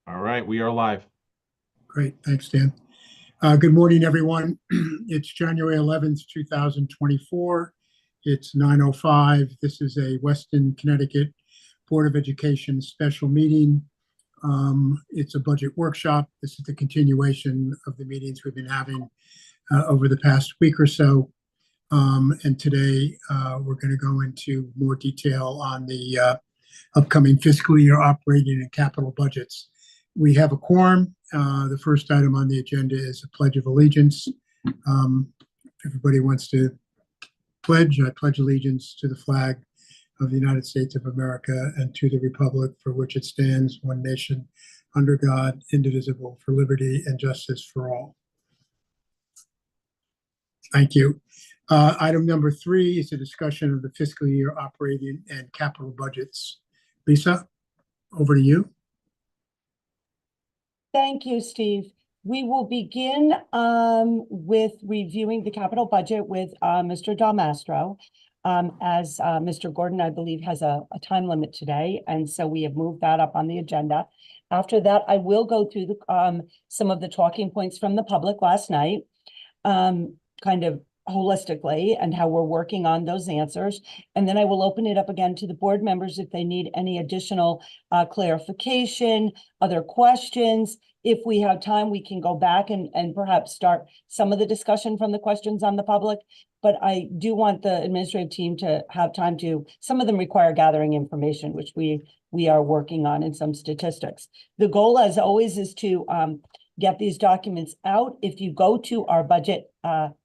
All right, we are live. Great, thanks, Dan. Good morning, everyone. It's January 11th, 2024. It's 9:05. This is a Weston, Connecticut Board of Education special meeting. It's a budget workshop. This is the continuation of the meetings we've been having over the past week or so. And today we're going to go into more detail on the upcoming fiscal year operating and capital budgets. We have a quorum. The first item on the agenda is a Pledge of Allegiance. Everybody wants to pledge. I pledge allegiance to the flag of the United States of America and to the republic for which it stands, one nation, under God, indivisible, for liberty and justice for all. Thank you. Item number 3 is a discussion of the fiscal year operating and capital budgets. Lisa, over to you. Thank you, Steve. We will begin with reviewing the capital budget with Mr. Del Mastro. As Mr. Gordon, I believe, has a time limit today, and so we have moved that up on the agenda. After that, I will go through some of the talking points from the public last night, kind of holistically, and how we're working on those answers. And then I will open it up again to the board members if they need any additional clarification, other questions. If we have time, we can go back and perhaps start some of the discussion from the questions on the public. But I do want the administrative team to have time to, some of them require gathering information, which we are working on, in some statistics. The goal, as always, is to get these documents out. If you go to our budget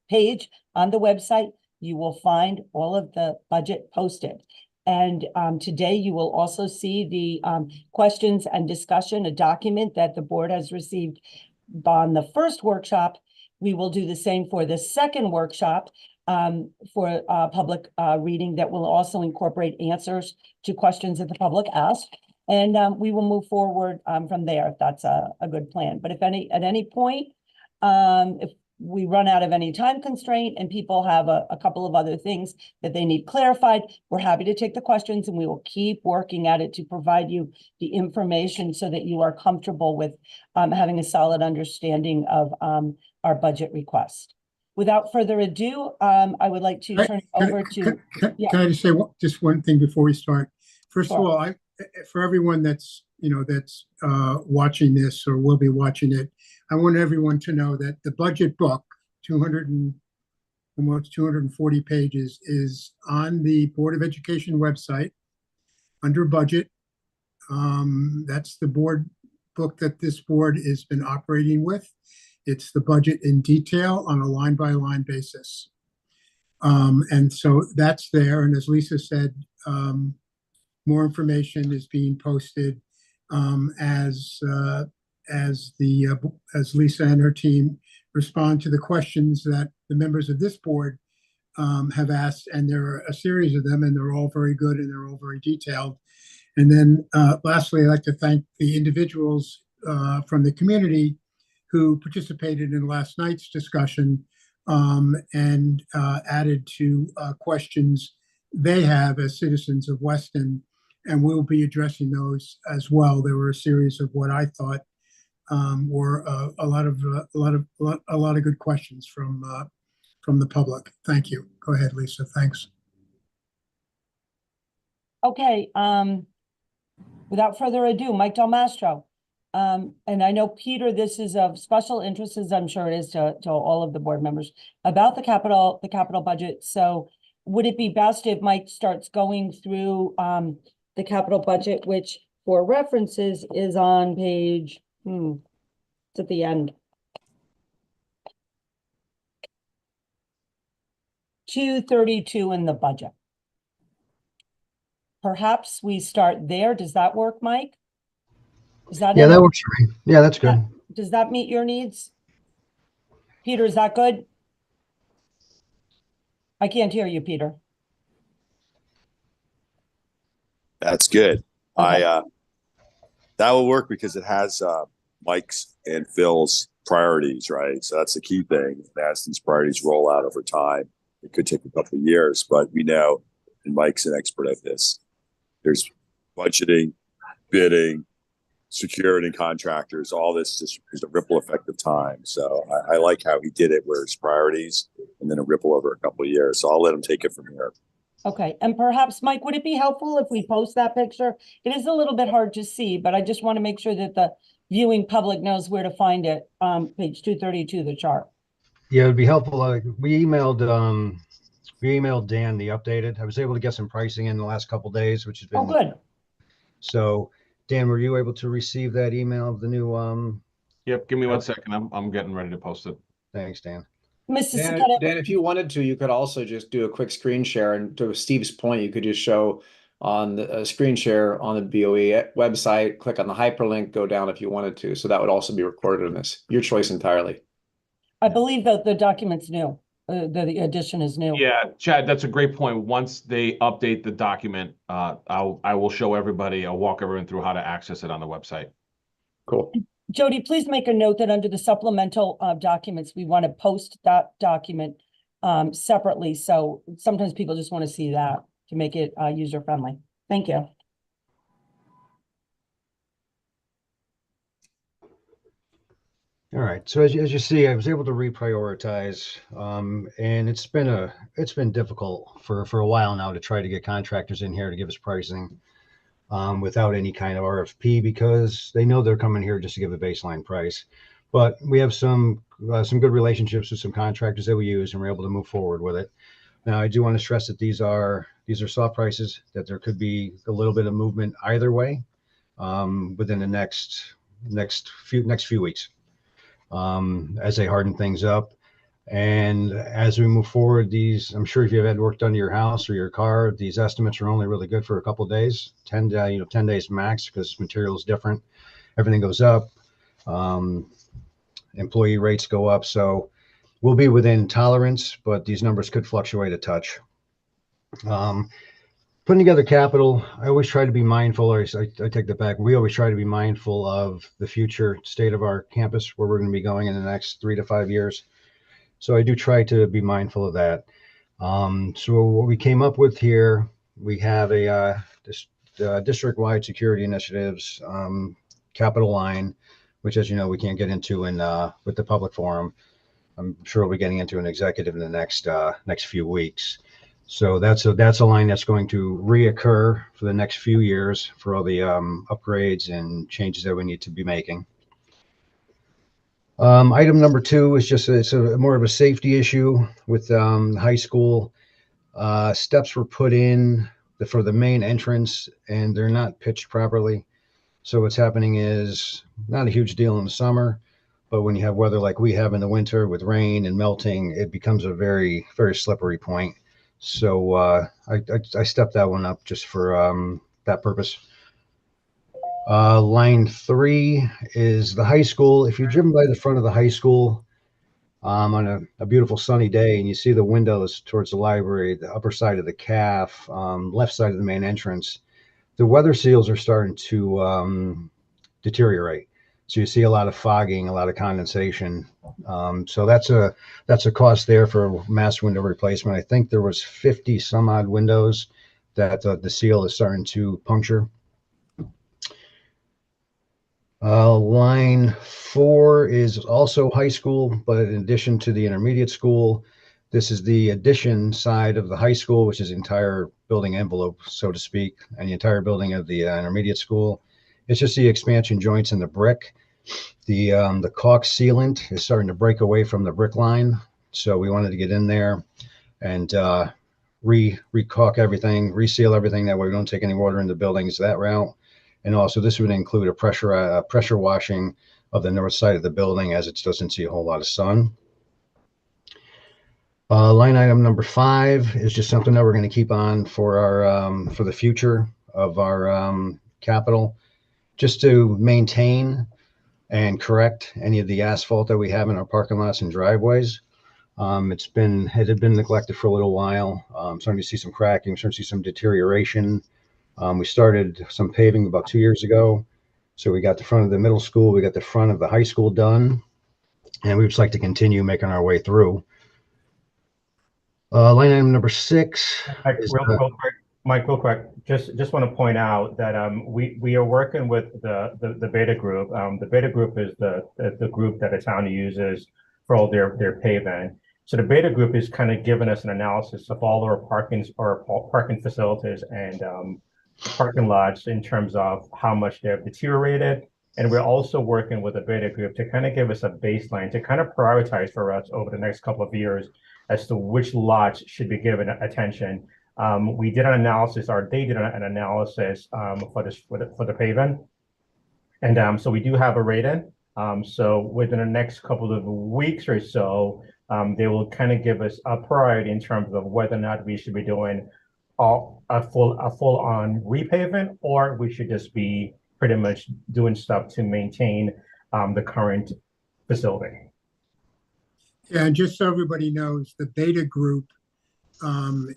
page on the website, you will find all of the budget posted. And today you will also see the questions and discussion, a document that the board has received on the first workshop. We will do the same for the second workshop for public reading that will also incorporate answers to questions that the public asked. And we will move forward from there if that's a good plan. But if at any point, if we run out of any time constraint and people have a couple of other things that they need clarified, we're happy to take the questions, and we will keep working at it to provide you the information so that you are comfortable with having a solid understanding of our budget request. Without further ado, I would like to turn it over to... Can I just say just one thing before we start? First of all, for everyone that's watching this or will be watching it, I want everyone to know that the budget book, almost 240 pages, is on the Board of Education website under budget. That's the board book that this board has been operating with. It's the budget in detail on a line-by-line basis. And so that's there. And as Lisa said, more information is being posted as Lisa and her team respond to the questions that the members of this board have asked, and there are a series of them, and they're all very good and they're all very detailed. And then lastly, I'd like to thank the individuals from the community who participated in last night's discussion and added to questions they have as citizens of Weston, and we'll be addressing those as well. There were a series of what I thought were a lot of good questions from the public. Thank you. Go ahead, Lisa. Thanks. Okay. Without further ado, Mike Del Mastro. And I know, Peter, this is of special interest, as I'm sure it is to all of the board members, about the capital budget. So would it be best if Mike starts going through the capital budget, which for references is on page, it's at the end. 232 in the budget. Perhaps we start there. Does that work, Mike? That works for me. Yeah, that's good. Does that meet your needs? Peter, is that good? I can't hear you, Peter. That's good. Okay. That will work because it has Mike's and Phil's priorities, right? So that's the key thing. And as these priorities roll out over time, it could take a couple of years, but we know, and Mike's an expert at this, there's budgeting, bidding, security and contractors, all this just is a ripple effect of time. So I like how he did it, where it's priorities and then a ripple over a couple of years. So I'll let him take it from here. Okay, and perhaps, Mike, would it be helpful if we post that picture? It is a little bit hard to see, but I just want to make sure that the viewing public knows where to find it. Page 232, the chart. Yeah, it'd be helpful. We emailed Dan the updated. I was able to get some pricing in the last couple of days, which has been Oh, good. So. Dan, were you able to receive that email of the new? Yep. Give me 1 second. I'm getting ready to post it. Thanks, Dan. Mrs. Dan, Saketa, Dan, if you wanted to, you could also just do a quick screen share. And to Steve's point, you could just show on the screen share on the BOE website, click on the hyperlink, go down if you wanted to. So that would also be recorded in this. Your choice entirely. I believe that the document's new. The addition is new. Yeah, Chad, that's a great point. Once they update the document, I will show everybody, I'll walk everyone through how to access it on the website. Cool. Jody, please make a note that under the supplemental documents, we want to post that document separately. So sometimes people just want to see that to make it user friendly. Thank you. All right. So as you see, I was able to reprioritize, and it's been difficult for a while now to try to get contractors in here to give us pricing without any kind of RFP, because they know they're coming here just to give a baseline price. But we have some good relationships with some contractors that we use, and we're able to move forward with it. Now, I do want to stress that these are soft prices, that there could be a little bit of movement either way within the next few weeks. As they harden things up. And as we move forward, I'm sure if you've had work done to your house or your car, these estimates are only really good for a couple of days, 10 days max, because material is different. Everything goes up. Employee rates go up. So we'll be within tolerance, but these numbers could fluctuate a touch. Putting together capital, I always try to be mindful, or I take that back. We always try to be mindful of the future state of our campus, where we're going to be going in the next 3 to 5 years. So I do try to be mindful of that. So what we came up with here, we have a district-wide security initiatives capital line, which, as you know, we can't get into with the public forum. I'm sure we'll be getting into an executive in the next few weeks. So that's a line that's going to reoccur for the next few years for all the upgrades and changes that we need to be making. Item number 2 is just it's more of a safety issue with high school. Steps were put in for the main entrance, and they're not pitched properly. So what's happening is not a huge deal in the summer, but when you have weather like we have in the winter with rain and melting, it becomes a very, very slippery point. So I stepped that one up just for that purpose. Line 3 is the high school. If you're driven by the front of the high school on a beautiful sunny day, and you see the windows towards the library, the upper side of the CAF, left side of the main entrance, the weather seals are starting to deteriorate. So you see a lot of fogging, a lot of condensation. So that's a cost there for mass window replacement. I think there was 50 some odd windows that the seal is starting to puncture. Line 4 is also high school, but in addition to the intermediate school, this is the addition side of the high school, which is the entire building envelope, so to speak, and the entire building of the intermediate school. It's just the expansion joints in the brick. The caulk sealant is starting to break away from the brick line, so we wanted to get in there and re-caulk everything, reseal everything. That way we don't take any water in the buildings that route. And also this would include a pressure washing of the north side of the building, as it doesn't see a whole lot of sun. Line item number 5 is just something that we're going to keep on for our for the future of our capital, just to maintain and correct any of the asphalt that we have in our parking lots and driveways. It had been neglected for a little while. Starting to see some cracking, starting to see some deterioration. We started some paving about 2 years ago. So we got the front of the middle school, we got the front of the high school done, and we would just like to continue making our way through. Line item number 6. Real quick, Mike, real quick, just want to point out that we are working with the Beta Group. The Beta Group is the group that the town uses for all their paving. So the Beta Group is kind of giving us an analysis of all our parking facilities and parking lots in terms of how much they have deteriorated. And we're also working with the Beta Group to kind of give us a baseline to kind of prioritize for us over the next couple of years as to which lots should be given attention. We did an analysis, or they did an analysis for the paving, and so we do have a rating. So within the next couple of weeks or so, they will kind of give us a priority in terms of whether or not we should be doing a full on repaving, or we should just be pretty much doing stuff to maintain the current facility. Yeah, and just so everybody knows, the Beta Group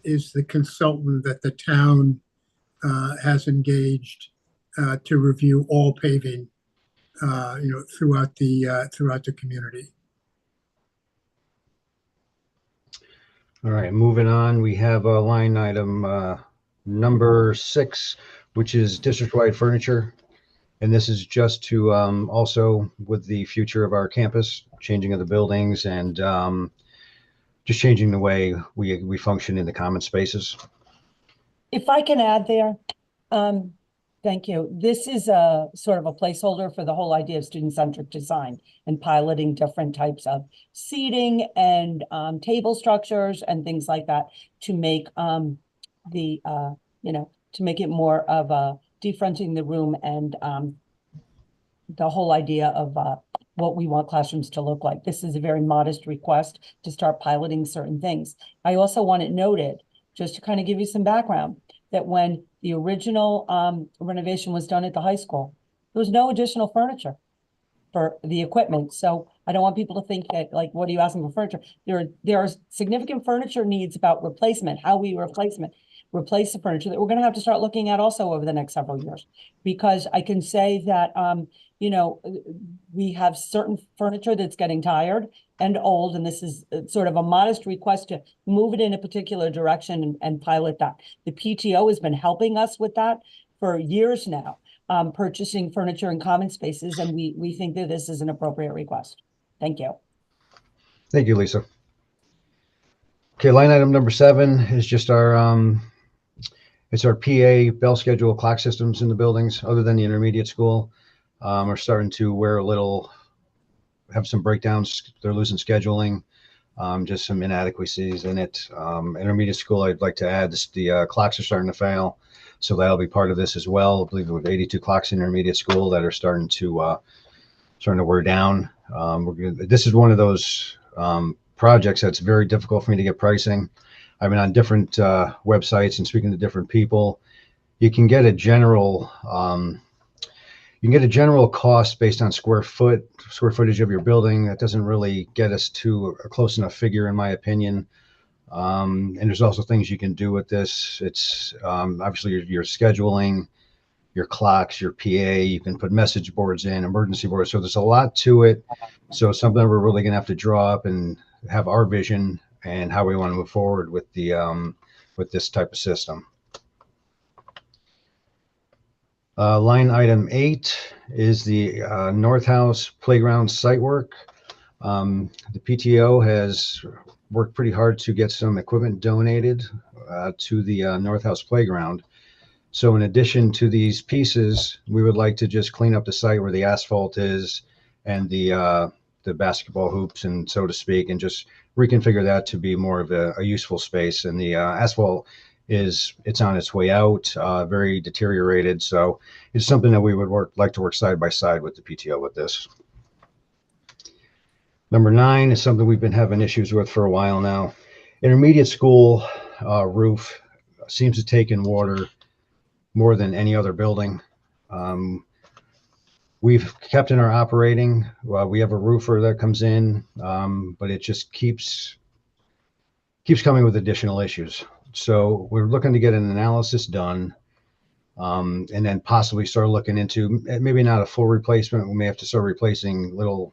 is the consultant that the town has engaged to review all paving, throughout the community. All right, moving on, we have a line item number 6, which is district-wide furniture. And this is just to also with the future of our campus, changing of the buildings, and just changing the way we function in the common spaces. If I can add there, thank you. This is a sort of a placeholder for the whole idea of student-centric design and piloting different types of seating and table structures and things like that to make to make it more of a defronting the room and the whole idea of what we want classrooms to look like. This is a very modest request to start piloting certain things. I also want it noted, just to kind of give you some background, that when the original renovation was done at the high school, there was no additional furniture for the equipment. So I don't want people to think that, like, what are you asking for furniture? There are significant furniture needs about replacement, how we replace the furniture that we're going to have to start looking at also over the next several years. Because I can say that, we have certain furniture that's getting tired and old, and this is sort of a modest request to move it in a particular direction and pilot that. The PTO has been helping us with that for years now, purchasing furniture in common spaces, and we think that this is an appropriate request. Thank you. Thank you, Lisa. Okay, line item number 7 is just our it's our PA bell schedule clock systems in the buildings, other than the intermediate school. Are starting to have some breakdowns. They're losing scheduling, just some inadequacies in it. Intermediate school, I'd like to add this, the clocks are starting to fail. So that'll be part of this as well. I believe we have 82 clocks in intermediate school that are starting to wear down. This is one of those projects that's very difficult for me to get pricing. I've been on different websites and speaking to different people. You can get a general cost based on square footage of your building. That doesn't really get us to a close enough figure, in my opinion. And there's also things you can do with this. It's obviously your scheduling, your clocks, your PA. You can put message boards in, emergency boards. So there's a lot to it. So something we're really going to have to draw up and have our vision and how we want to move forward with the with this type of system. Line item 8 is the North House playground site work. The PTO has worked pretty hard to get some equipment donated to the North House playground. So in addition to these pieces, we would like to just clean up the site where the asphalt is and the basketball hoops, and so to speak, and just reconfigure that to be more of a useful space. And the asphalt it's on its way out, very deteriorated. So it's something that we would like to work side by side with the PTO with this. Number 9 is something we've been having issues with for a while now. Intermediate school roof seems to take in water more than any other building. We've kept in our operating. We have a roofer that comes in, but it just keeps coming with additional issues. So we're looking to get an analysis done, and then possibly start looking into maybe not a full replacement. We may have to start replacing little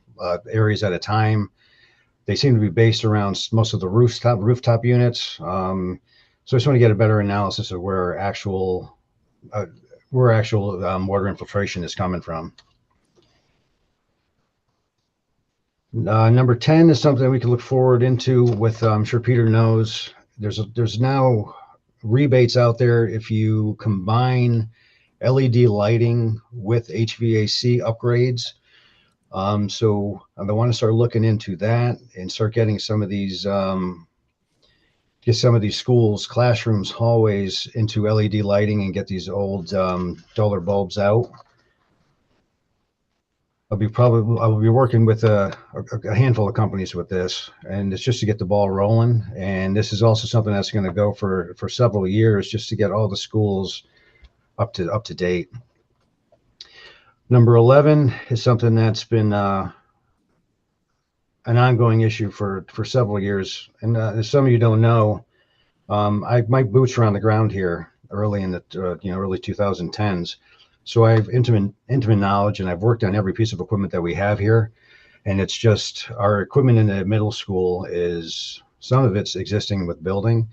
areas at a time. They seem to be based around most of the rooftop units. So I just want to get a better analysis of where actual water infiltration is coming from. Number 10 is something we can look forward into with, I'm sure Peter knows, there's now rebates out there if you combine LED lighting with HVAC upgrades. So I want to start looking into that and start getting some of these, get some of these schools, classrooms, hallways into LED lighting and get these old duller bulbs out. I will be working with a handful of companies with this, and it's just to get the ball rolling. And this is also something that's going to go for several years, just to get all the schools up to date. Number 11 is something that's been an ongoing issue for several years. And as some of you don't know, my boots are on the ground here early in the early 2010s. So I have intimate knowledge, and I've worked on every piece of equipment that we have here. And it's just our equipment in the middle school is, some of it's existing with building.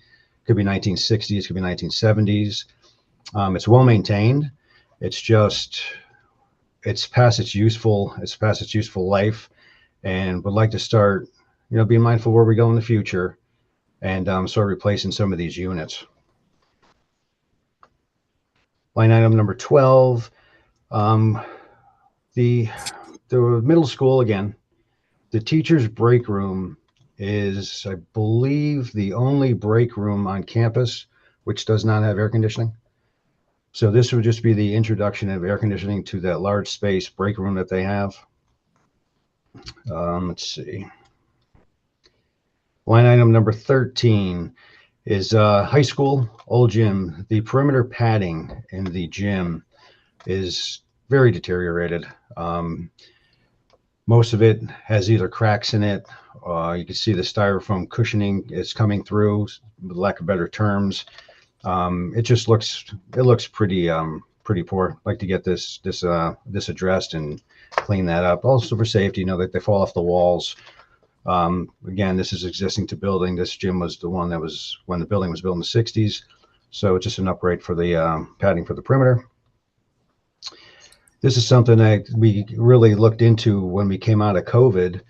Could be 1960s, could be 1970s. It's well maintained. It's past its useful life, and would like to start, being mindful where we go in the future, and start replacing some of these units. Line item number 12, the middle school, again, the teacher's break room is, I believe, the only break room on campus which does not have air conditioning. So this would just be the introduction of air conditioning to that large space break room that they have. Let's see. Line item number 13 is high school, old gym. The perimeter padding in the gym is very deteriorated. Most of it has either cracks in it. You can see the styrofoam cushioning is coming through, with lack of better terms. It looks pretty poor. I'd like to get this addressed and clean that up. Also for safety, that they fall off the walls. Again, this is existing to building. This gym was the one that was when the building was built in the 60s. So it's just an upgrade for the padding for the perimeter. This is something that we really looked into when we came out of COVID,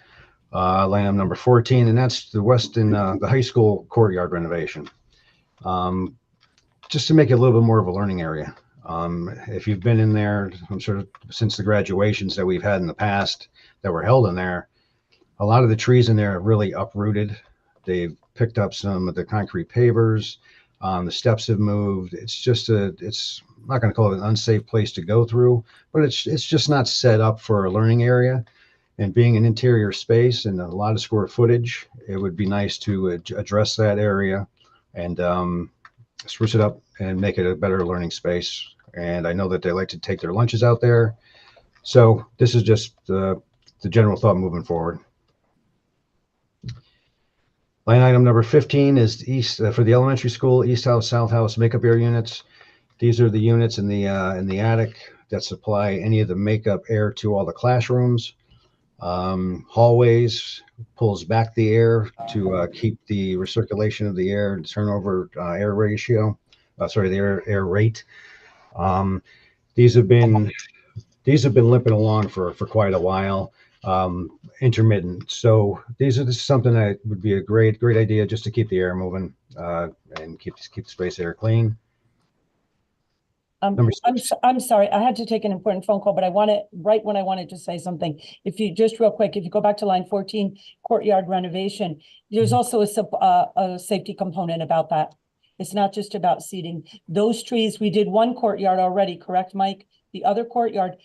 line item number 14, and that's the the high school courtyard renovation. Just to make it a little bit more of a learning area. If you've been in there, I'm sure since the graduations that we've had in the past that were held in there, a lot of the trees in there are really uprooted. They've picked up some of the concrete pavers. The steps have moved. It's I'm not going to call it an unsafe place to go through, but it's just not set up for a learning area. And being an interior space and a lot of square footage, it would be nice to address that area and spruce it up and make it a better learning space. And I know that they like to take their lunches out there. So this is just the general thought moving forward. Line item number 15 is for the elementary school, East House, South House makeup air units. These are the units in the attic that supply any of the makeup air to all the classrooms. Hallways pulls back the air to keep the recirculation of the air and turnover air ratio. The air rate. These have been limping along for quite a while. Intermittent. So this is something that would be a great idea just to keep the air moving and keep the space air clean. I'm sorry, I had to take an important phone call, but right when I wanted to say something, if you just real quick, if you go back to line 14, courtyard renovation, there's also a safety component about that. It's not just about seating. Those trees, we did one courtyard already, correct, Mike? The other courtyard,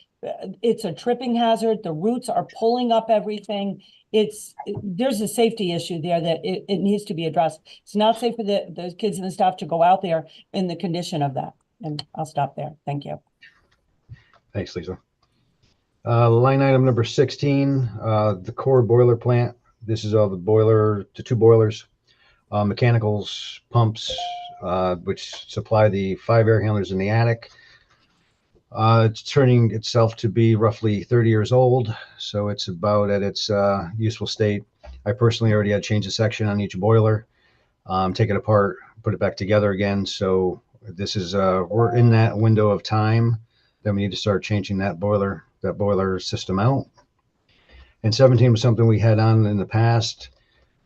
it's a tripping hazard. The roots are pulling up everything. There's a safety issue there that it needs to be addressed. It's not safe for the kids and the staff to go out there in the condition of that. And I'll stop there. Thank you. Thanks, Lisa. Line item number 16, the core boiler plant. This is all the two boilers, mechanicals, pumps, which supply the 5 air handlers in the attic. It's turning itself to be roughly 30 years old, so it's about at its useful state. I personally already had changed the section on each boiler, take it apart, put it back together again. So this is, we're in that window of time. Then we need to start changing that boiler system out. And 17 was something we had on in the past.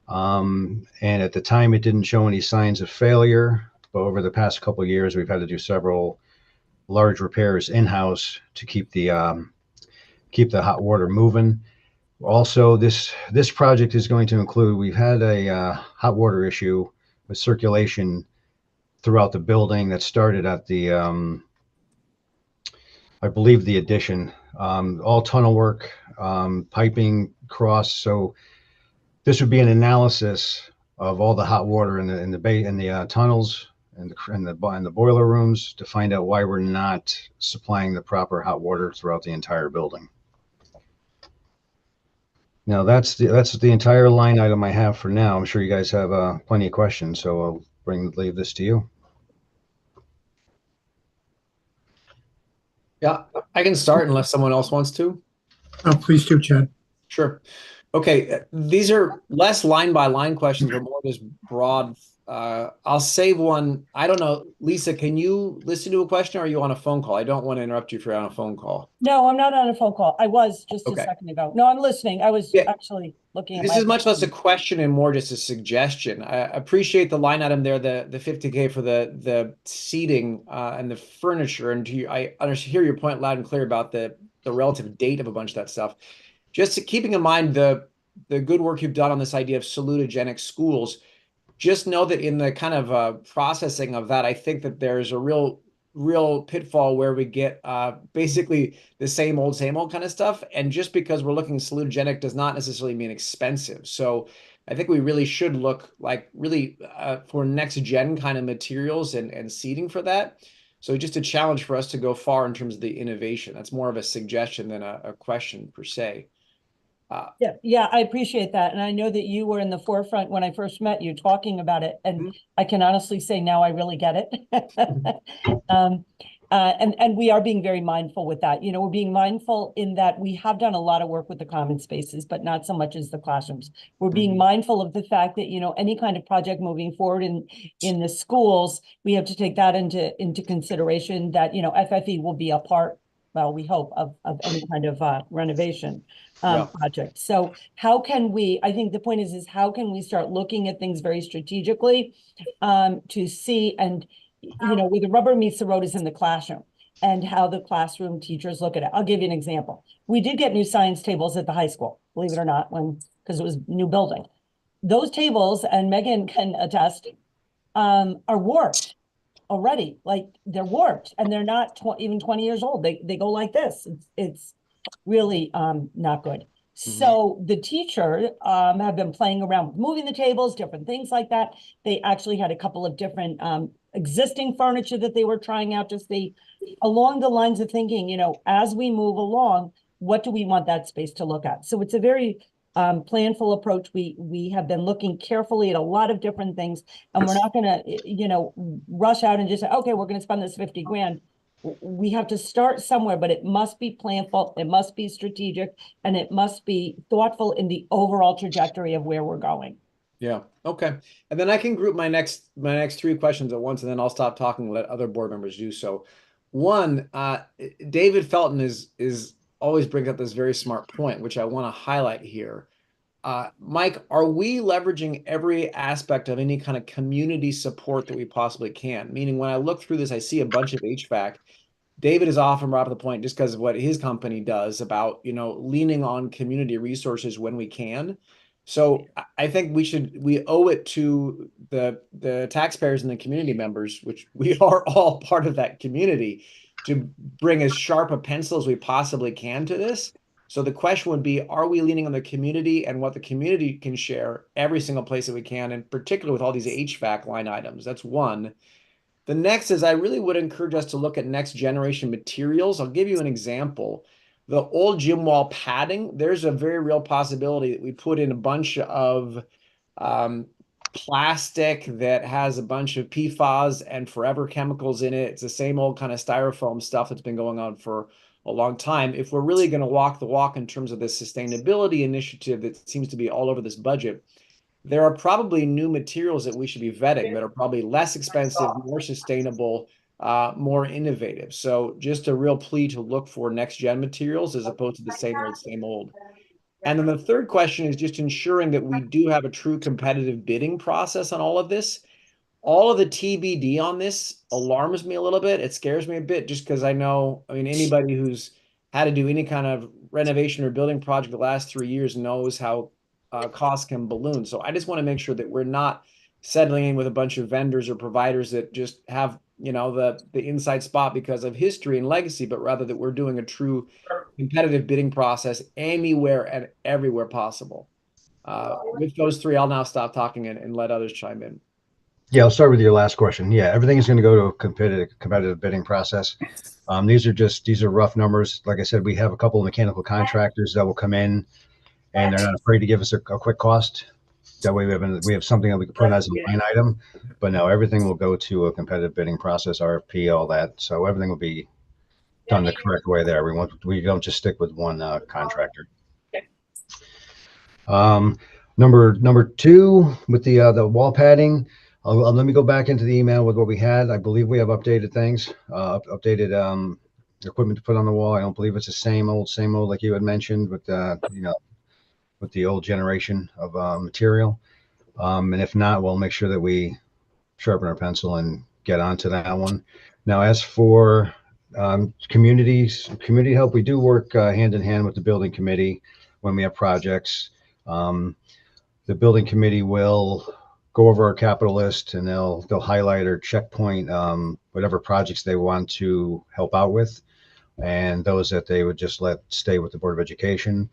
And at the time, it didn't show any signs of failure. But over the past couple of years, we've had to do several large repairs in-house to keep the hot water moving. Also, this project is going to include, we've had a hot water issue with circulation throughout the building that started at the, I believe, the addition. All tunnel work, piping cross. So this would be an analysis of all the hot water in the tunnels and the boiler rooms to find out why we're not supplying the proper hot water throughout the entire building. Now that's the entire line item I have for now. I'm sure you guys have plenty of questions, so I'll leave this to you. Yeah, I can start unless someone else wants to. Oh, please do, Chad. Sure. Okay, these are less line by line questions, but more just broad. I'll save one. I don't know, Lisa, can you listen to a question or are you on a phone call? I don't want to interrupt you if you're on a phone call. No, I'm not on a phone call. I was just Okay. a second ago. No, I'm listening. I was actually looking at This is much less a question and more just a suggestion. I appreciate the line item there, the $50K for the seating and the furniture. And I hear your point loud and clear about the relative date of a bunch of that stuff. Just keeping in mind the good work you've done on this idea of salutogenic schools. Just know that in the kind of processing of that, I think that there's a real pitfall where we get basically the same old kind of stuff. And just because we're looking salutogenic does not necessarily mean expensive. So I think we really should look like really for next gen kind of materials and seating for that. So just a challenge for us to go far in terms of the innovation. That's more of a suggestion than a question per se. Yeah, I appreciate that. And I know that you were in the forefront when I first met you talking about it. And I can honestly say now I really get it. And we are being very mindful with that. You know, we're being mindful in that we have done a lot of work with the common spaces, but not so much as the classrooms. We're being mindful of the fact that, you know, any kind of project moving forward in the schools, we have to take that into consideration that, you know, FFE will be a part, well, we hope, of any kind of renovation project. So how can we, I think the point is how can we start looking at things very strategically to see, and, you know, where the rubber meets the road is in the classroom and how the classroom teachers look at it. I'll give you an example. We did get new science tables at the high school, believe it or not, because it was a new building. Those tables, and Megan can attest, are warped already. Like, they're warped and they're not even 20 years old. They go like this. It's really not good. So the teacher have been playing around with moving the tables, different things like that. They actually had a couple of different existing furniture that they were trying out to see along the lines of thinking, you know, as we move along, what do we want that space to look at? So it's a very planful approach. We have been looking carefully at a lot of different things, and we're not going to, you know, rush out and just say, okay, we're going to spend this 50 grand. We have to start somewhere, but it must be planful, it must be strategic, and it must be thoughtful in the overall trajectory of where we're going. Yeah. Okay. And then I can group my next three questions at once, and then I'll stop talking and let other board members do so. One, David Felton is always brings up this very smart point, which I want to highlight here. Mike, are we leveraging every aspect of any kind of community support that we possibly can? Meaning, when I look through this, I see a bunch of HVAC. David is often brought up the point, just because of what his company does, about, you know, leaning on community resources when we can. So I think we owe it to the taxpayers and the community members, which we are all part of that community, to bring as sharp a pencil as we possibly can to this. So the question would be, are we leaning on the community and what the community can share every single place that we can, in particular with all these HVAC line items? That's one. The next is, I really would encourage us to look at next generation materials. I'll give you an example. The old gym wall padding, there's a very real possibility that we put in a bunch of plastic that has a bunch of PFAS and forever chemicals in it. It's the same old kind of styrofoam stuff that's been going on for a long time. If we're really going to walk the walk in terms of this sustainability initiative that seems to be all over this budget, there are probably new materials that we should be vetting that are probably less expensive, more sustainable, more innovative. So just a real plea to look for next gen materials as opposed to the same old, same old. And then the third question is just ensuring that we do have a true competitive bidding process on all of this. All of the TBD on this alarms me a little bit. It scares me a bit just because I mean, anybody who's had to do any kind of renovation or building project the last 3 years knows how costs can balloon. So I just want to make sure that we're not settling in with a bunch of vendors or providers that just have, the inside spot because of history and legacy, but rather that we're doing a true competitive bidding process anywhere and everywhere possible. With those three, I'll now stop talking and let others chime in. Yeah, I'll start with your last question. Yeah, everything is going to go to a competitive bidding process. These are rough numbers. Like I said, we have a couple of mechanical contractors that will come in, and they're not afraid to give us a quick cost. That way we have something that we can put as a line item. But no, everything will go to a competitive bidding process, RFP, all that. So everything will be done the correct way there. We don't just stick with one contractor. Number two, with the wall padding. Let me go back into the email with what we had. I believe we have updated things, updated equipment to put on the wall. I don't believe it's the same old like you had mentioned with with the old generation of material. And if not, we'll make sure that we sharpen our pencil and get onto that one. Now, as for community help, we do work hand in hand with the building committee when we have projects. The building committee will go over our capital list, and they'll highlight or checkpoint whatever projects they want to help out with, and those that they would just let stay with the Board of Education.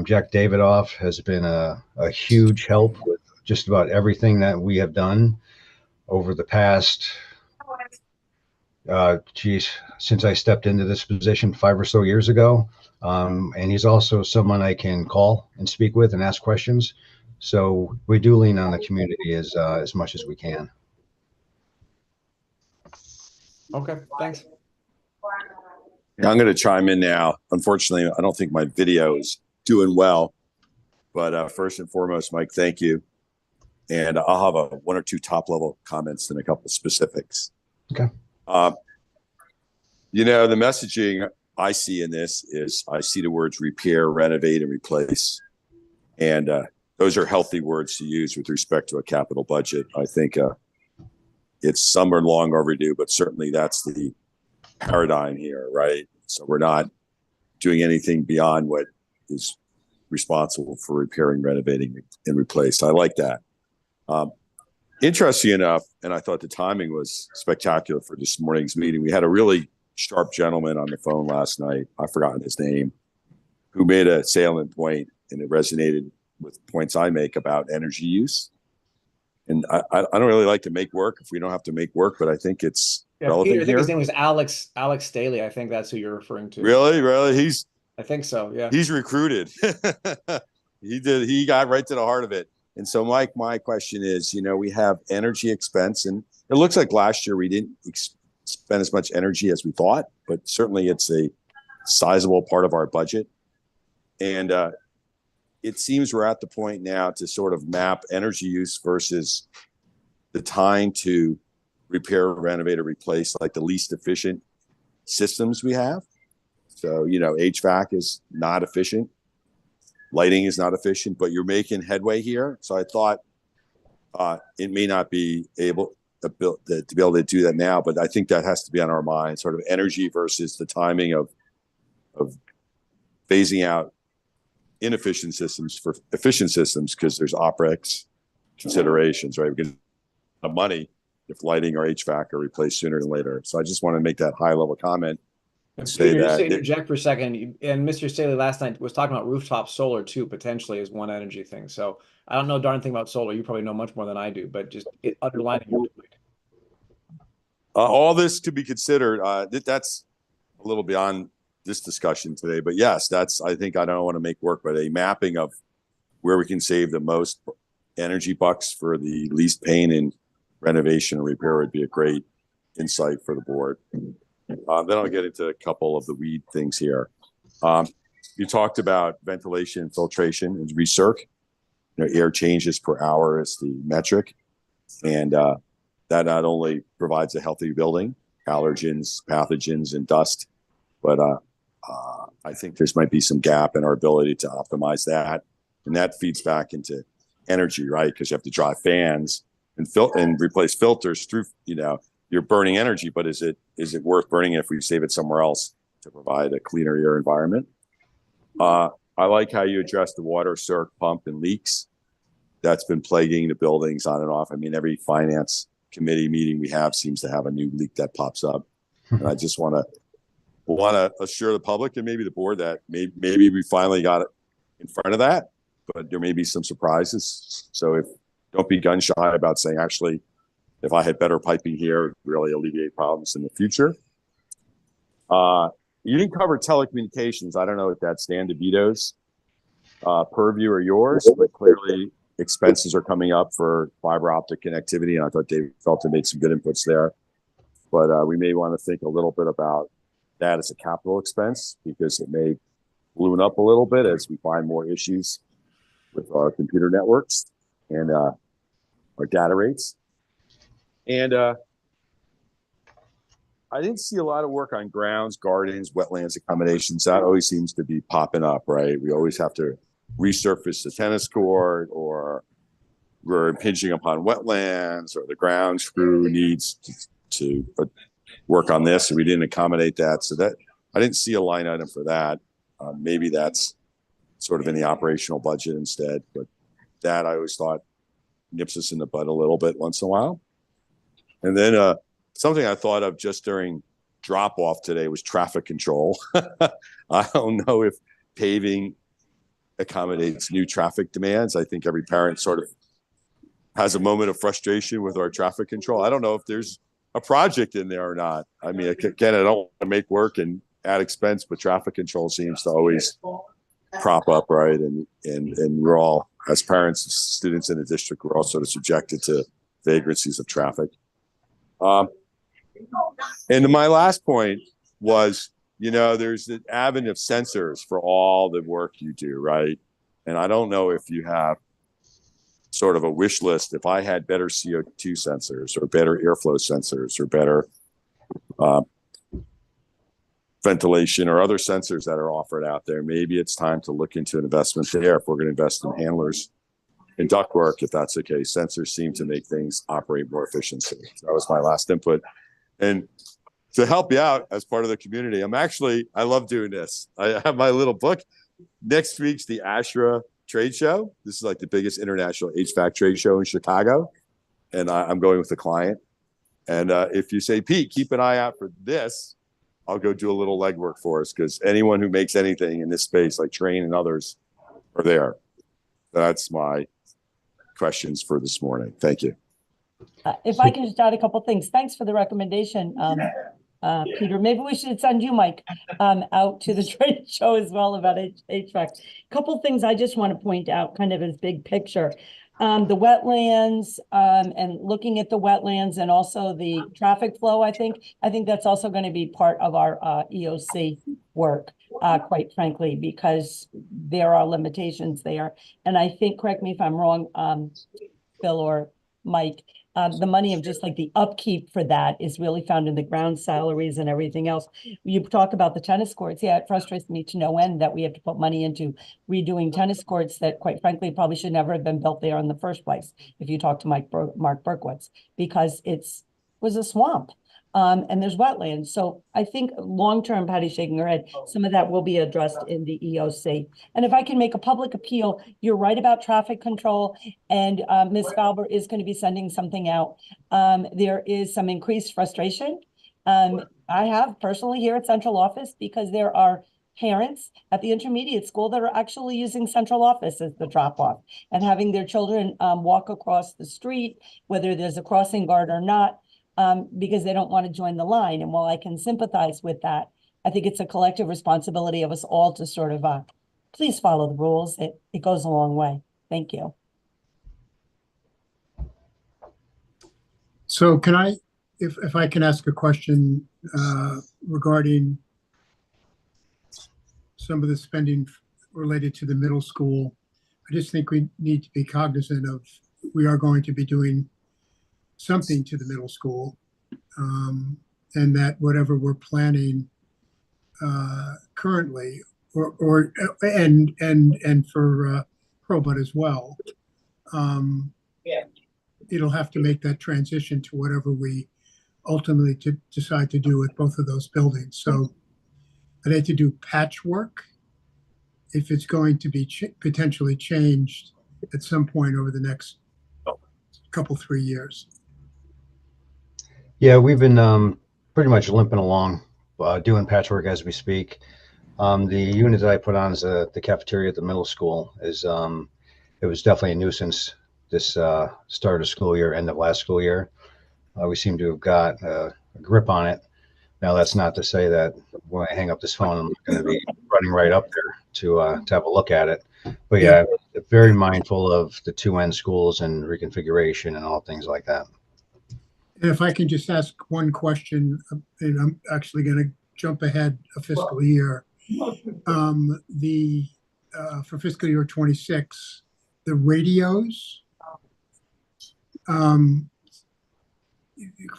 Jack Davidoff has been a huge help with just about everything that we have done over the past, since I stepped into this position 5 or so years ago. And he's also someone I can call and speak with and ask questions. So we do lean on the community as much as we can. Okay, thanks. Yeah, I'm going to chime in now. Unfortunately, I don't think my video is doing well, but first and foremost, Mike, thank you. And I'll have one or two top level comments and a couple of specifics. Okay. The messaging I see in this is I see the words repair, renovate, and replace. And those are healthy words to use with respect to a capital budget. I think it's some are long overdue, but certainly that's the paradigm here, right? So we're not doing anything beyond what is responsible for repairing, renovating, and replaced. I like that. Interesting enough, and I thought the timing was spectacular for this morning's meeting. We had a really sharp gentleman on the phone last night. I've forgotten his name, who made a salient point, and it resonated with points I make about energy use. And I don't really like to make work if we don't have to make work, but I think it's relevant Peter, I think here. his name was Alex Staley. I think that's who you're referring to. Really? I think so. Yeah. He's recruited. He got right to the heart of it. And so, Mike, my question is, we have energy expense, and it looks like last year we didn't spend as much energy as we thought, but certainly it's a sizable part of our budget. And it seems we're at the point now to sort of map energy use versus the time to repair, renovate, or replace, like the least efficient systems we have. So, HVAC is not efficient. Lighting is not efficient, but you're making headway here. So I thought it may not be able to be able to do that now, but I think that has to be on our mind, sort of energy versus the timing of phasing out inefficient systems for efficient systems, because there's OpEx considerations, right? We get money if lighting or HVAC are replaced sooner than later. So I just want to make that high level comment. Peter, just to interject for a second, and Mr. Staley last night was talking about rooftop solar too, potentially as one energy thing. So I don't know a darn thing about solar. You probably know much more than I do, but just underlining your point. All this could be considered. That's a little beyond this discussion today, but yes, I think I don't want to make work, but a mapping of where we can save the most energy bucks for the least pain in renovation and repair would be a great insight for the board. Then I'll get into a couple of the weed things here. You talked about ventilation, filtration, and recirc. air changes per hour is the metric. And that not only provides a healthy building, allergens, pathogens, and dust, but I think there's might be some gap in our ability to optimize that. And that feeds back into energy, right? Because you have to drive fans and replace filters through, you're burning energy, but is it worth burning it if we save it somewhere else to provide a cleaner air environment? I like how you address the water circ pump and leaks. That's been plaguing the buildings on and off. I mean, every finance committee meeting we have seems to have a new leak that pops up. And I just want to assure the public and maybe the board that maybe we finally got it in front of that, but there may be some surprises. So don't be gun shy about saying, actually, if I had better piping here, it would really alleviate problems in the future. You didn't cover telecommunications. I don't know if that's Dan DeVito's purview or yours, but clearly expenses are coming up for fiber optic connectivity. And I thought David Felton made some good inputs there. But we may want to think a little bit about that as a capital expense, because it may balloon up a little bit as we find more issues with our computer networks and our data rates. And I didn't see a lot of work on grounds, gardens, wetlands accommodations. That always seems to be popping up, right? We always have to resurface the tennis court, or we're impinging upon wetlands, or the grounds crew needs to work on this, and we didn't accommodate that. So that I didn't see a line item for that. Maybe that's sort of in the operational budget instead, but that I always thought nips us in the butt a little bit once in a while. And then something I thought of just during drop off today was traffic control. I don't know if paving accommodates new traffic demands. I think every parent sort of has a moment of frustration with our traffic control. I don't know if there's a project in there or not. I mean, again, I don't want to make work and add expense, but traffic control seems to always prop up, right? And we're all, as parents, students in the district, we're all sort of subjected to vagrancies of traffic. And my last point was, there's an avenue of sensors for all the work you do, right? And I don't know if you have sort of a wish list. If I had better CO2 sensors, or better airflow sensors, or better ventilation, or other sensors that are offered out there, maybe it's time to look into an investment there. If we're going to invest in handlers and ductwork, if that's the case, sensors seem to make things operate more efficiently. That was my last input. And to help you out as part of the community, I love doing this. I have my little book. Next week's the ASHRAE trade show. This is like the biggest international HVAC trade show in Chicago. And I'm going with a client. And if you say, Pete, keep an eye out for this, I'll go do a little legwork for us, because anyone who makes anything in this space, like Trane and others, are there. That's my questions for this morning. Thank you. If I can just add a couple things. Thanks for the recommendation, Peter. Maybe we should send you, Mike, out to the trade show as well about HVAC. A couple things I just want to point out, kind of as big picture. The wetlands, and looking at the wetlands, and also the traffic flow, I think that's also going to be part of our EOC work, quite frankly, because there are limitations there. And I think, correct me if I'm wrong, Phil or Mike, the money of just like the upkeep for that is really found in the ground salaries and everything else. You talk about the tennis courts. Yeah, it frustrates me to no end that we have to put money into redoing tennis courts that, quite frankly, probably should never have been built there in the first place. If you talk to Mark Berkowitz, because was a swamp. And there's wetlands. So I think long-term, Patty's shaking her head, some of that will be addressed in the EOC. And if I can make a public appeal, you're right about traffic control, and Ms. Falber is going to be sending something out. There is some increased frustration. I have personally here at central office, because there are parents at the intermediate school that are actually using central office as the drop-off and having their children walk across the street, whether there's a crossing guard or not, because they don't want to join the line. And while I can sympathize with that, I think it's a collective responsibility of us all to sort of, please follow the rules. It goes a long way. Thank you. So can I, if I can ask a question regarding some of the spending related to the middle school. I just think we need to be cognizant of, we are going to be doing something to the middle school. And that whatever we're planning currently, and for Hurlbut as well, it'll have to make that transition to whatever we ultimately decide to do with both of those buildings. So I'd hate to do patchwork if it's going to be potentially changed at some point over the next couple, 3 years. Yeah, we've been pretty much limping along, doing patchwork as we speak. The unit that I put on is the cafeteria at the middle school. It was definitely a nuisance this start of school year, end of last school year. We seem to have got a grip on it. Now, that's not to say that when I hang up this phone, I'm going to be running right up there to have a look at it. But yeah, very mindful of the 2 end schools and reconfiguration and all things like that. And if I can just ask one question, and I'm actually going to jump ahead a fiscal year. For fiscal year 26, the radios,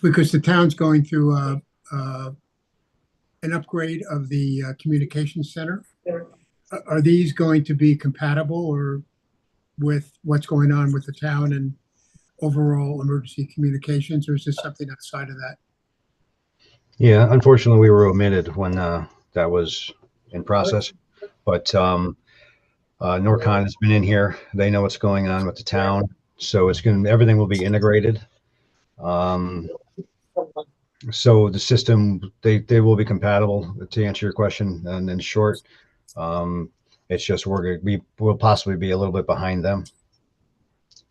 because the town's going through an upgrade of the communication center. Are these going to be compatible or with what's going on with the town and overall emergency communications, or is this something outside of that? Yeah, unfortunately, we were omitted when that was in process. But Norcon has been in here. They know what's going on with the town, so everything will be integrated. So the system, they will be compatible, to answer your question. And in short, it's just we'll possibly be a little bit behind them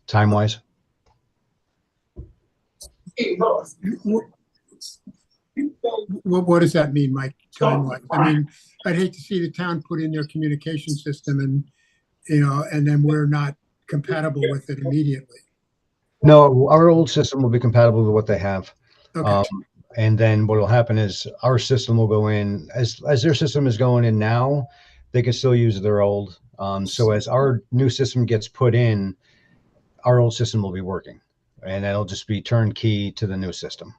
time wise. What does that mean, Mike, time-wise? I mean, I'd hate to see the town put in their communication system and then we're not compatible with it immediately. No, our old system will be compatible with what they have. Okay. And then what will happen is our system will go in as their system is going in now, they can still use their old. So as our new system gets put in, our old system will be working, and that'll just be turnkey to the new system.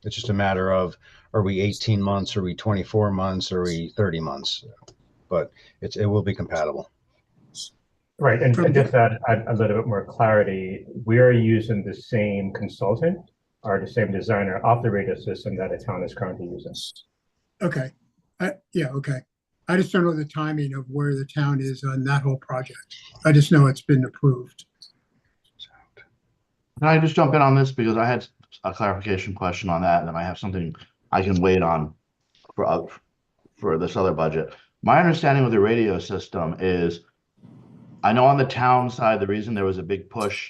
It's just a matter of, are we 18 months? Are we 24 months? Are we 30 months? But it will be compatible. Right, and just to add a little bit more clarity, we are using the same consultant or the same designer of the radio system that the town is currently using. Okay. Yeah, okay. I just don't know the timing of where the town is on that whole project. I just know it's been approved. Can I just jump in on this, because I had a clarification question on that, and then I have something I can wait on for this other budget. My understanding with the radio system is, I know on the town side, the reason there was a big push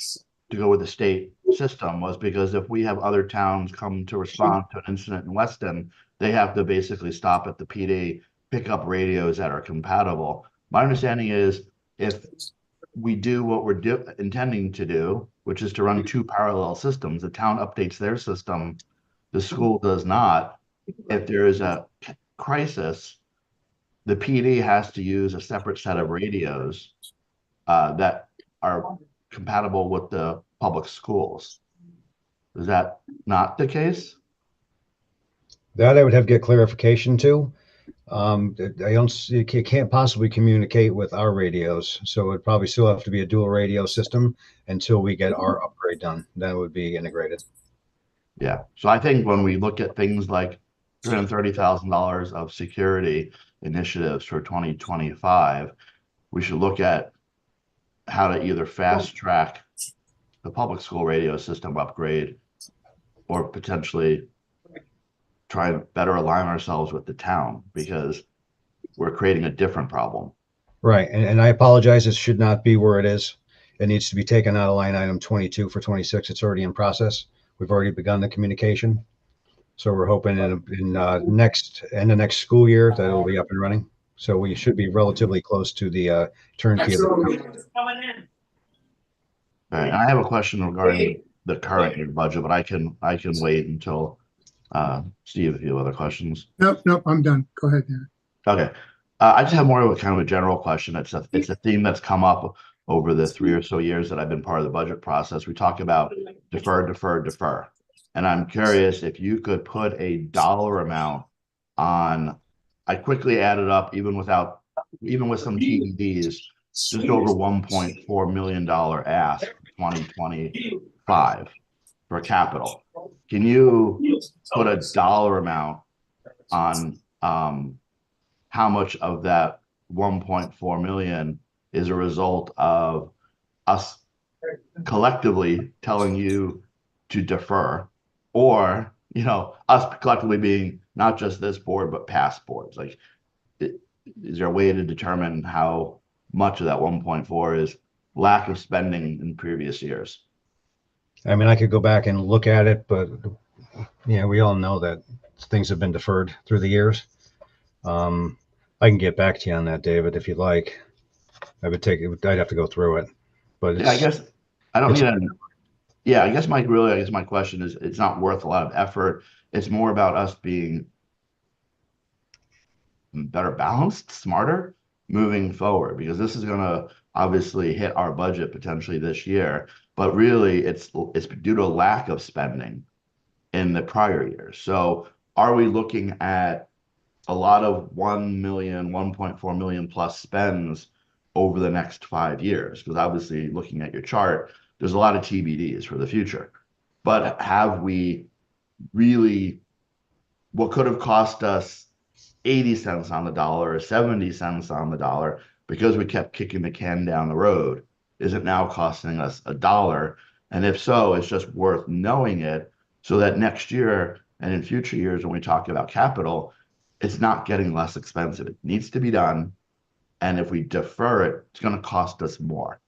to go with the state system was because if we have other towns come to respond to an incident in Weston, they have to basically stop at the PD, pick up radios that are compatible. My understanding is, if we do what we're intending to do, which is to run 2 parallel systems, the town updates their system, the school does not. If there is a crisis, the PD has to use a separate set of radios that are compatible with the public schools. Is that not the case? That I would have to get clarification to. You can't possibly communicate with our radios, so it would probably still have to be a dual radio system until we get our upgrade done. That would be integrated. Yeah, so I think when we look at things like $330,000 of security initiatives for 2025, we should look at how to either fast track the public school radio system upgrade, or potentially try and better align ourselves with the town, because we're creating a different problem. Right, and I apologize, it should not be where it is. It needs to be taken out of line item 22 for 26. It's already in process. We've already begun the communication. So we're hoping in the next school year that it'll be up and running. So we should be relatively close to the turnkey. All right, I have a question regarding the current year budget, but I can wait until Steve, if you have other questions. Nope, I'm done. Go ahead, Dan. Okay. I just have more of a kind of a general question. It's a theme that's come up over the 3 or so years that I've been part of the budget process. We talk about defer, defer, defer. And I'm curious if you could put a dollar amount on, I quickly added up, even with some TBDs, just over $1.4 million ask for 2025 for capital. Can you put a dollar amount on how much of that 1.4 million is a result of us collectively telling you to defer, or us collectively being not just this board but past boards? Like, is there a way to determine how much of that 1.4 is lack of spending in previous years? I mean, I could go back and look at it, but yeah, we all know that things have been deferred through the years. I can get back to you on that, David, if you'd like. I'd have to go through it, but Yeah, I guess I don't need a. Yeah, I guess my question is, it's not worth a lot of effort. It's more about us being better balanced, smarter moving forward, because this is going to obviously hit our budget potentially this year, but really it's due to a lack of spending in the prior years. So are we looking at a lot of 1 million, 1.4 million plus spends over the next 5 years? Because obviously, looking at your chart, there's a lot of TBDs for the future. But have we really, what could have cost us 80 cents on the dollar or 70 cents on the dollar, because we kept kicking the can down the road, is it now costing us $1? And if so, it's just worth knowing it, so that next year and in future years, when we talk about capital, it's not getting less expensive. It needs to be done. And if we defer it, it's going to cost us more.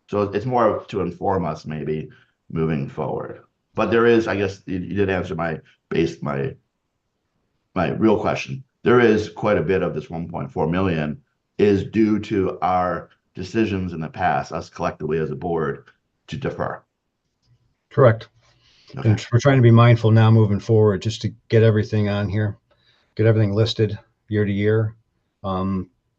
So it's more to inform us maybe moving forward. But there is, I guess you did answer my real question. There is quite a bit of this 1.4 million is due to our decisions in the past, us collectively as a board, to defer. correct. Okay. And we're trying to be mindful now moving forward, just to get everything on here, get everything listed year to year,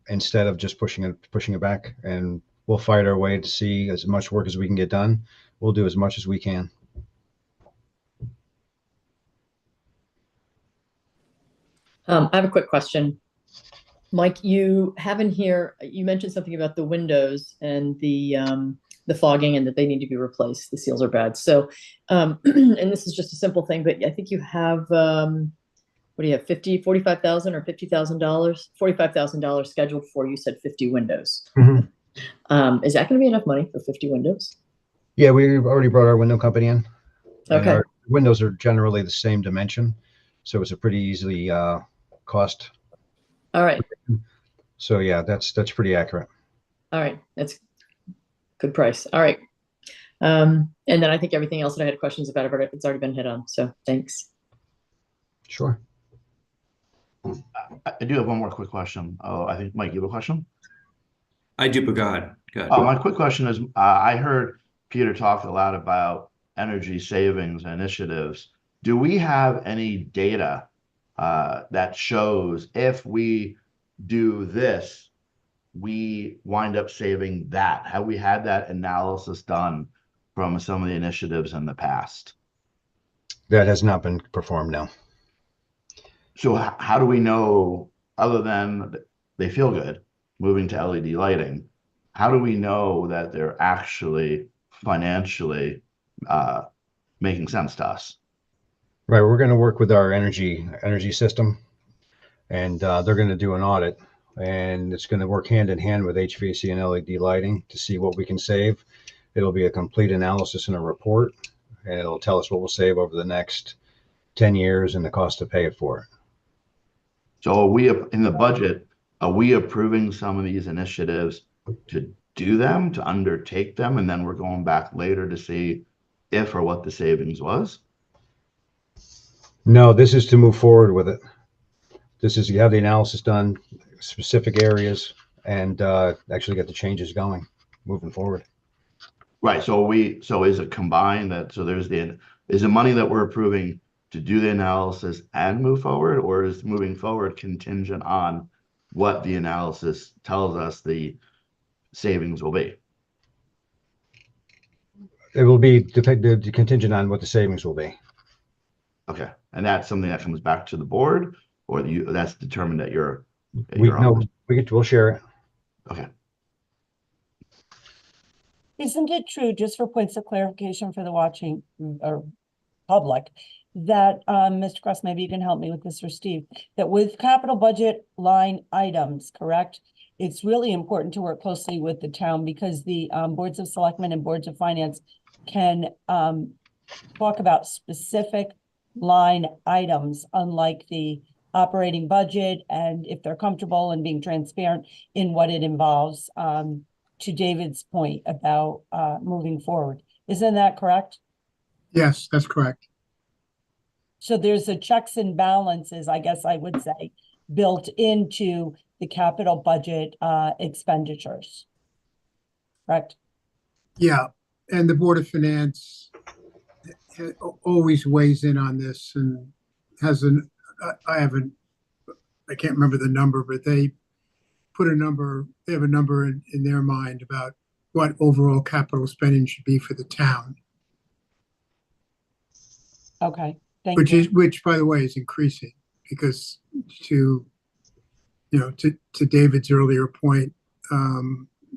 instead of just pushing it back. And we'll fight our way to see as much work as we can get done. We'll do as much as we can. I have a quick question. Mike, you have in here, you mentioned something about the windows and the fogging, and that they need to be replaced. The seals are bad. So, and this is just a simple thing, but I think you have, what do you have, $45,000 or $50,000? $45,000 scheduled for, you said 50 windows. Mm-hmm. Is that going to be enough money for 50 windows? Yeah, we've already brought our window company in. Okay. Our windows are generally the same dimension, so it's a pretty easily cost. All right. So yeah, that's pretty accurate. All right. That's good price. All right. And then I think everything else that I had questions about, it's already been hit on. So thanks. Sure. I do have one more quick question. Oh, I think Mike, you have a question? I do, but go ahead. Go ahead. My quick question is, I heard Peter talk a lot about energy savings initiatives. Do we have any data that shows if we do this, we wind up saving that? Have we had that analysis done from some of the initiatives in the past? That has not been performed now. So how do we know, other than they feel good, moving to LED lighting, how do we know that they're actually financially making sense to us? Right. We're going to work with our energy system, and they're going to do an audit, and it's going to work hand in hand with HVAC and LED lighting to see what we can save. It'll be a complete analysis and a report, and it'll tell us what we'll save over the next 10 years and the cost to pay it for it. So are we, in the budget, are we approving some of these initiatives to do them, to undertake them, and then we're going back later to see if or what the savings was? No, this is to move forward with it. This is, you have the analysis done, specific areas, and actually get the changes going, moving forward. Right. So is it combined that, so is the money that we're approving to do the analysis and move forward, or is moving forward contingent on what the analysis tells us the savings will be. It will be contingent on what the savings will be. Okay, and that's something that comes back to the board, or that's determined at your We'll share it. Okay. Isn't it true, just for points of clarification for the watching or public, that, Mr. Cross, maybe you can help me with this, or Steve, that with capital budget line items, correct? It's really important to work closely with the town because the boards of selectmen and boards of finance can talk about specific line items, unlike the operating budget, and if they're comfortable and being transparent in what it involves, to David's point about moving forward. Isn't that correct? Yes, that's correct. So there's a checks and balances, I guess I would say, built into the capital budget expenditures. Correct? Yeah, and the Board of Finance always weighs in on this and has I can't remember the number, but they have a number in their mind about what overall capital spending should be for the town. Okay, thank you. Which by the way is increasing, because to David's earlier point,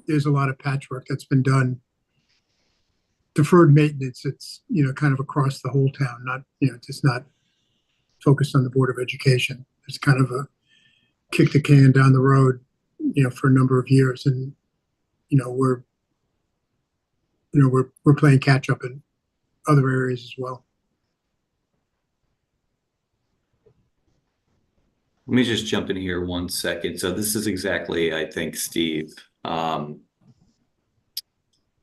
there's a lot of patchwork that's been done. Deferred maintenance, it's kind of across the whole town, not just not focused on the Board of Education. It's kind of a kick the can down the road, for a number of years, and we're playing catch up in other areas as well. Let me just jump in here 1 second. So this is exactly, I think, Steve, the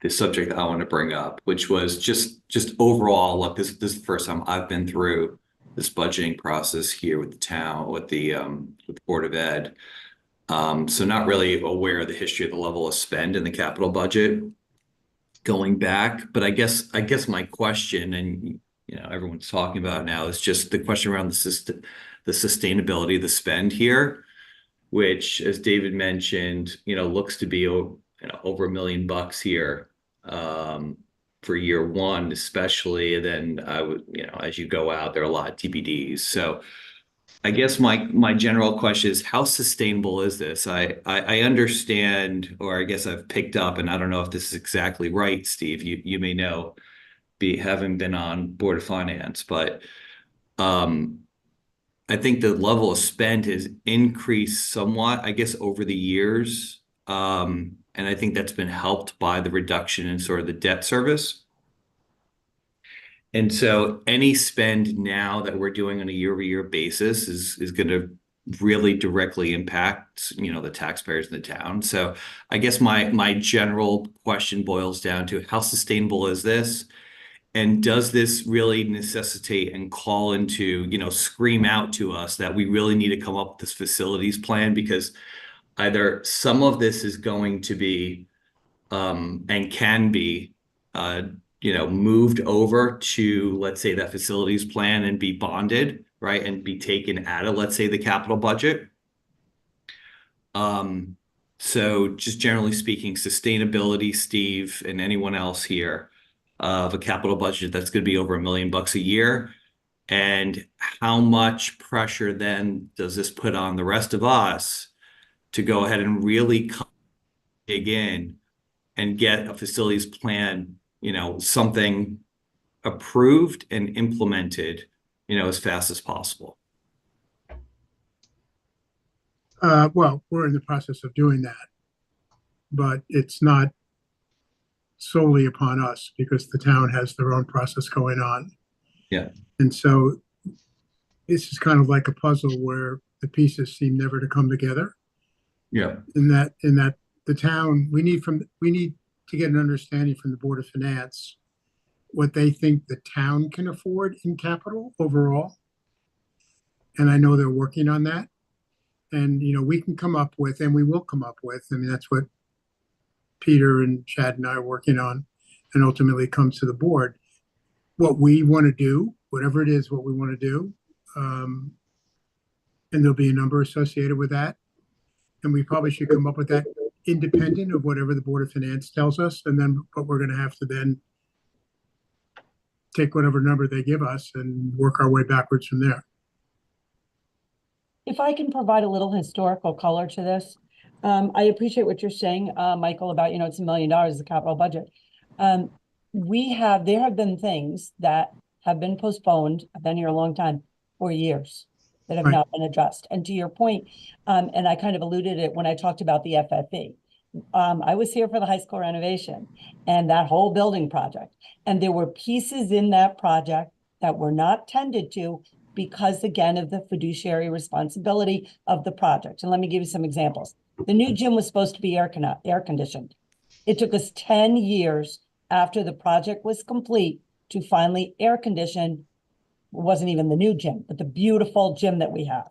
subject that I want to bring up, which was just overall, look, this is the first time I've been through this budgeting process here with the town, with the Board of Ed. So not really aware of the history of the level of spend in the capital budget going back. But I guess my question, and everyone's talking about it now, is just the question around the sustainability of the spend here, which, as David mentioned, looks to be over $1 million here for year one, especially. And then I would, as you go out, there are a lot of TBDs. So I guess my general question is, how sustainable is this? I understand, or I guess I've picked up, and I don't know if this is exactly right, Steve. You may know, having been on Board of Finance, but I think the level of spend has increased somewhat, I guess, over the years. And I think that's been helped by the reduction in sort of the debt service. And so any spend now that we're doing on a year-over-year basis is going to really directly impact, the taxpayers in the town. So I guess my general question boils down to, how sustainable is this? And does this really necessitate and call into, scream out to us that we really need to come up with this facilities plan? Because either some of this is going to be and can be moved over to, let's say, that facilities plan and be bonded, right, and be taken out of, let's say, the capital budget. So just generally speaking, sustainability, Steve, and anyone else here, of a capital budget that's going to be over $1 million a year, and how much pressure then does this put on the rest of us to go ahead and really dig in and get a facilities plan, something approved and implemented, as fast as possible? Well, we're in the process of doing that, but it's not solely upon us, because the town has their own process going on. Yeah. And so this is kind of like a puzzle where the pieces seem never to come together. Yeah. In that the town, we need to get an understanding from the Board of Finance what they think the town can afford in capital overall. And I know they're working on that. And, we can come up with, and we will come up with, that's what Peter and Chad and I are working on, and ultimately comes to the board, what we want to do, whatever it is, what we want to do. And there'll be a number associated with that. And we probably should come up with that independent of whatever the Board of Finance tells us, and then, but we're gonna have to then take whatever number they give us and work our way backwards from there. If I can provide a little historical color to this, I appreciate what you're saying, Michael, about, it's $1 million, the capital budget. There have been things that have been postponed, I've been here a long time, for years, that have Right. not been addressed. And to your point, and I kind of alluded it when I talked about the FFE. I was here for the high school renovation and that whole building project. And there were pieces in that project that were not tended to because, again, of the fiduciary responsibility of the project. And let me give you some examples. The new gym was supposed to be air conditioned. It took us 10 years after the project was complete to finally air condition. It wasn't even the new gym, but the beautiful gym that we have.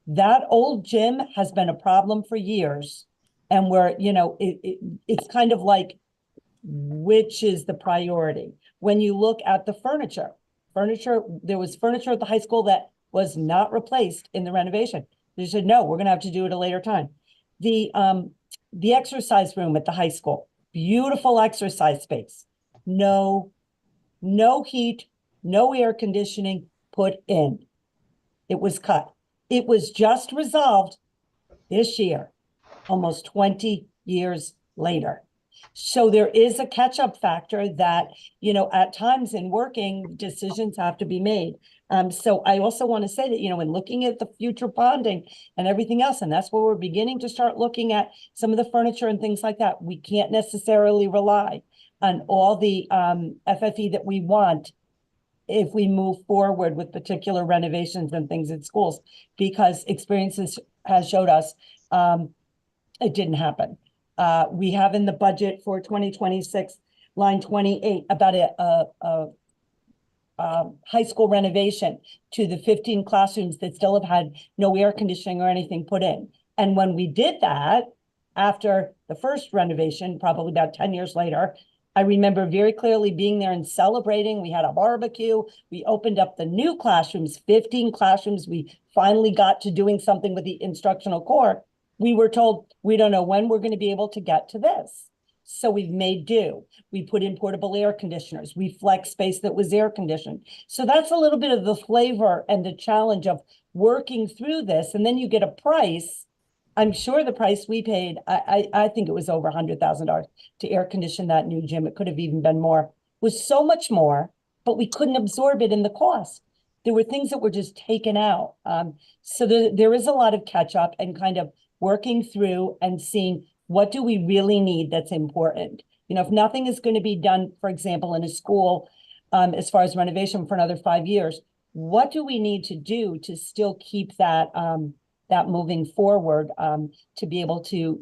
That old gym has been a problem for years. And it's kind of like, which is the priority? When you look at the furniture, there was furniture at the high school that was not replaced in the renovation. They said, no, we're gonna have to do it at a later time. The exercise room at the high school, beautiful exercise space. No heat, no air conditioning put in. It was cut. It was just resolved this year, almost 20 years later. So there is a catch-up factor that, at times in working, decisions have to be made. So I also want to say that, in looking at the future bonding and everything else, and that's where we're beginning to start looking at some of the furniture and things like that, we can't necessarily rely on all the FFE that we want if we move forward with particular renovations and things at schools, because experiences has showed us it didn't happen. We have in the budget for 2026, line 28, about a high school renovation to the 15 classrooms that still have had no air conditioning or anything put in. And when we did that, after the first renovation, probably about 10 years later, I remember very clearly being there and celebrating. We had a barbecue. We opened up the new classrooms, 15 classrooms. We finally got to doing something with the instructional core. We were told, we don't know when we're going to be able to get to this. So we've made do. We put in portable air conditioners. We flex space that was air conditioned. So that's a little bit of the flavor and the challenge of working through this. And then you get a price. I'm sure the price we paid, I think it was over $100,000 to air condition that new gym. It could have even been more, was so much more, but we couldn't absorb it in the cost. There were things that were just taken out. So there is a lot of catch up and kind of working through and seeing what do we really need that's important. If nothing is going to be done, for example, in a school, as far as renovation for another 5 years, what do we need to do to still keep that that moving forward, to be able to,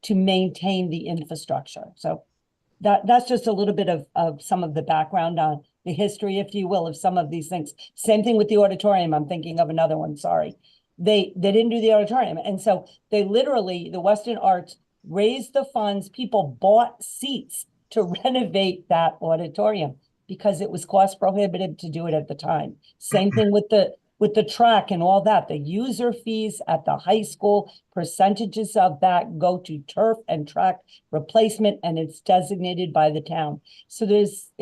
to maintain the infrastructure? So that's just a little bit of some of the background on the history, if you will, of some of these things. Same thing with the auditorium. I'm thinking of another one, sorry. They didn't do the auditorium. And so they literally, the Weston Arts raised the funds, people bought seats to renovate that auditorium because it was cost prohibitive to do it at the time. Same thing with the track and all that. The user fees at the high school, percentages of that go to turf and track replacement, and it's designated by the town. So there's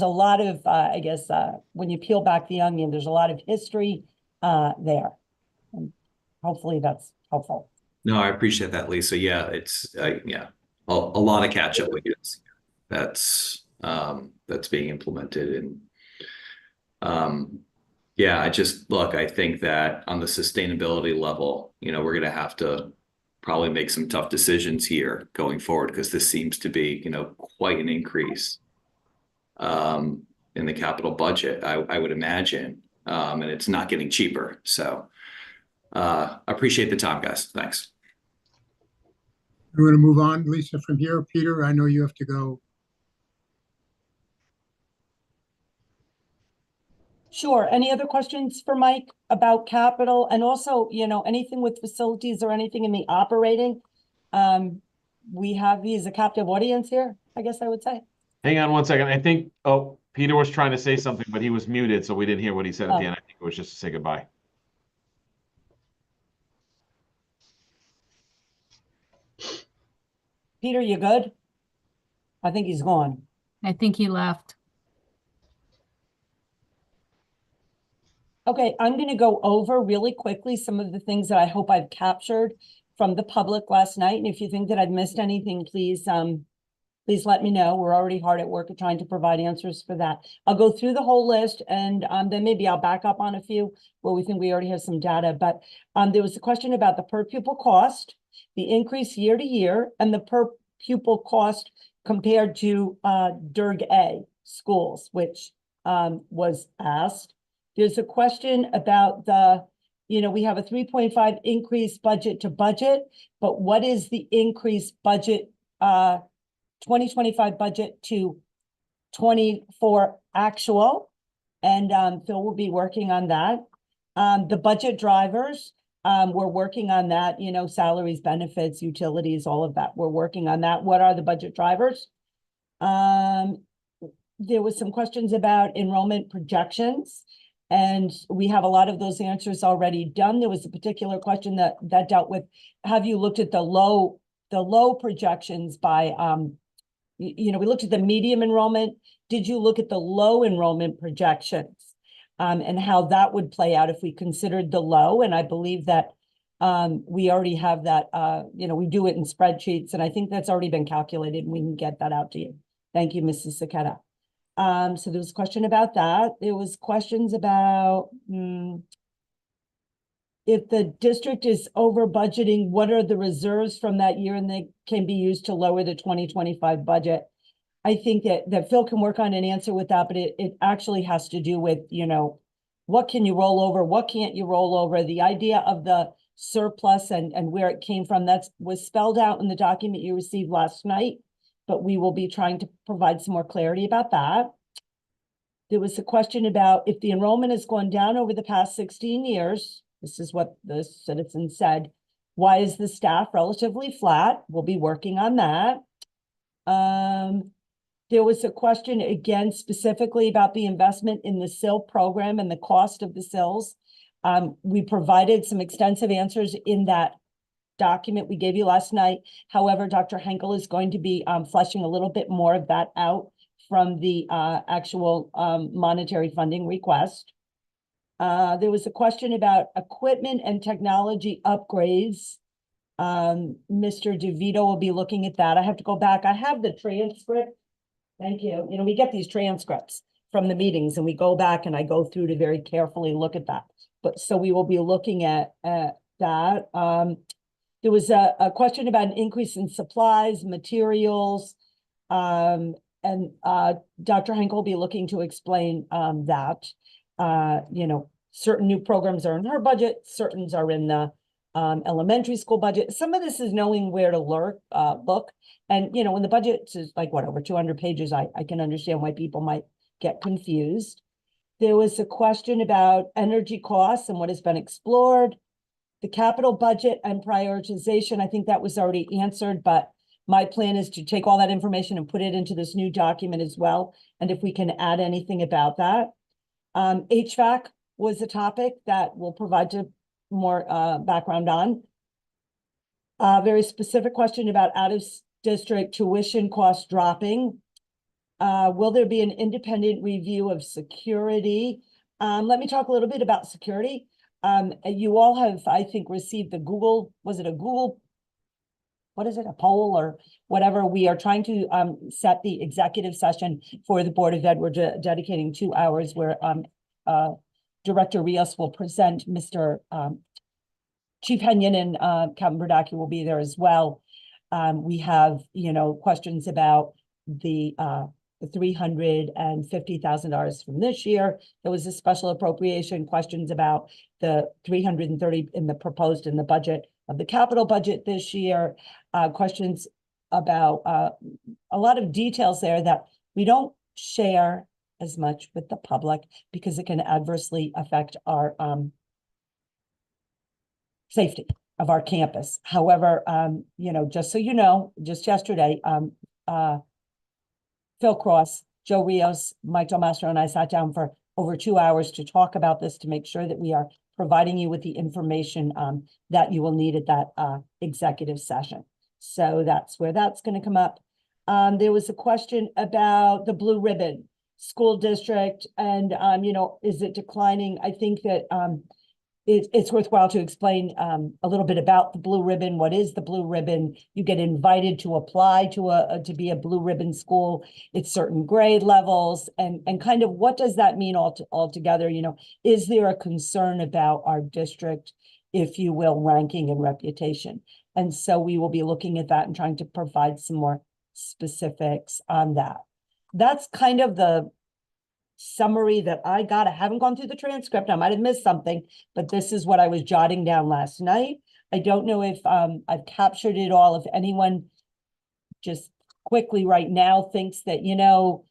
a lot of, I guess, when you peel back the onion, there's a lot of history there. And hopefully that's helpful. No, I appreciate that, Lisa. Yeah, it's a lot of catch up that's being implemented. And I think that on the sustainability level, we're going to have to probably make some tough decisions here going forward, because this seems to be, quite an increase in the capital budget, I would imagine. And it's not getting cheaper. So I appreciate the time, guys. Thanks. We're going to move on, Lisa, from here. Peter, I know you have to go. Sure. Any other questions for Mike about capital? And also, anything with facilities or anything in the operating? We have these a captive audience here, I guess I would say. Hang on one second. I think, Peter was trying to say something, but he was muted, so we didn't hear what he said at the end. I think it was just to say goodbye. Peter, you good? I think he's gone. I think he left. Okay, I'm going to go over really quickly some of the things that I hope I've captured from the public last night. And if you think that I've missed anything, please let me know. We're already hard at work at trying to provide answers for that. I'll go through the whole list and then maybe I'll back up on a few where we think we already have some data. But there was a question about the per pupil cost, the increase year to year, and the per pupil cost compared to DERG A schools, which was asked. There's a question about we have a 3.5 increase budget to budget, but what is the increased budget 2025 budget to 24 actual? And Phil will be working on that. The budget drivers, we're working on that, salaries, benefits, utilities, all of that. We're working on that. What are the budget drivers? There was some questions about enrollment projections, and we have a lot of those answers already done. There was a particular question that dealt with, have you looked at the low projections by, we looked at the medium enrollment. Did you look at the low enrollment projections and how that would play out if we considered the low? And I believe that we already have that, we do it in spreadsheets, and I think that's already been calculated and we can get that out to you. Thank you, Mrs. Saketa. So there was a question about that. There was questions about if the district is over budgeting, what are the reserves from that year and they can be used to lower the 2025 budget? I think that Phil can work on an answer with that, but it actually has to do with, what can you roll over? What can't you roll over? The idea of the surplus and where it came from, that was spelled out in the document you received last night, but we will be trying to provide some more clarity about that. There was a question about if the enrollment has gone down over the past 16 years, this is what the citizen said, why is the staff relatively flat? We'll be working on that. There was a question again, specifically about the investment in the SIL program and the cost of the SILs. We provided some extensive answers in that document we gave you last night. However, Dr. Henkel is going to be fleshing a little bit more of that out from the actual monetary funding request. There was a question about equipment and technology upgrades. Mr. DeVito will be looking at that. I have to go back. I have the transcript. Thank you. We get these transcripts from the meetings and we go back and I go through to very carefully look at that. But so we will be looking at that. There was a question about an increase in supplies, materials, and Dr. Henkel will be looking to explain that. Certain new programs are in her budget, certain are in the elementary school budget. Some of this is knowing where to look. And, when the budget is like, over 200 pages, I can understand why people might get confused. There was a question about energy costs and what has been explored. The capital budget and prioritization, I think that was already answered, but my plan is to take all that information and put it into this new document as well. And if we can add anything about that. HVAC was a topic that we'll provide more background on. Very specific question about out-of-district tuition costs dropping. Will there be an independent review of security? Let me talk a little bit about security. You all have, I think, received the Google, was it a Google, what is it, a poll or whatever? We are trying to set the executive session for the Board of Ed. We're dedicating 2 hours where Director Rios will present. Mr. Chief Henyon and Captain Burdaki will be there as well. We have, questions about the $350,000 from this year. There was a special appropriation, questions about the 330 in the proposed in the budget of the capital budget this year. Questions about a lot of details there that we don't share as much with the public because it can adversely affect our safety of our campus. However, just so you know, just yesterday, Phil Cross, Joe Rios, Mike Delmastro, and I sat down for over 2 hours to talk about this to make sure that we are providing you with the information that you will need at that executive session. So that's where that's going to come up. There was a question about the blue ribbon school district and, you know, is it declining? I think that it's worthwhile to explain a little bit about the blue ribbon. What is the blue ribbon? You get invited to apply to be a blue ribbon school. It's certain grade levels and kind of what does that mean altogether? You know, is there a concern about our district, if you will, ranking and reputation? And so we will be looking at that and trying to provide some more specifics on that. That's kind of the summary that I got. I haven't gone through the transcript. I might have missed something, but this is what I was jotting down last night. I don't know if I've captured it all. If anyone just quickly right now thinks that, you know,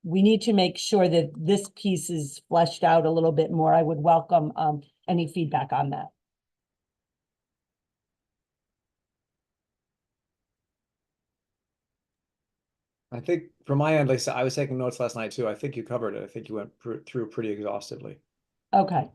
we need to make sure that this piece is fleshed out a little bit more, I would welcome any feedback on that. I think from my end, Lisa, I was taking notes last night too. I think you covered it. I think you went through pretty exhaustively. Okay.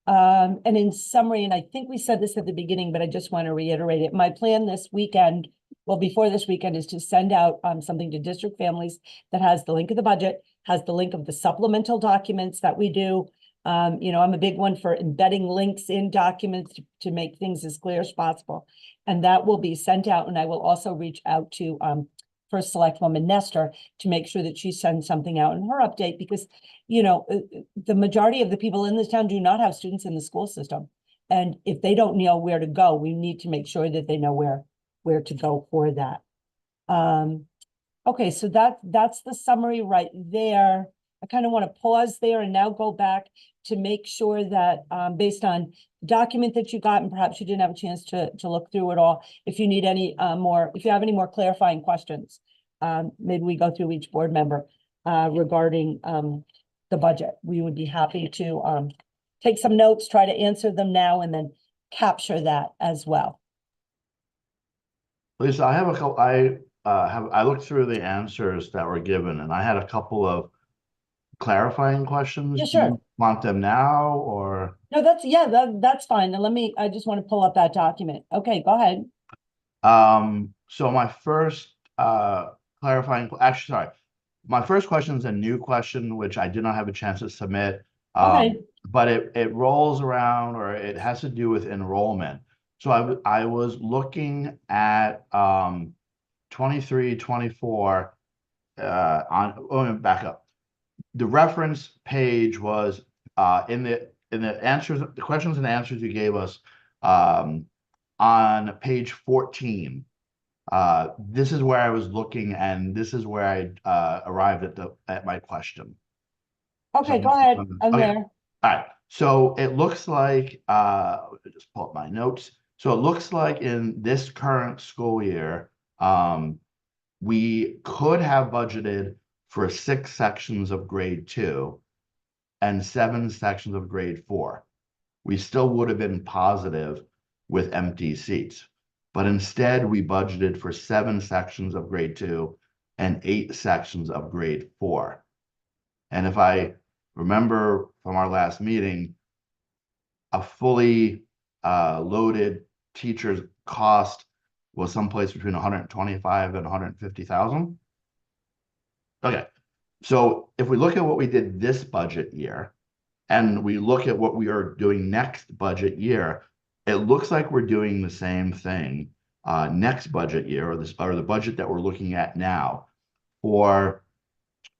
And in summary, and I think we said this at the beginning, but I just want to reiterate it. My plan this weekend, well, before this weekend, is to send out something to district families that has the link of the budget, has the link of the supplemental documents that we do. You know, I'm a big one for embedding links in documents to make things as clear as possible. And that will be sent out. And I will also reach out to First Selectwoman Nestor to make sure that she sends something out in her update, because, you know, the majority of the people in this town do not have students in the school system. And if they don't know where to go, we need to make sure that they know where to go for that. Okay, so that's the summary right there. I kind of want to pause there and now go back to make sure that based on the document that you got, and perhaps you didn't have a chance to look through it all, if you need any if you have any more clarifying questions, maybe we go through each board member regarding the budget. We would be happy to take some notes, try to answer them now, and then capture that as well. Lisa, I have a couple, I looked through the answers that were given and I had a couple of clarifying questions. Yeah, sure. Do you want them now or? No, that's fine. And I just want to pull up that document. Okay, go ahead. So my first clarifying, actually, sorry. My first question is a new question, which I did not have a chance to submit. Okay. But it rolls around, or it has to do with enrollment. So I was looking at 23, 24 back up. The reference page was in the answers, the questions and answers you gave us on page 14. This is where I was looking, and this is where I arrived at my question. Okay, So, go ahead. I'm okay. there. All right. So it looks like just pull up my notes. So it looks like in this current school year, we could have budgeted for 6 sections of grade 2 and 7 sections of grade 4. We still would have been positive with empty seats, but instead we budgeted for 7 sections of grade 2 and 8 sections of grade 4. And if I remember from our last meeting, a fully loaded teacher's cost was someplace between 125 and 150,000. Okay, so if we look at what we did this budget year, and we look at what we are doing next budget year, it looks like we're doing the same thing next budget year, or the budget that we're looking at now. Or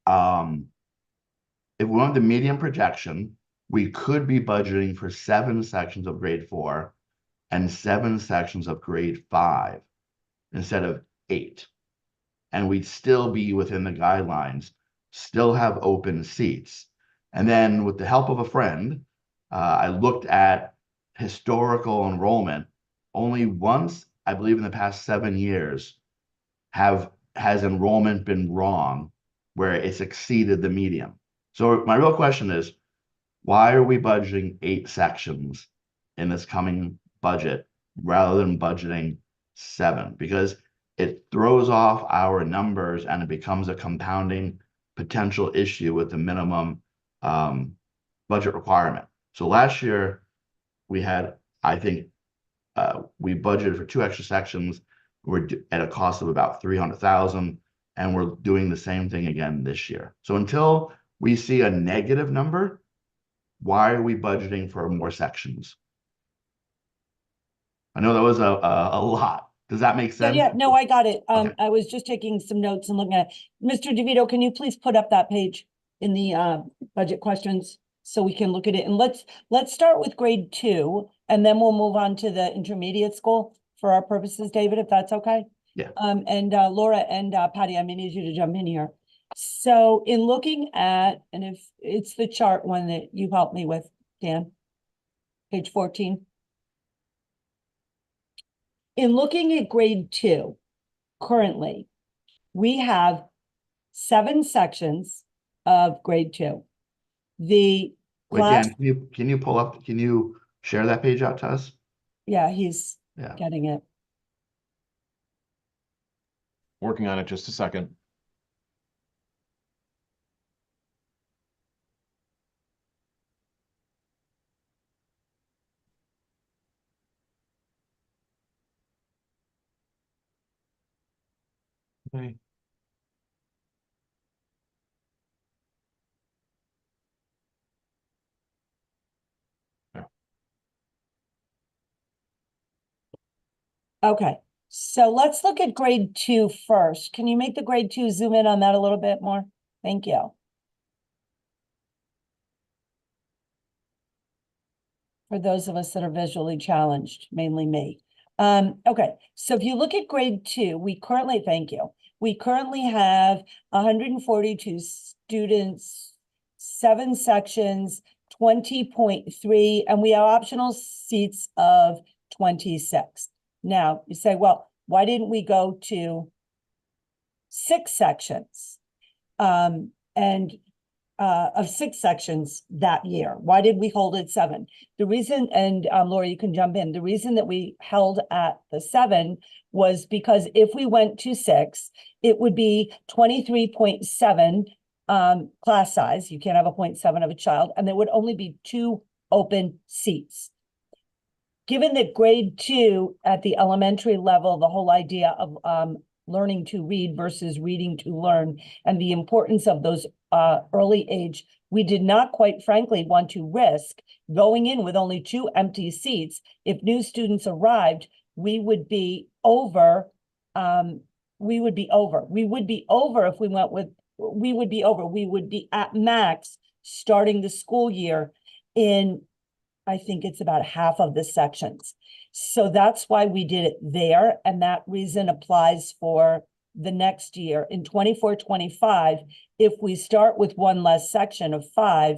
if we want the median projection, we could be budgeting for 7 sections of grade 4 and 7 sections of grade 5 instead of 8. And we'd still be within the guidelines, still have open seats. And then with the help of a friend, I looked at historical enrollment. Only once, I believe in the past 7 years, has enrollment been wrong where it's exceeded the median. So my real question is, why are we budgeting 8 sections in this coming budget rather than budgeting 7? Because it throws off our numbers and it becomes a compounding potential issue with the minimum budget requirement. So last year we had, I think, we budgeted for 2 extra sections at a cost of about 300,000, and we're doing the same thing again this year. So until we see a negative number, why are we budgeting for more sections? I know that was a lot. Does that make Yeah, sense? yeah, no, I got it. Okay. I was just taking some notes and looking at it. Mr. DeVito, can you please put up that page in the budget questions so we can look at it? And let's start with grade 2, and then we'll move on to the intermediate school for our purposes, David, if that's okay? Yeah. And Laura and Patty, I may need you to jump in here. So in looking at, and if it's the chart one that you helped me with, Dan, page 14. In looking at grade 2, currently, we have 7 sections of grade 2. The class, Again, can you pull up, can you share that page out to us? yeah, he's Yeah. getting it. Working on it, just a second. Okay. Okay, so let's look at grade 2 first. Can you make the grade 2 zoom in on that a little bit more? Thank you. For those of us that are visually challenged, mainly me. Okay, so if you look at grade 2, we currently, thank you. We currently have 142 students, 7 sections, 20.3, and we have optional seats of 26. Now, you say, well, why didn't we go to 6 sections? Of 6 sections that year. Why did we hold at 7? The reason, and Laura, you can jump in. The reason that we held at the 7 was because if we went to 6, it would be 23.7 class size. You can't have a 0.7 of a child, and there would only be 2 open seats. Given that grade 2 at the elementary level, the whole idea of learning to read versus reading to learn, and the importance of those early age, we did not, quite frankly, want to risk going in with only 2 empty seats. If new students arrived, we would be over. We would be over if we went with, we would be at max starting the school year in, I think it's about half of the sections. So that's why we did it there. And that reason applies for the next year in 24-25. If we start with 1 less section of 5,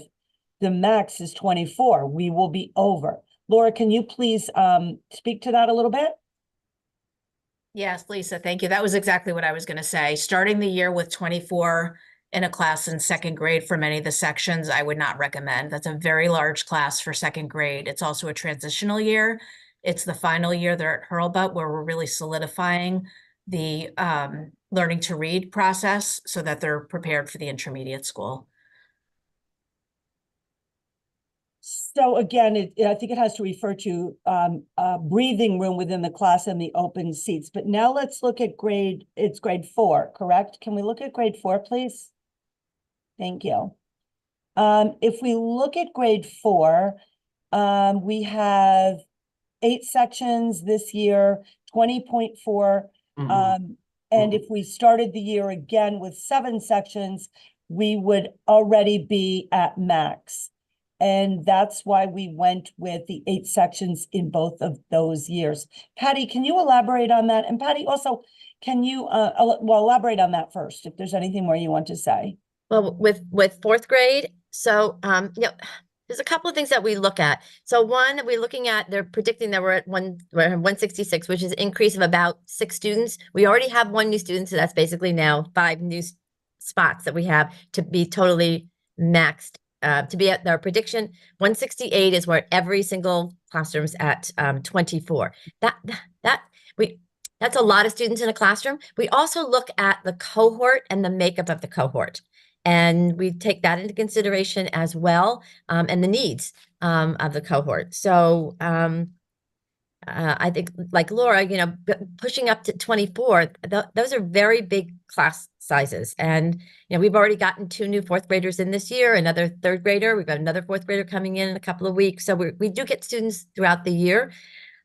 the max is 24. We will be over. Laura, can you please speak to that a little bit? Yes, Lisa, thank you. That was exactly what I was going to say. Starting the year with 24 in a class in 2nd grade for many of the sections, I would not recommend. That's a very large class for 2nd grade. It's also a transitional year. It's the final year there at Hurlbut where we're really solidifying the learning to read process so that they're prepared for the intermediate school. So again, I think it has to refer to breathing room within the class and the open seats. But now let's look at it's grade 4, correct? Can we look at grade 4, please? Thank you. If we look at grade 4, we have 8 sections this year, 20.4. And if we started the year again with 7 sections, we would already be at max. And that's why we went with the 8 sections in both of those years. Patty, can you elaborate on that? And Patty, also, can you elaborate on that first, if there's anything more you want to say? Well, with 4th grade, so there's a couple of things that we look at. So one, we're looking at, they're predicting that we're at 166, which is an increase of about 6 students. We already have 1 new student, so that's basically now 5 new spots that we have to be totally maxed. To be at our prediction, 168 is where every single classroom's at 24. That's a lot of students in a classroom. We also look at the cohort and the makeup of the cohort. And we take that into consideration as well, and the needs of the cohort. So I think like Laura, pushing up to 24, those are very big class sizes. And, we've already gotten 2 new 4th graders in this year, another 3rd grader. We've got another 4th grader coming in a couple of weeks. So we do get students throughout the year.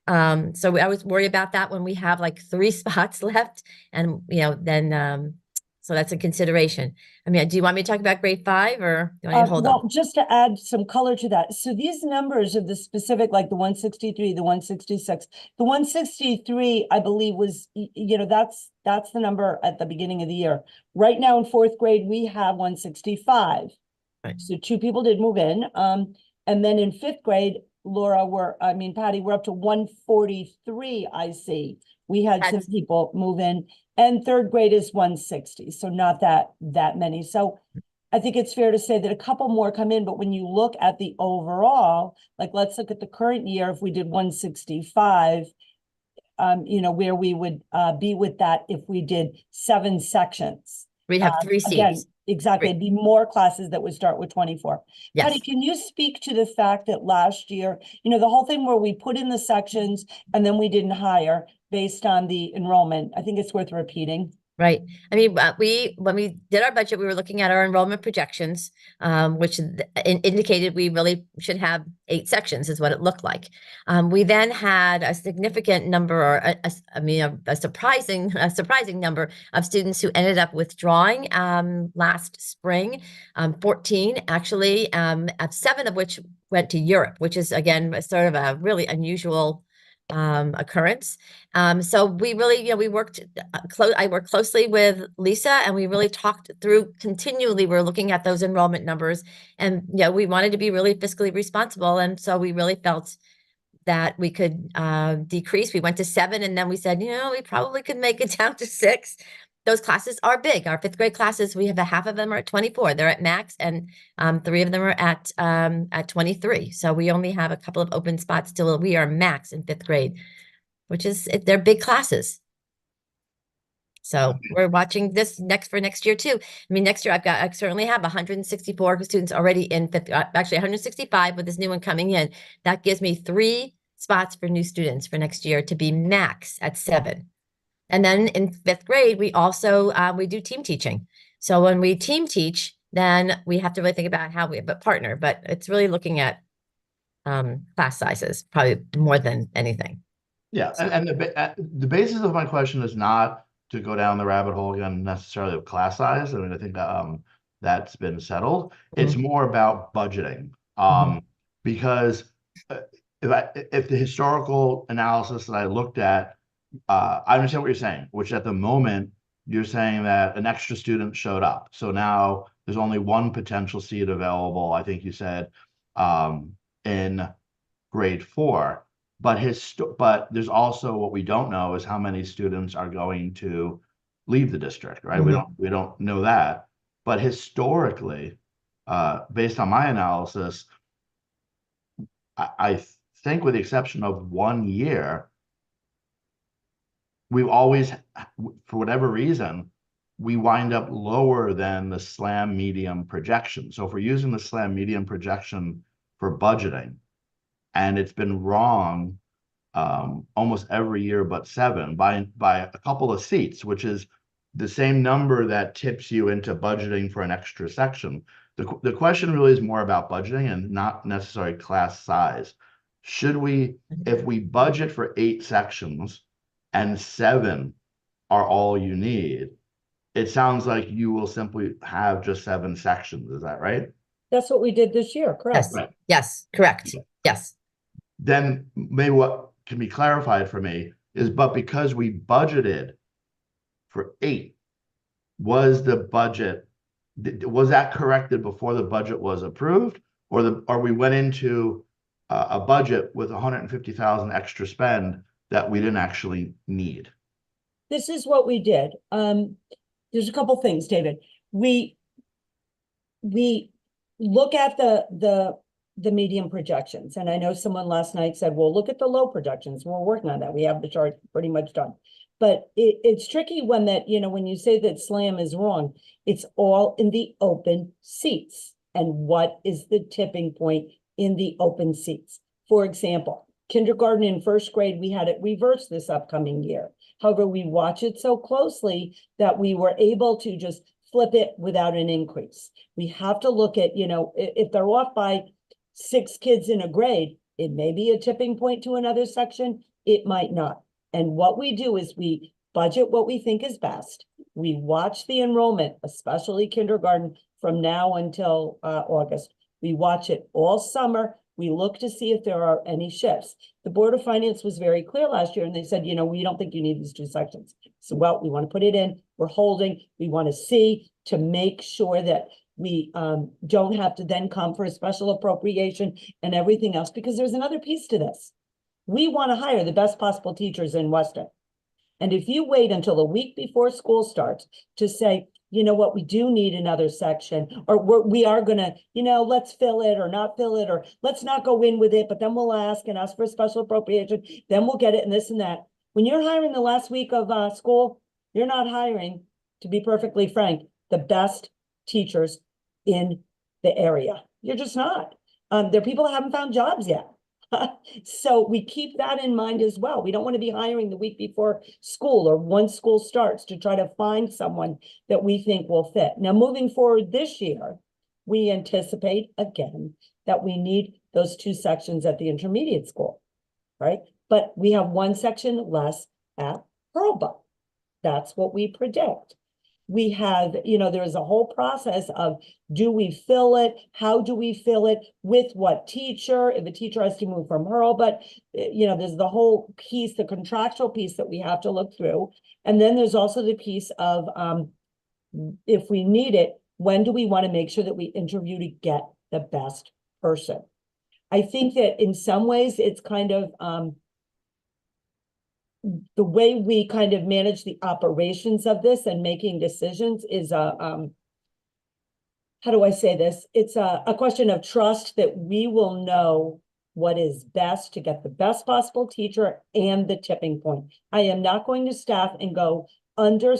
So I always worry about that when we have like 3 spots left, and, then, so that's a consideration. I mean, do you want me to talk about grade 5, or do you want me to hold on? Well, just to add some color to that. So these numbers are the specific, like the 163, the 166, the 163, I believe was, that's the number at the beginning of the year. Right now in 4th grade, we have 165. Right. So 2 people did move in. And then in 5th grade, Patty, we're up to 143, I see. We had some people move in, and 3rd grade is 160. So not that many. So I think it's fair to say that a couple more come in, but when you look at the overall, like let's look at the current year, if we did 165, where we would be with that if we did 7 sections. We'd have 3 Again, seats. exactly. It'd be more classes that would start with 24. Yes. Patty, can you speak to the fact that last year, the whole thing where we put in the sections and then we didn't hire based on the enrollment? I think it's worth repeating. Right. I mean, when we did our budget, we were looking at our enrollment projections, which indicated we really should have 8 sections is what it looked like. We then had a significant number, or a surprising number of students who ended up withdrawing last spring, 14 actually, 7 of which went to Europe, which is again sort of a really unusual occurrence. So we really, we worked I worked closely with Lisa, and we really talked through continually. We're looking at those enrollment numbers, and we wanted to be really fiscally responsible. And so we really felt that we could decrease. We went to 7, and then we said, we probably could make it down to 6. Those classes are big. Our 5th grade classes, we have a half of them are at 24. They're at max, and 3 of them are at 23. So we only have a couple of open spots still. We are max in 5th grade, which is, they're big classes. So we're watching this next year too. I mean, next year I certainly have 164 students already in 5th, actually 165 with this new one coming in. That gives me 3 spots for new students for next year to be max at 7. And then in 5th grade, we also, we do team teaching. So when we team teach, then we have to really think about how we partner, but it's really looking at class sizes, probably more than anything. Yeah, and the basis of my question is not to go down the rabbit hole again necessarily of class size. I mean, I think that's been settled. It's more about budgeting, because if the historical analysis that I looked at, I understand what you're saying, which at the moment you're saying that an extra student showed up. So now there's only 1 potential seat available, I think you said, in grade 4. But there's also what we don't know is how many students are going to leave the district, right? We don't know that. But historically, based on my analysis, I think with the exception of 1 year, we've always, for whatever reason, we wind up lower than the SLAM medium projection. So if we're using the SLAM medium projection for budgeting, and it's been wrong almost every year but 7 by a couple of seats, which is the same number that tips you into budgeting for an extra section. The question really is more about budgeting and not necessarily class size. Should we, if we budget for 8 sections and 7 are all you need, it sounds like you will simply have just 7 sections. Is that right? That's what we did this year, correct? Yes, right. Yes, correct. Yes. Then maybe what can be clarified for me is, but because we budgeted for 8, was the budget, was that corrected before the budget was approved, or we went into a budget with 150,000 extra spend that we didn't actually need? This is what we did. There's a couple things, David. We look at the medium projections, and I know someone last night said, well, look at the low projections. We're working on that. We have the chart pretty much done. But it's tricky when when you say that SLAM is wrong, it's all in the open seats. And what is the tipping point in the open seats? For example, Kindergarten and first grade, we had it reversed this upcoming year. However, we watch it so closely that we were able to just flip it without an increase. We have to look at, if they're off by 6 kids in a grade, it may be a tipping point to another section, it might not. And what we do is we budget what we think is best. We watch the enrollment, especially kindergarten, from now until August. We watch it all summer. We look to see if there are any shifts. The Board of Finance was very clear last year, and they said, we don't think you need these 2 sections. So, well, we want to put it in, we're holding, we want to see to make sure that we don't have to then come for a special appropriation and everything else, because there's another piece to this. We want to hire the best possible teachers in Weston. And if you wait until the week before school starts to say, you know what, we do need another section, or we are going to, let's fill it or not fill it, or let's not go in with it, but then we'll ask for a special appropriation, then we'll get it and this and that. When you're hiring the last week of school, you're not hiring, to be perfectly frank, the best teachers in the area. You're just not. There are people that haven't found jobs yet. So we keep that in mind as well. We don't want to be hiring the week before school or once school starts to try to find someone that we think will fit. Now, moving forward this year, we anticipate again that we need those 2 sections at the intermediate school, right? But we have 1 section less at Hurlbut. That's what we predict. We have, there's a whole process of, do we fill it? How do we fill it? With what teacher? If a teacher has to move from Hurlbut, there's the whole piece, the contractual piece that we have to look through. And then there's also the piece of, if we need it, when do we want to make sure that we interview to get the best person? I think that in some ways it's kind of, the way we kind of manage the operations of this and making decisions is how do I say this? It's a question of trust that we will know what is best to get the best possible teacher and the tipping point. I am not going to staff and go under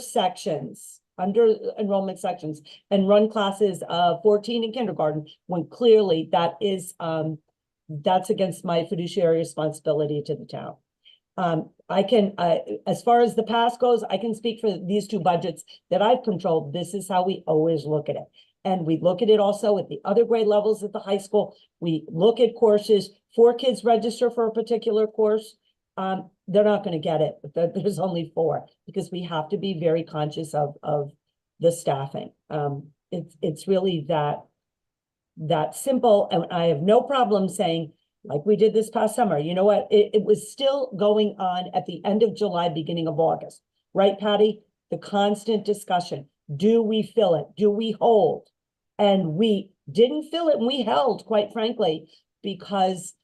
enrollment sections and run classes of 14 in kindergarten when clearly that is that's against my fiduciary responsibility to the town. I can, as far as the past goes, I can speak for these 2 budgets that I've controlled. This is how we always look at it. And we look at it also at the other grade levels at the high school. We look at courses. 4 kids register for a particular course. They're not going to get it. There's only 4 because we have to be very conscious of the staffing. It's really that simple. And I have no problem saying, like we did this past summer, you know what? It was still going on at the end of July, beginning of August, right, Patty? The constant discussion. Do we fill it? Do we hold? And we didn't fill it, and we held, quite frankly, because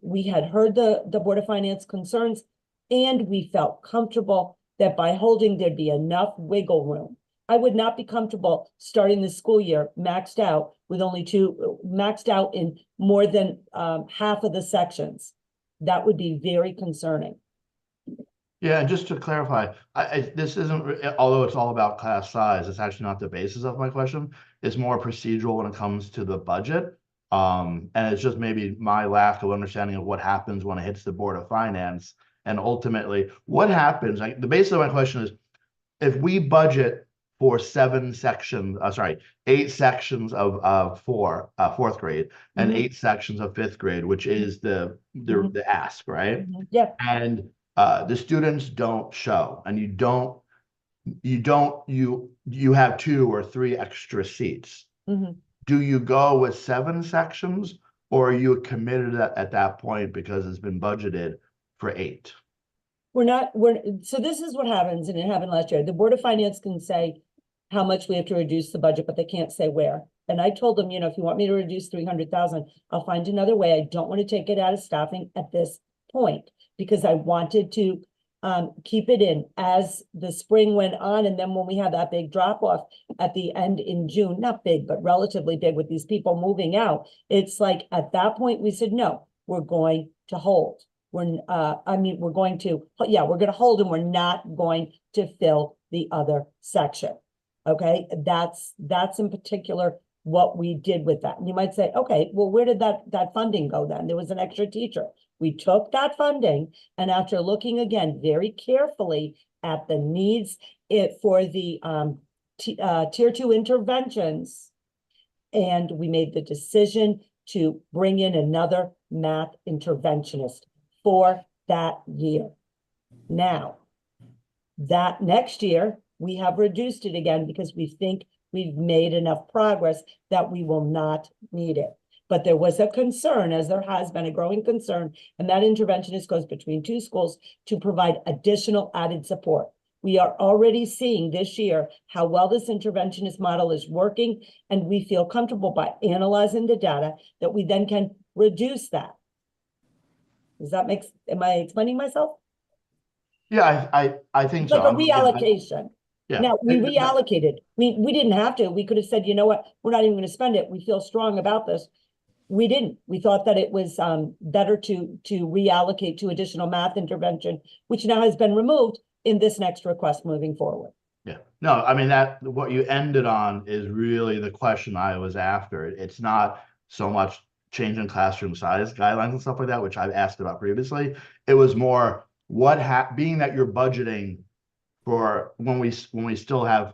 we had heard the Board of Finance concerns, and we felt comfortable that by holding, there'd be enough wiggle room. I would not be comfortable starting the school year maxed out with only 2, maxed out in more than half of the sections. That would be very concerning. Yeah, and just to clarify, this isn't, although it's all about class size, it's actually not the basis of my question. It's more procedural when it comes to the budget. And it's just maybe my lack of understanding of what happens when it hits the Board of Finance. And ultimately, what happens, the basis of my question is, if we budget for 8 sections of fourth grade and 8 sections of 5th grade, which is the ask, right? Yeah. And the students don't show, and you have 2 or 3 extra seats. Do you go with 7 sections, or are you committed at that point because it's been budgeted for 8? So this is what happens, and it happened last year. The Board of Finance can say how much we have to reduce the budget, but they can't say where. And I told them, if you want me to reduce 300,000, I'll find another way. I don't want to take it out of staffing at this point because I wanted to keep it in as the spring went on. And then when we had that big drop off at the end in June, not big, but relatively big with these people moving out, it's like at that point we said, no, we're going to hold. We're going to hold, and we're not going to fill the other section. Okay, that's in particular what we did with that. And you might say, okay, well, where did that funding go then? There was an extra teacher. We took that funding, and after looking again very carefully at the needs for the tier 2 interventions, and we made the decision to bring in another math interventionist for that year. Now, that next year, we have reduced it again because we think we've made enough progress that we will not need it. But there was a concern, as there has been a growing concern, and that interventionist goes between 2 schools to provide additional added support. We are already seeing this year how well this interventionist model is working, and we feel comfortable by analyzing the data that we then can reduce that. Does that make, am I explaining myself? Yeah, I think It's so. like a I'm looking at- reallocation. Yeah. Now, we reallocated. We didn't have to. We could have said, you know what, we're not even going to spend it. We feel strong about this. We didn't. We thought that it was better to reallocate to additional math intervention, which now has been removed in this next request moving forward. Yeah, no, I mean, that what you ended on is really the question I was after. It's not so much changing classroom size guidelines and stuff like that, which I've asked about previously. It was more being that you're budgeting for when we still have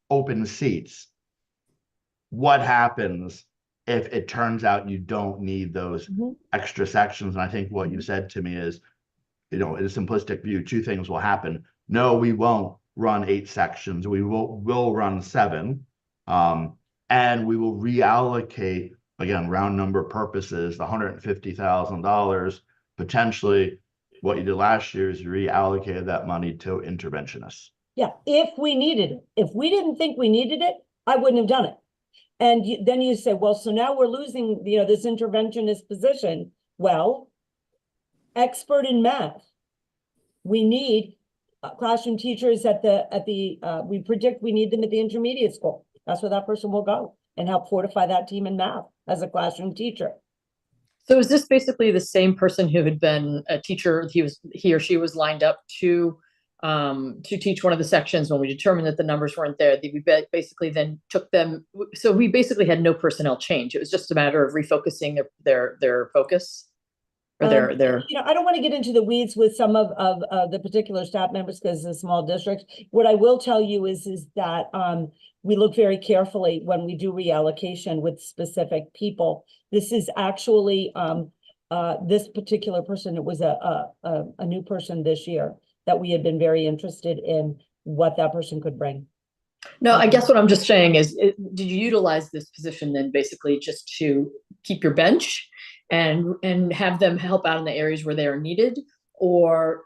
open seats, what happens if it turns out you don't need those extra sections? And I think what you said to me is, in a simplistic view, 2 things will happen. No, we won't run 8 sections. We will run 7. And we will reallocate, again, round number purposes, the $150,000. Potentially what you did last year is you reallocated that money to interventionists. Yeah, if we needed it. If we didn't think we needed it, I wouldn't have done it. And then you say, well, so now we're losing, this interventionist position. Well, expert in math. We need classroom teachers we predict we need them at the intermediate school. That's where that person will go and help fortify that team in math as a classroom teacher. So is this basically the same person who had been a teacher? He or she was lined up to teach one of the sections when we determined that the numbers weren't there. We basically then took them. So we basically had no personnel change. It was just a matter of refocusing their focus. Or their I don't want to get into the weeds with some of the particular staff members because it's a small district. What I will tell you is that we look very carefully when we do reallocation with specific people. This is actually this particular person. It was a new person this year that we had been very interested in what that person could bring. No, I guess what I'm just saying is, did you utilize this position then basically just to keep your bench and have them help out in the areas where they are needed? Or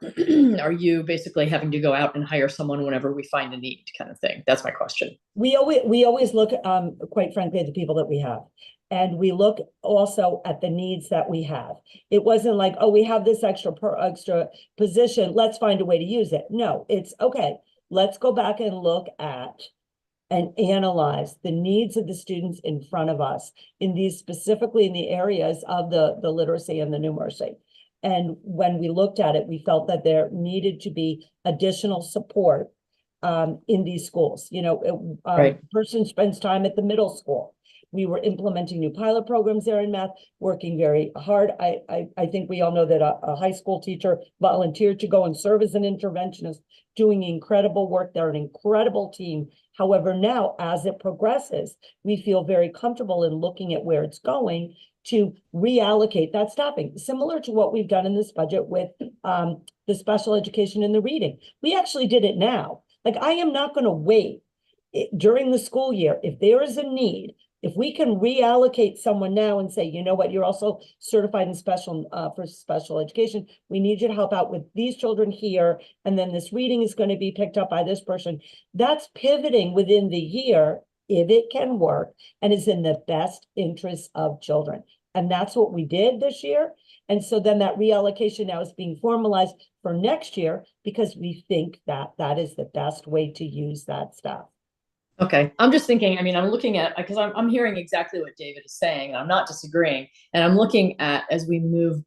are you basically having to go out and hire someone whenever we find a need, kind of thing? That's my question. We always look, quite frankly, at the people that we have. And we look also at the needs that we have. It wasn't like, oh, we have this extra position, let's find a way to use it. No, it's okay. Let's go back and look at and analyze the needs of the students in front of us specifically in the areas of the literacy and the numeracy. And when we looked at it, we felt that there needed to be additional support in these schools. Person spends time at the middle school. We were implementing new pilot programs there in math, working very hard. I think we all know that a high school teacher volunteered to go and serve as an interventionist, doing incredible work. They're an incredible team. However, now as it progresses, we feel very comfortable in looking at where it's going to reallocate that staffing, similar to what we've done in this budget with the special education and the reading. We actually did it now. Like, I am not going to wait during the school year. If there is a need, if we can reallocate someone now and say, you know what, you're also certified in for special education, we need you to help out with these children here, and then this reading is going to be picked up by this person. That's pivoting within the year, if it can work, and is in the best interest of children. And that's what we did this year. And so then that reallocation now is being formalized for next year because we think that that is the best way to use that staff. Okay, I'm just thinking, I'm looking at, because I'm hearing exactly what David is saying. I'm not disagreeing. And I'm looking at, as we move,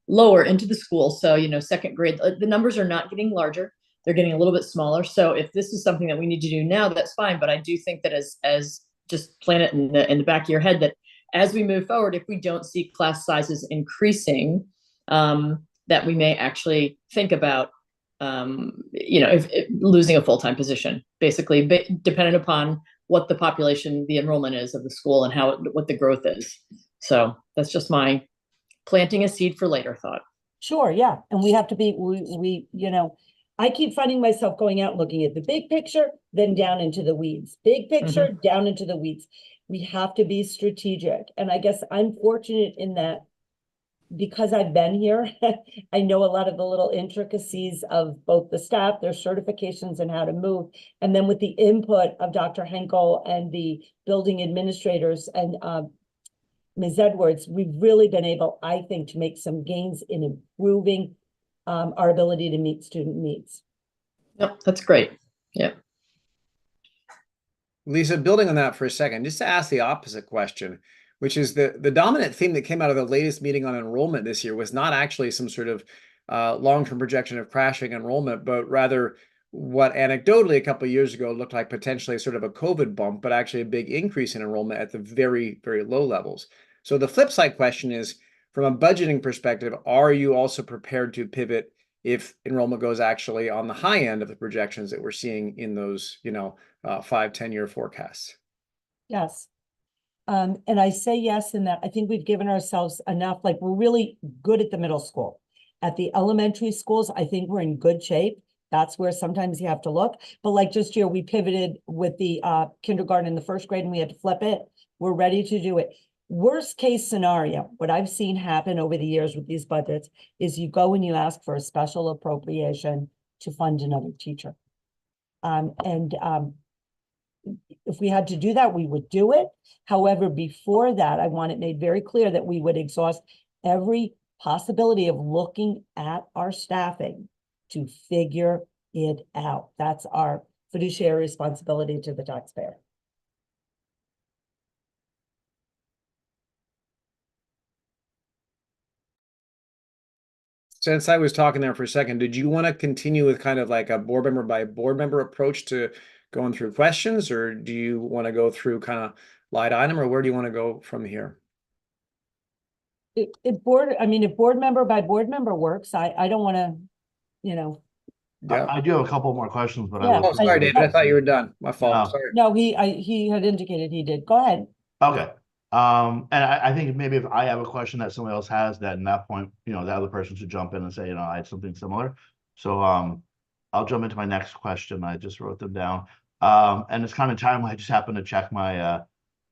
lower into the school. So, second grade, the numbers are not getting larger. They're getting a little bit smaller. So if this is something that we need to do now, that's fine. But I do think that as just plan it in the back of your head, that as we move forward, if we don't see class sizes increasing, that we may actually think about, if losing a full-time position, basically, dependent upon what the population, the enrollment is of the school and what the growth is. So that's just my planting a seed for later thought. Sure, yeah, and we have to be, we, I keep finding myself going out, looking at the big picture, then down into the weeds. Big picture, down into the weeds. We have to be strategic. And I guess I'm fortunate in that because I've been here, I know a lot of the little intricacies of both the staff, their certifications and how to move. And then with the input of Dr. Henkel and the building administrators and Ms. Edwards, we've really been able, I think, to make some gains in improving our ability to meet student needs. Yep, that's great. Yeah. Lisa, building on that for a second, just to ask the opposite question, which is the dominant theme that came out of the latest meeting on enrollment this year was not actually some sort of long-term projection of crashing enrollment, but rather what anecdotally a couple of years ago looked like potentially sort of a COVID bump, but actually a big increase in enrollment at the very, very low levels. So the flip side question is, from a budgeting perspective, are you also prepared to pivot if enrollment goes actually on the high end of the projections that we're seeing in those, 5-10-year forecasts? Yes. And I say yes in that I think we've given ourselves enough, like we're really good at the middle school. At the elementary schools, I think we're in good shape. That's where sometimes you have to look. But like just here, we pivoted with the kindergarten and the first grade and we had to flip it. We're ready to do it. Worst case scenario, what I've seen happen over the years with these budgets is you go and you ask for a special appropriation to fund another teacher. If we had to do that, we would do it. However, before that, I want it made very clear that we would exhaust every possibility of looking at our staffing to figure it out. That's our fiduciary responsibility to the taxpayer. Since I was talking there for a second, did you want to continue with kind of like a board member by board member approach to going through questions, or do you want to go through kind of line item, or where do you want to go from here? If board member by board member works, I don't want to, Yeah. I do have a couple more questions, but Yeah. Oh, sorry, David. I thought you were done. My fault. No. Sorry. No, he had indicated he did. Go ahead. Okay. And I think maybe if I have a question that somebody else has, that in that point, the other person should jump in and say, I had something similar. So I'll jump into my next question. I just wrote them down. And it's kind of timely. I just happened to check my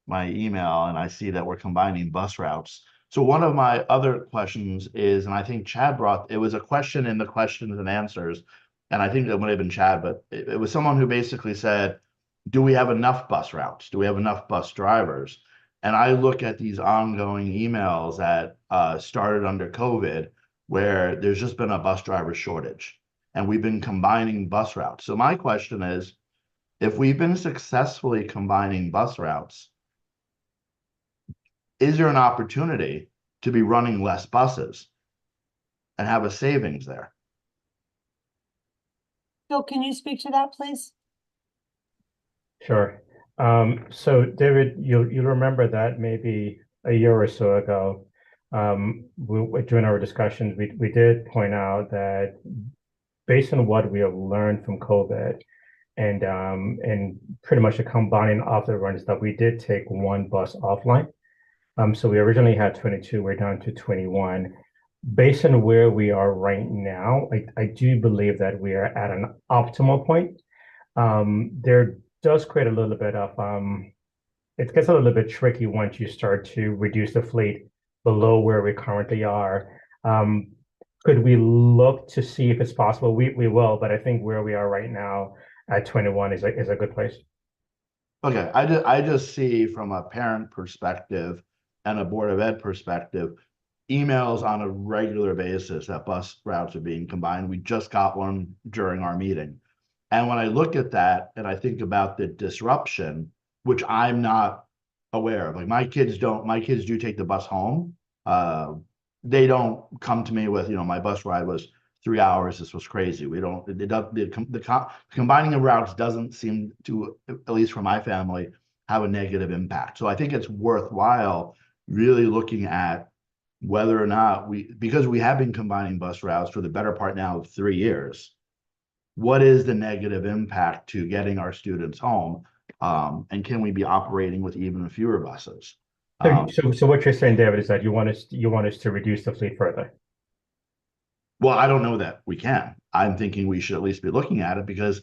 my email and I see that we're combining bus routes. So one of my other questions is, and I think Chad it was a question in the questions and answers, and I think it might have been Chad, but it was someone who basically said, do we have enough bus routes? Do we have enough bus drivers? And I look at these ongoing emails that started under COVID, where there's just been a bus driver shortage, and we've been combining bus routes. So my question is, if we've been successfully combining bus routes, is there an opportunity to be running less buses and have a savings there? Phil, can you speak to that, please? Sure. So David, you'll remember that maybe a year or so ago, during our discussions, we did point out that based on what we have learned from COVID and pretty much the combining of the runs, that we did take one bus offline. So we originally had 22, we're down to 21. Based on where we are right now, I do believe that we are at an optimal point. There does create a little bit of, it gets a little bit tricky once you start to reduce the fleet below where we currently are. Could we look to see if it's possible? We will, but I think where we are right now at 21 is a good place. Okay, I just see from a parent perspective and a Board of Ed perspective, emails on a regular basis that bus routes are being combined. We just got one during our meeting. And when I look at that and I think about the disruption, which I'm not aware of, like my kids do take the bus home. They don't come to me with, my bus ride was 3 hours. This was crazy. The combining of routes doesn't seem to, at least for my family, have a negative impact. So I think it's worthwhile really looking at whether or not because we have been combining bus routes for the better part now of 3 years, what is the negative impact to getting our students home? And can we be operating with even fewer buses? So what you're saying, David, is that you want us to reduce the fleet further? Well, I don't know that we can. I'm thinking we should at least be looking at it because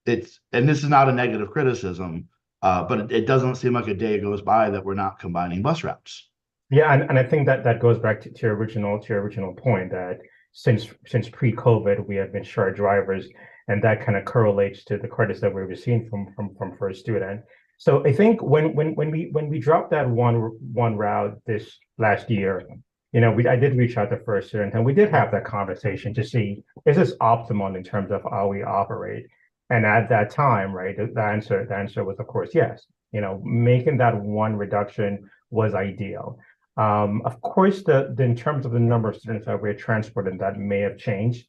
and this is not a negative criticism, but it doesn't seem like a day goes by that we're not combining bus routes. Yeah, and I think that goes back to your original point that since pre-COVID we have been short drivers, and that kind of correlates to the credits that we're receiving from First Student. So I think when we dropped that one route this last year, I did reach out to First Student and we did have that conversation to see, is this optimal in terms of how we operate? And at that time, right, the answer was of course yes. Making that one reduction was ideal. Of course, in terms of the number of students that we're transporting, that may have changed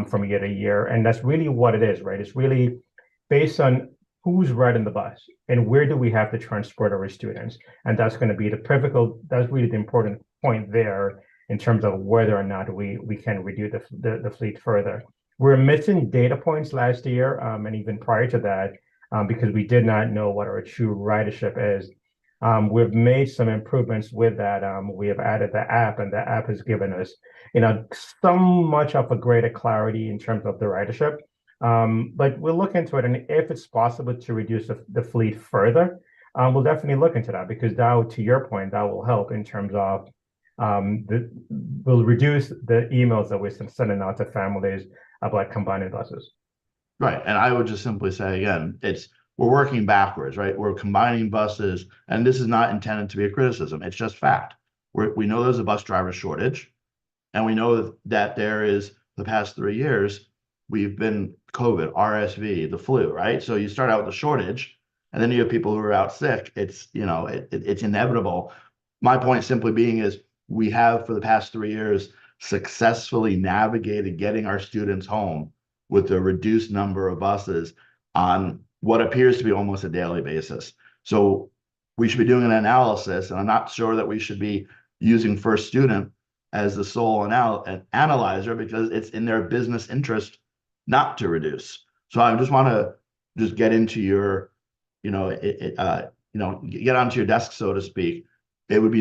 from year to year, and that's really what it is, right? It's really based on who's riding the bus and where do we have to transport our students, and that's going to be that's really the important point there in terms of whether or not we can reduce the fleet further. We're missing data points last year and even prior to that because we did not know what our true ridership is. We've made some improvements with that. We have added the app, and the app has given us, so much of a greater clarity in terms of the ridership. But we'll look into it, and if it's possible to reduce the fleet further, we'll definitely look into that because that, to your point, that will help in terms of we'll reduce the emails that we're sending out to families about combining buses. Right, and I would just simply say again, we're working backwards, right? We're combining buses, and this is not intended to be a criticism. It's just fact. We know there's a bus driver shortage, and we know that there is the past 3 years, we've been COVID, RSV, the flu, right? So you start out with a shortage, and then you have people who are out sick. It's inevitable. My point simply being is we have for the past 3 years successfully navigated getting our students home with a reduced number of buses on what appears to be almost a daily basis. So we should be doing an analysis, and I'm not sure that we should be using First Student as the sole analyzer because it's in their business interest not to reduce. So I just want to get into your, get onto your desk, so to speak. I think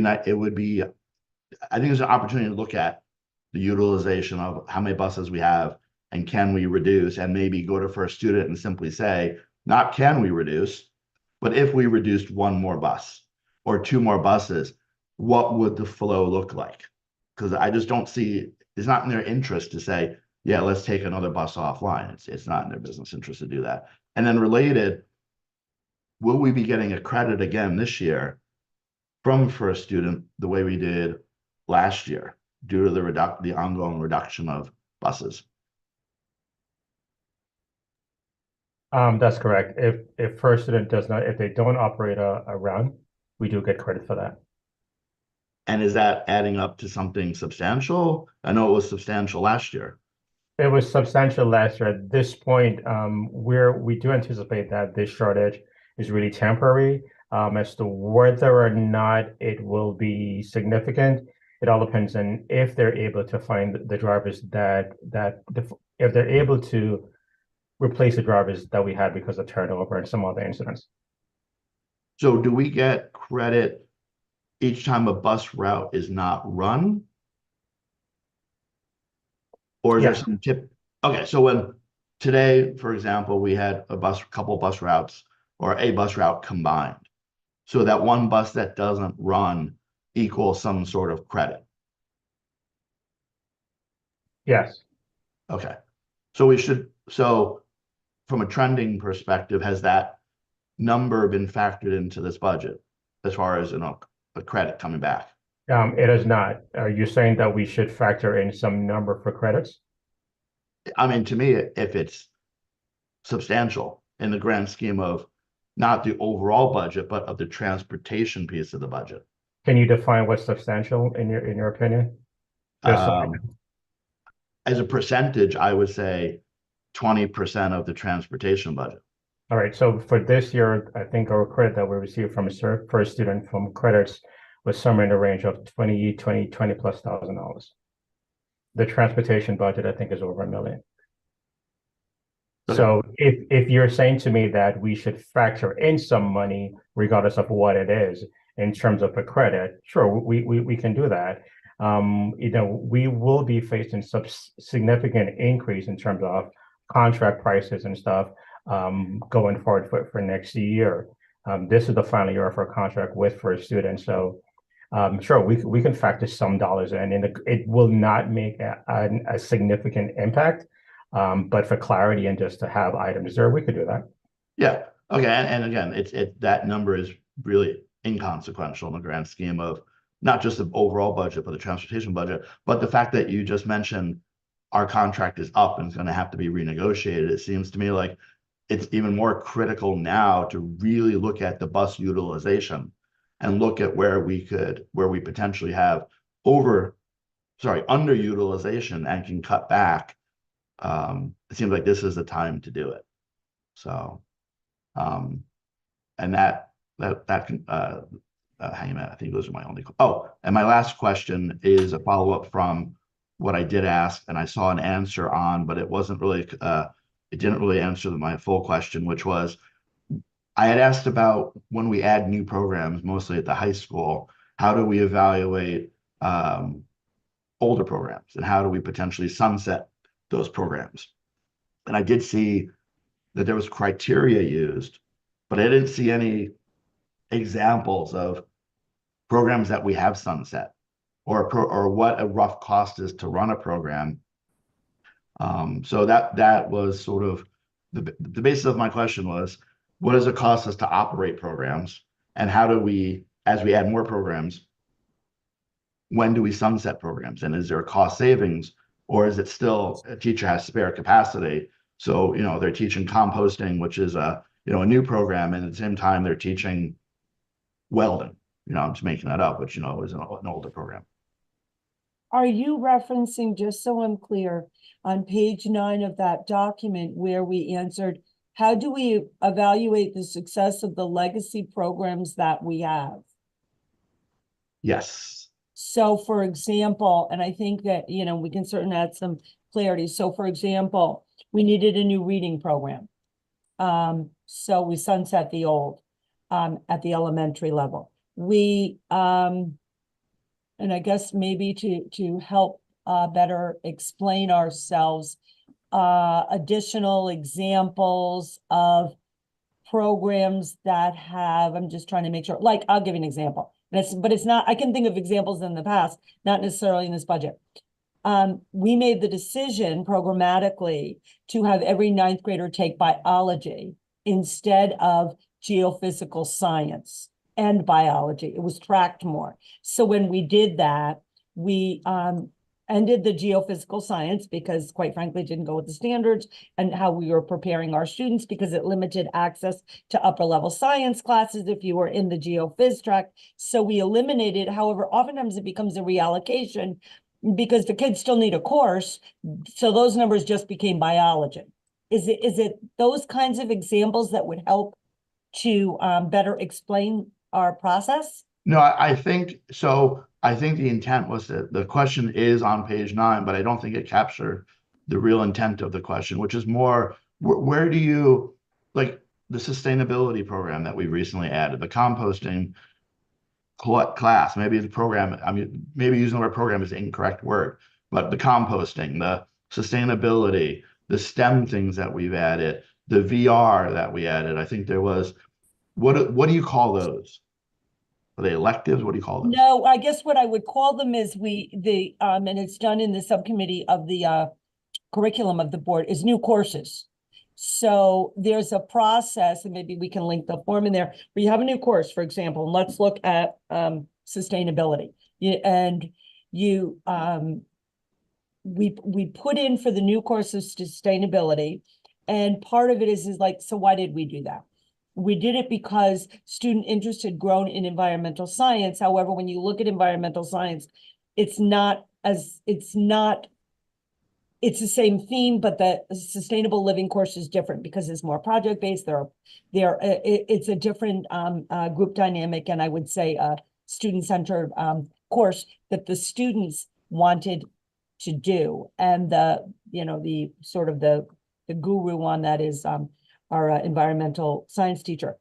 there's an opportunity to look at the utilization of how many buses we have and can we reduce, and maybe go to First Student and simply say, not can we reduce, but if we reduced one more bus or 2 more buses, what would the flow look like? Because I just don't see, it's not in their interest to say, yeah, let's take another bus offline. It's not in their business interest to do that. And then related, will we be getting a credit again this year from First Student the way we did last year due to the ongoing reduction of buses? That's correct. If First Student if they don't operate a run, we do get credit for that. And is that adding up to something substantial? I know it was substantial last year. It was substantial last year. At this point, we do anticipate that this shortage is really temporary. As to whether or not it will be significant, it all depends on if they're able to find the drivers if they're able to replace the drivers that we had because of turnover and some other incidents. So do we get credit each time a bus route is not run? Or is there some tip? Okay, so when today, for example, we had a couple bus routes or a bus route combined. So that one bus that doesn't run equals some sort of credit. Yes. Okay. So from a trending perspective, has that number been factored into this budget as far as a credit coming back? It is not. Are you saying that we should factor in some number for credits? I mean, to me, if it's substantial in the grand scheme of not the overall budget, but of the transportation piece of the budget. Can you define what's substantial in your opinion? As a percentage, I would say 20% of the transportation budget. All right. So for this year, I think our credit that we received from First Student from credits was somewhere in the range of 20 plus $1,000. The transportation budget, I think, is over $1 million. So if you're saying to me that we should factor in some money, regardless of what it is, in terms of a credit, sure, we can do that. We will be facing some significant increase in terms of contract prices and stuff going forward for next year. This is the final year of our contract with First Student, so sure, we can factor some dollars in, and it will not make a significant impact. But for clarity and just to have items there, we could do that. Yeah. Okay. And again, that number is really inconsequential in the grand scheme of not just the overall budget, but the transportation budget. But the fact that you just mentioned our contract is up and it's going to have to be renegotiated, it seems to me like it's even more critical now to really look at the bus utilization and look at where we potentially have underutilization and can cut back. It seems like this is the time to do it. So, and hang on a minute, I think those are my only. Oh, and my last question is a follow-up from what I did ask, and I saw an answer on, but it wasn't really, it didn't really answer my full question, which was, I had asked about when we add new programs, mostly at the high school, how do we evaluate older programs, and how do we potentially sunset those programs? And I did see that there was criteria used, but I didn't see any examples of programs that we have sunset or what a rough cost is to run a program. So that was sort of the basis of my question was, what does it cost us to operate programs, and how do we, as we add more programs, when do we sunset programs, and is there a cost savings? Or is it still a teacher has spare capacity? So, they're teaching composting, which is a new program, and at the same time they're teaching welding. I'm just making that up, which, is an older program. Are you referencing, just so I'm clear, on page 9 of that document where we answered, how do we evaluate the success of the legacy programs that we have? Yes. So for example, and I think that, we can certainly add some clarity. So for example, we needed a new reading program. So we sunset the old at the elementary level. We, and I guess maybe to help better explain ourselves, additional examples of programs that have, I'm just trying to make sure, like, I'll give you an example. But it's not, I can think of examples in the past, not necessarily in this budget. We made the decision programmatically to have every 9th grader take biology instead of geophysical science and biology. It was tracked more. So when we did that, we ended the geophysical science because, quite frankly, it didn't go with the standards and how we were preparing our students, because it limited access to upper level science classes if you were in the geophys track. So we eliminated, however, oftentimes it becomes a reallocation because the kids still need a course. So those numbers just became biology. Is it those kinds of examples that would help to better explain our process? No, I think so. I think the intent was that the question is on page 9, but I don't think it captured the real intent of the question, which is more, where do you, like the sustainability program that we recently added, the composting class, maybe the program, maybe using the word program is the incorrect word, but the composting, the sustainability, the STEM things that we've added, the VR that we added, I think there was, what do you call those? Are they electives? What do you call them? No, I guess what I would call them is and it's done in the subcommittee of the curriculum of the board, is new courses. So there's a process, and maybe we can link the form in there, where you have a new course, for example, and let's look at sustainability. We put in for the new course of sustainability, and part of it is like, so why did we do that? We did it because student interest had grown in environmental science. However, when you look at environmental science, it's the same theme, but the sustainable living course is different because it's more project-based. It's a different group dynamic, and I would say student-centered course that the students wanted to do. And the sort of the guru on that is our environmental science teacher.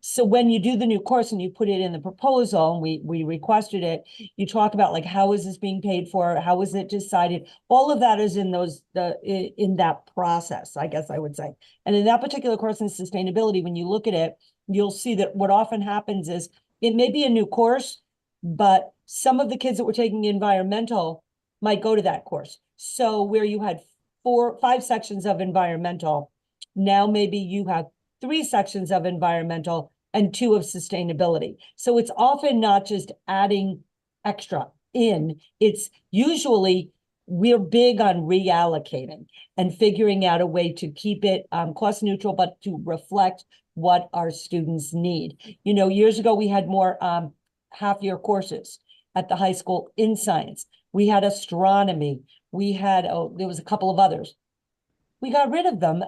So when you do the new course and you put it in the proposal, and we requested it, you talk about like, how is this being paid for? How is it decided? All of that is in in that process, I guess I would say. And in that particular course in sustainability, when you look at it, you'll see that what often happens is it may be a new course, but some of the kids that were taking environmental might go to that course. So where you had 5 sections of environmental, now maybe you have 3 sections of environmental and 2 of sustainability. So it's often not just adding extra in, it's usually we're big on reallocating and figuring out a way to keep it cost neutral, but to reflect what our students need. You know, years ago, we had more half-year courses at the high school in science. We had astronomy. We had, there was a couple of others. We got rid of them.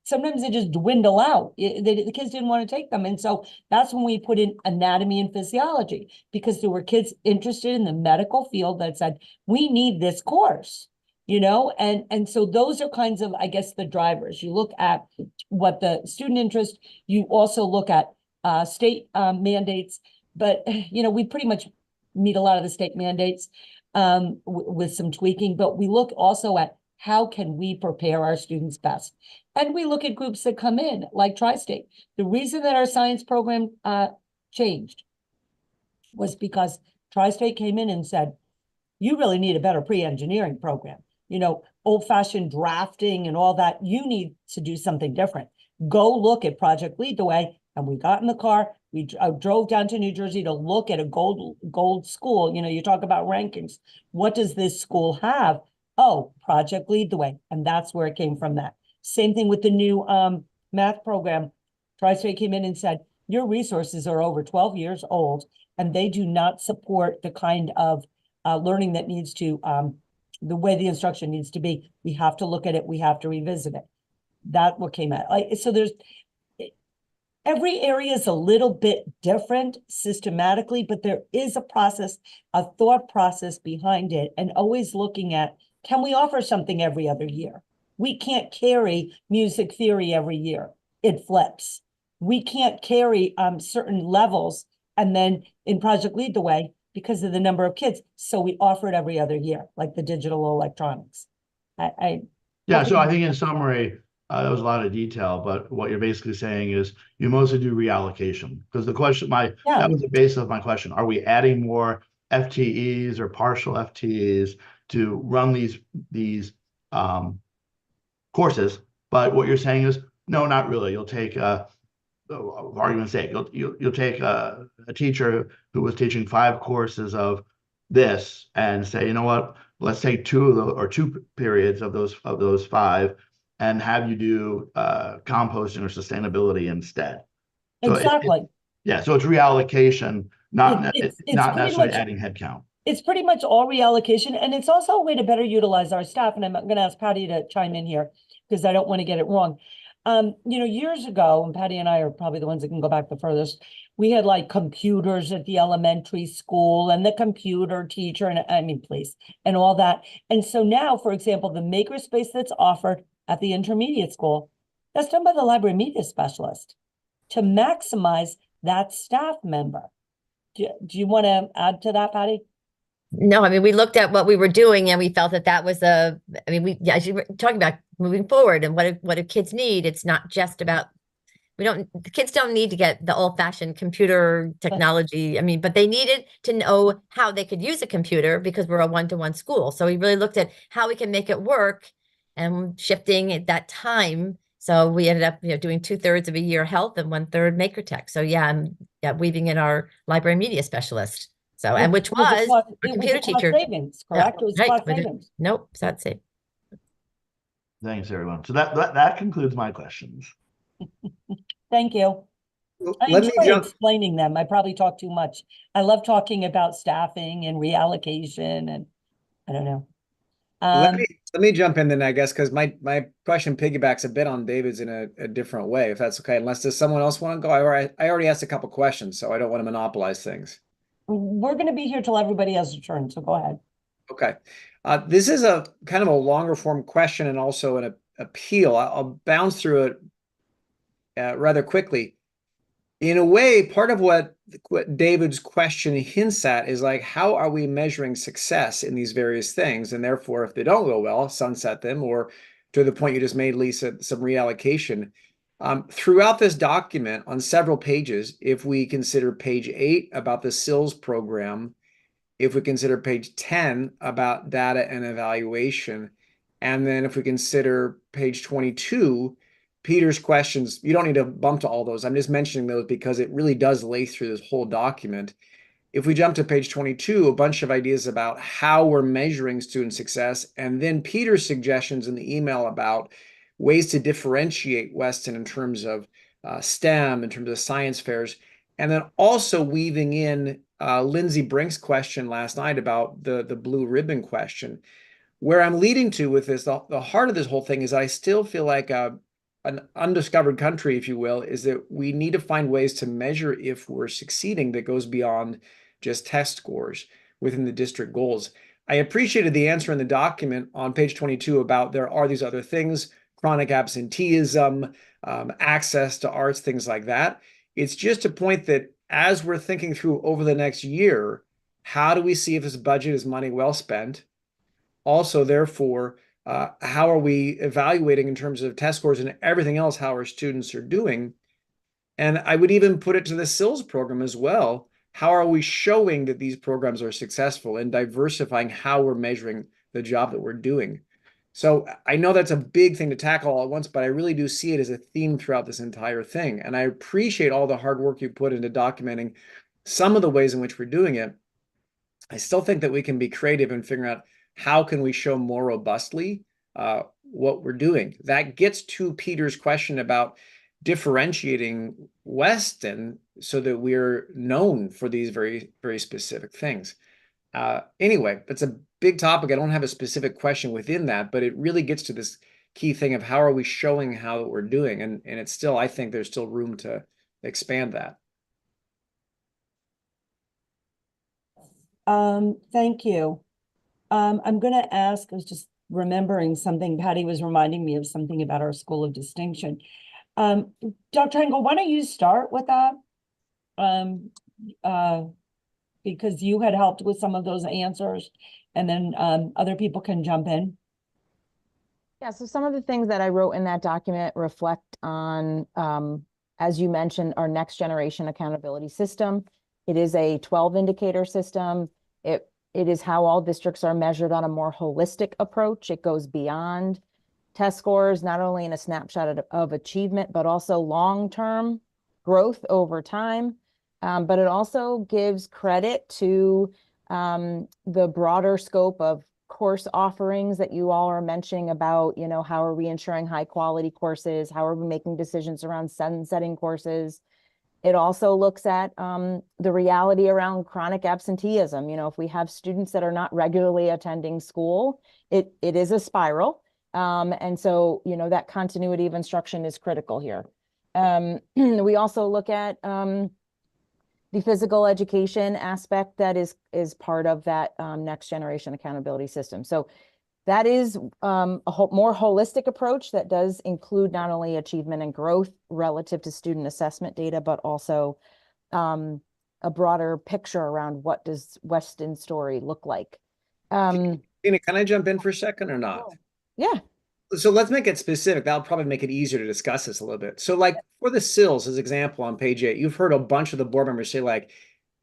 Sometimes they just dwindle out. The kids didn't want to take them. And so that's when we put in anatomy and physiology, because there were kids interested in the medical field that said, we need this course, you know? And so those are kinds of, I guess, the drivers. You look at what the student interest, you also look at state mandates, but, you know, we pretty much meet a lot of the state mandates with some tweaking, but we look also at how can we prepare our students best? And we look at groups that come in, like Tri-State. The reason that our science program changed was because Tri-State came in and said, you really need a better pre-engineering program. You know, old-fashioned drafting and all that, you need to do something different. Go look at Project Lead the Way. And we got in the car, we drove down to New Jersey to look at a gold school. You know, you talk about rankings. What does this school have? Oh, Project Lead the Way. And that's where it came from that. Same thing with the new math program. Tri-State came in and said, your resources are over 12 years old, and they do not support the kind of learning that needs to, the way the instruction needs to be. We have to look at it. We have to revisit it. That's what came out. So there's, every area is a little bit different systematically, but there is a process, a thought process behind it, and always looking at, can we offer something every other year? We can't carry music theory every year. It flips. We can't carry certain levels and then in Project Lead the Way because of the number of kids. So we offer it every other year, like the digital electronics. Yeah, so I think in summary, that was a lot of detail, but what you're basically saying is you mostly do reallocation. Because the question, that was the basis of my question. Are we adding more FTEs or partial FTEs to run these courses? But what you're saying is, no, not really. You'll take, for argument's sake, you'll take a teacher who was teaching 5 courses of this and say, you know what, let's take 2 of those, or 2 periods of those 5, and have you do composting or sustainability instead. So exactly. So it's reallocation, not necessarily adding headcount. It's pretty much all reallocation, and it's also a way to better utilize our staff. And I'm going to ask Patty to chime in here because I don't want to get it wrong. You know, years ago, and Patty and I are probably the ones that can go back the furthest, we had like computers at the elementary school and the computer teacher, and and all that. And so now, for example, the makerspace that's offered at the intermediate school, that's done by the library media specialist to maximize that staff member. Do you want to add to that, Patty? No, I mean, we looked at what we were doing and we felt that was as you were talking about moving forward and what do kids need? It's not just about, the kids don't need to get the old fashioned computer technology. I mean, but they needed to know how they could use a computer because we're a one-to-one school. So we really looked at how we can make it work and shifting at that time. So we ended up, doing 2/3 of a year health and 1/3 maker tech. So weaving in our library media specialist. So, and which was a computer teacher. Savings, correct? It was cost savings. Nope, it's not safe. Thanks, everyone. So that concludes my questions. Thank you. I enjoy explaining them. I probably talk too much. I love talking about staffing and reallocation, and I don't know. Let Um, me jump in then, I guess, because my question piggybacks a bit on David's in a different way, if that's okay. Unless does someone else want to go? I already asked a couple questions, so I don't want to monopolize things. we're gonna be here till everybody has a turn, so go ahead. Okay. This is a kind of a longer form question and also an appeal. I'll bounce through it rather quickly. In a way, part of what David's question hints at is like, how are we measuring success in these various things? And therefore, if they don't go well, sunset them, or to the point you just made, Lisa, some reallocation. Throughout this document on several pages, if we consider page 8 about the SILS program, if we consider page 10 about data and evaluation, and then if we consider page 22, Peter's questions, you don't need to bump to all those. I'm just mentioning those because it really does lay through this whole document. If we jump to page 22, a bunch of ideas about how we're measuring student success, and then Peter's suggestions in the email about ways to differentiate Weston in terms of STEM, in terms of science fairs, and then also weaving in Lindsay Brink's question last night about the blue ribbon question. Where I'm leading to with this, the heart of this whole thing is I still feel like an undiscovered country, if you will, is that we need to find ways to measure if we're succeeding that goes beyond just test scores within the district goals. I appreciated the answer in the document on page 22 about there are these other things, chronic absenteeism, access to arts, things like that. It's just a point that as we're thinking through over the next year, how do we see if this budget is money well spent? Also, therefore, how are we evaluating in terms of test scores and everything else, how our students are doing? And I would even put it to the SILS program as well. How are we showing that these programs are successful and diversifying how we're measuring the job that we're doing? So I know that's a big thing to tackle all at once, but I really do see it as a theme throughout this entire thing. And I appreciate all the hard work you put into documenting some of the ways in which we're doing it. I still think that we can be creative and figure out how can we show more robustly what we're doing. That gets to Peter's question about differentiating Weston so that we're known for these very, very specific things. Anyway, it's a big topic. I don't have a specific question within that, but it really gets to this key thing of how are we showing how we're doing? And it's still, I think there's still room to expand that. Thank you. I'm gonna ask, I was just remembering something, Patty was reminding me of something about our School of Distinction. Dr. Engel, why don't you start with that? Because you had helped with some of those answers, and then other people can jump in. Yeah, so some of the things that I wrote in that document reflect on, as you mentioned, our next generation accountability system. It is a 12 indicator system. It is how all districts are measured on a more holistic approach. It goes beyond test scores, not only in a snapshot of achievement, but also long-term growth over time. But it also gives credit to the broader scope of course offerings that you all are mentioning about, you know, how are we ensuring high quality courses? How are we making decisions around sunsetting courses? It also looks at the reality around chronic absenteeism. You know, if we have students that are not regularly attending school, it is a spiral. And so, you know, that continuity of instruction is critical here. We also look at the physical education aspect that is part of that next generation accountability system. So that is a more holistic approach that does include not only achievement and growth relative to student assessment data, but also a broader picture around what does Weston Story look like. Tina, can I jump in for a second or not? Yeah. So let's make it specific. That'll probably make it easier to discuss this a little bit. So like for the SILS, as example on page 8, you've heard a bunch of the board members say like,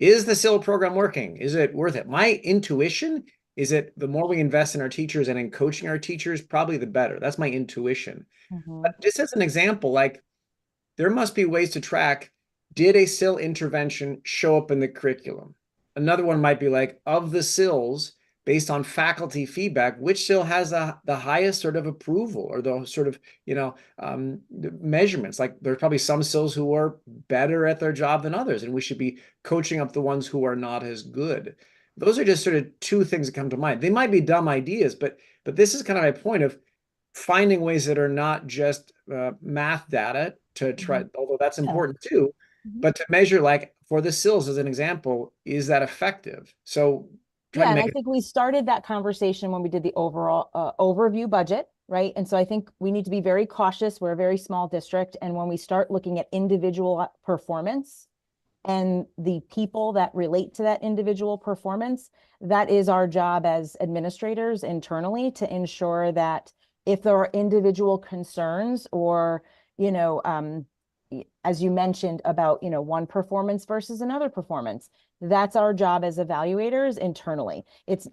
is the SIL program working? Is it worth it? My intuition is that the more we invest in our teachers and in coaching our teachers, probably the better. That's my intuition. But just as an example, like there must be ways to track, did a SIL intervention show up in the curriculum? Another one might be like, of the SILs, based on faculty feedback, which SIL has the highest sort of approval or the sort of, you know, measurements. Like there's probably some SILs who are better at their job than others, and we should be coaching up the ones who are not as good. Those are just sort of two things that come to mind. They might be dumb ideas, but But this is kind of my point of finding ways that are not just math data to try, although that's important too, but to measure, like for the SILs as an example, is that effective? So yeah, and I think we started that conversation when we did the overall overview budget, right? And so I think we need to be very cautious. We're a very small district. And when we start looking at individual performance and the people that relate to that individual performance, that is our job as administrators internally to ensure that if there are individual concerns or, you know, as you mentioned about, you know, one performance versus another performance, that's our job as evaluators internally. It's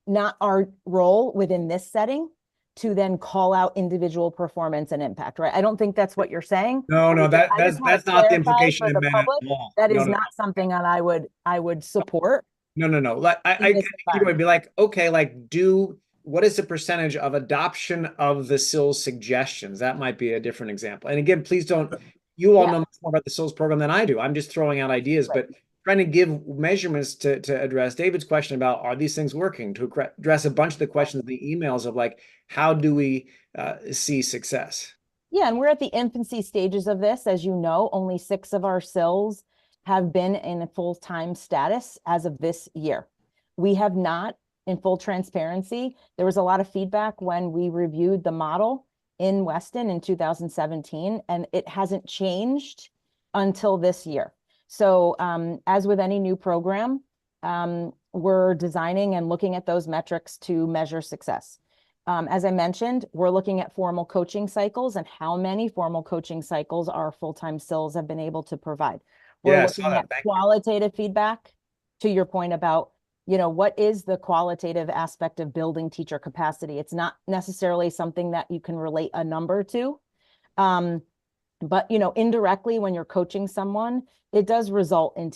not our role within this setting to then call out individual performance and impact, right? I don't think that's what you're saying. No, that's not the implication for it the meant public. at all. That is No. not something that I would support. No. Like I would be like, okay, like what is the percentage of adoption of the SILS suggestions? That might be a different example. And again, please don't, you all know much more about the SILS program than I do. I'm just throwing out ideas, but trying to give measurements to address David's question about, are these things working, to address a bunch of the questions in the emails of like, how do we see success? Yeah, and we're at the infancy stages of this. As you know, only 6 of our SILs have been in a full-time status as of this year. We have not, in full transparency, there was a lot of feedback when we reviewed the model in Weston in 2017, and it hasn't changed until this year. So as with any new program, we're designing and looking at those metrics to measure success. As I mentioned, we're looking at formal coaching cycles and how many formal coaching cycles our full-time SILs have been able to provide. We're looking at qualitative feedback, to your point about, you know, what is the qualitative aspect of building teacher capacity? It's not necessarily something that you can relate a number to. But, you know, indirectly, when you're coaching someone, it does result in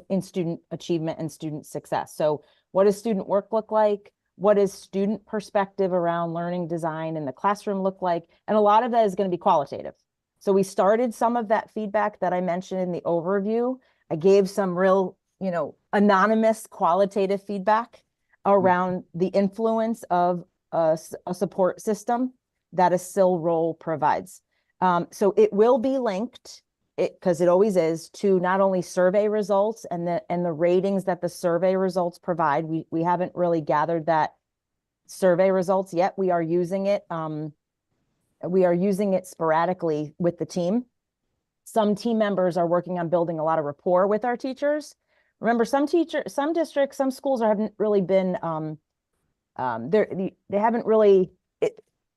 in student achievement and student success. So what does student work look like? What does student perspective around learning design in the classroom look like? And a lot of that is going to be qualitative. So we started some of that feedback that I mentioned in the overview. I gave some real, you know, anonymous qualitative feedback around the influence of a support system that a SIL role provides. So it will be linked, because it always is, to not only survey results and the ratings that the survey results provide. We haven't really gathered that survey results yet. We are using it. We are using it sporadically with the team. Some team members are working on building a lot of rapport with our teachers. Remember, some districts, some schools haven't really been, they haven't really,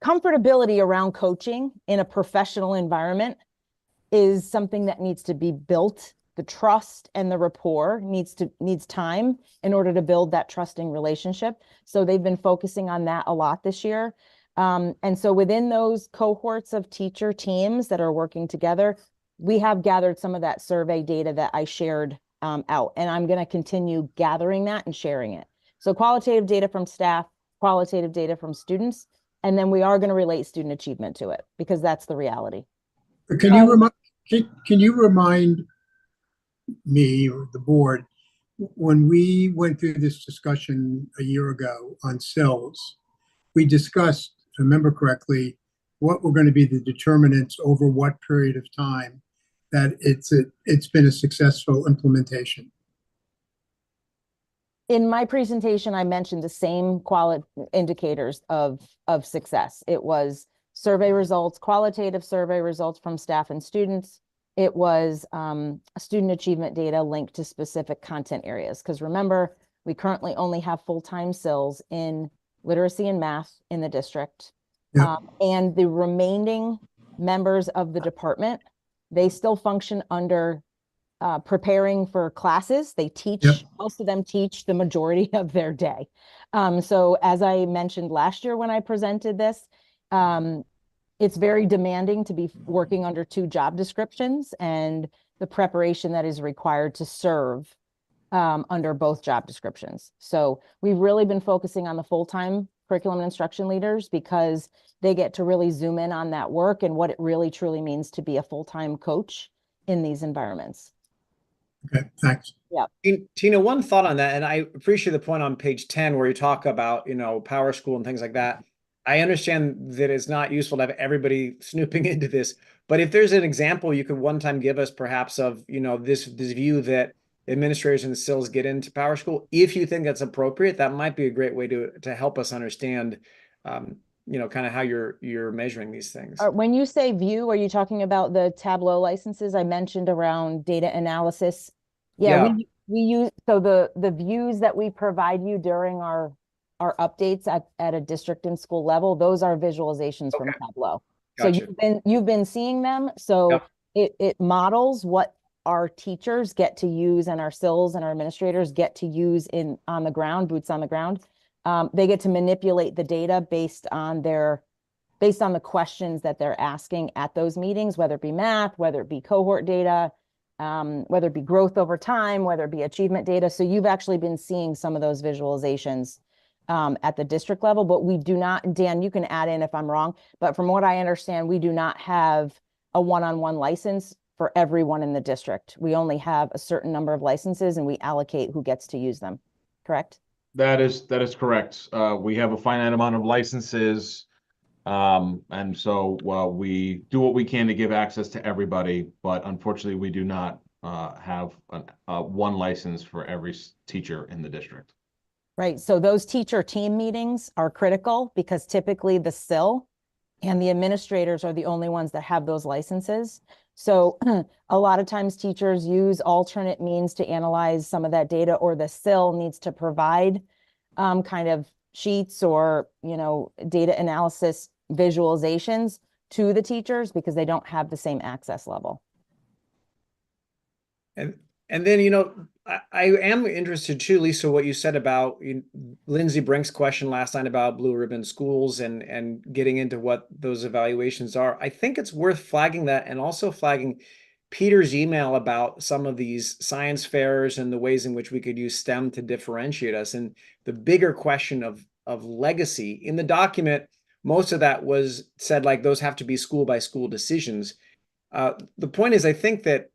comfortability around coaching in a professional environment is something that needs to be built. The trust and the rapport needs time in order to build that trusting relationship. So they've been focusing on that a lot this year. And so within those cohorts of teacher teams that are working together, we have gathered some of that survey data that I shared out, and I'm going to continue gathering that and sharing it. So qualitative data from staff, qualitative data from students, and then we are going to relate student achievement to it, because that's the reality. Can you remind me or the board, when we went through this discussion a year ago on SILs, we discussed, if I remember correctly, what were going to be the determinants over what period of time that it's been a successful implementation? In my presentation, I mentioned the same indicators of success. It was survey results, qualitative survey results from staff and students. It was student achievement data linked to specific content areas. Because remember, we currently only have full-time SILs in literacy and math in the district. Yep. And the remaining members of the department, they still function under preparing for classes. They teach, yep. Most of them teach the majority of their day. So as I mentioned last year when I presented this, it's very demanding to be working under 2 job descriptions and the preparation that is required to serve under both job descriptions. So we've really been focusing on the full-time curriculum and instruction leaders, because they get to really zoom in on that work and what it really truly means to be a full-time coach in these environments. Okay, thanks. Tina, one thought on that, and I appreciate the point on page 10 where you talk about, Power School and things like that. I understand that it's not useful to have everybody snooping into this, but if there's an example you could one time give us perhaps of, this view that administrators and SILs get into Power School, if you think that's appropriate, that might be a great way to help us understand, kind of how you're measuring these things. When you say view, are you talking about the Tableau licenses I mentioned around data analysis? Yeah. We use, so the views that we provide you during our updates at a district and school level, those are visualizations from Tableau. Gotcha. So you've been seeing them. So it models what our teachers get to use and our SILs and our administrators get to use on the ground, boots on the ground. They get to manipulate the data based on the questions that they're asking at those meetings, whether it be math, whether it be cohort data, whether it be growth over time, whether it be achievement data. So you've actually been seeing some of those visualizations at the district level, but we do not, Dan, you can add in if I'm wrong, but from what I understand, we do not have a one-on-one license for everyone in the district. We only have a certain number of licenses and we allocate who gets to use them, correct? That is correct. We have a finite amount of licenses. And so, we do what we can to give access to everybody, but unfortunately we do not have one license for every teacher in the district. Right. So those teacher team meetings are critical because typically the SIL and the administrators are the only ones that have those licenses. So a lot of times teachers use alternate means to analyze some of that data, or the SIL needs to provide kind of sheets or, data analysis visualizations to the teachers because they don't have the same access level. And then, I am interested too, Lisa, what you said about Lindsay Brink's question last night about blue ribbon schools and getting into what those evaluations are. I think it's worth flagging that and also flagging Peter's email about some of these science fairs and the ways in which we could use STEM to differentiate us. And the bigger question of legacy in the document, most of that was said like those have to be school by school decisions. The point is, I think that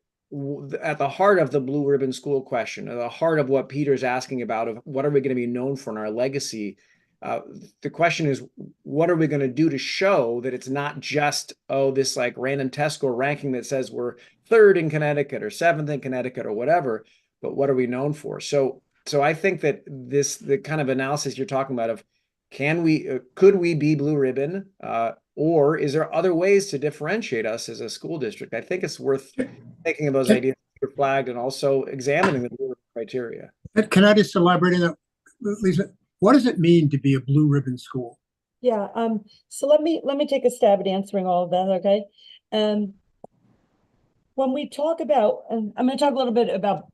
at the heart of the blue ribbon school question, at the heart of what Peter's asking about of what are we going to be known for in our legacy, the question is, what are we going to do to show that it's not just, this like random test score ranking that says we're 3rd in Connecticut or 7th in Connecticut or whatever, but what are we known for? So I think that the kind of analysis you're talking about of could we be blue ribbon, or is there other ways to differentiate us as a school district? I think it's worth thinking of those ideas that are flagged and also examining the blue ribbon criteria. Can I just elaborate on that, Lisa? What does it mean to be a blue ribbon school? Yeah, so let me take a stab at answering all of that, okay? When we talk about, and I'm going to talk a little bit about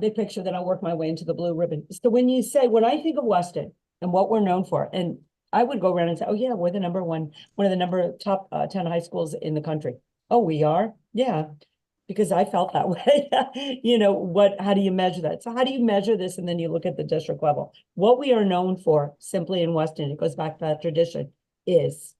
big picture, then I'll work my way into the blue ribbon. So when I think of Weston and what we're known for, and I would go around and say, oh yeah, we're the one of the top 10 high schools in the country. Oh, we are? Yeah, because I felt that way. How do you measure that? So how do you measure this? And then you look at the district level. What we are known for simply in Weston, it goes back to that tradition, is,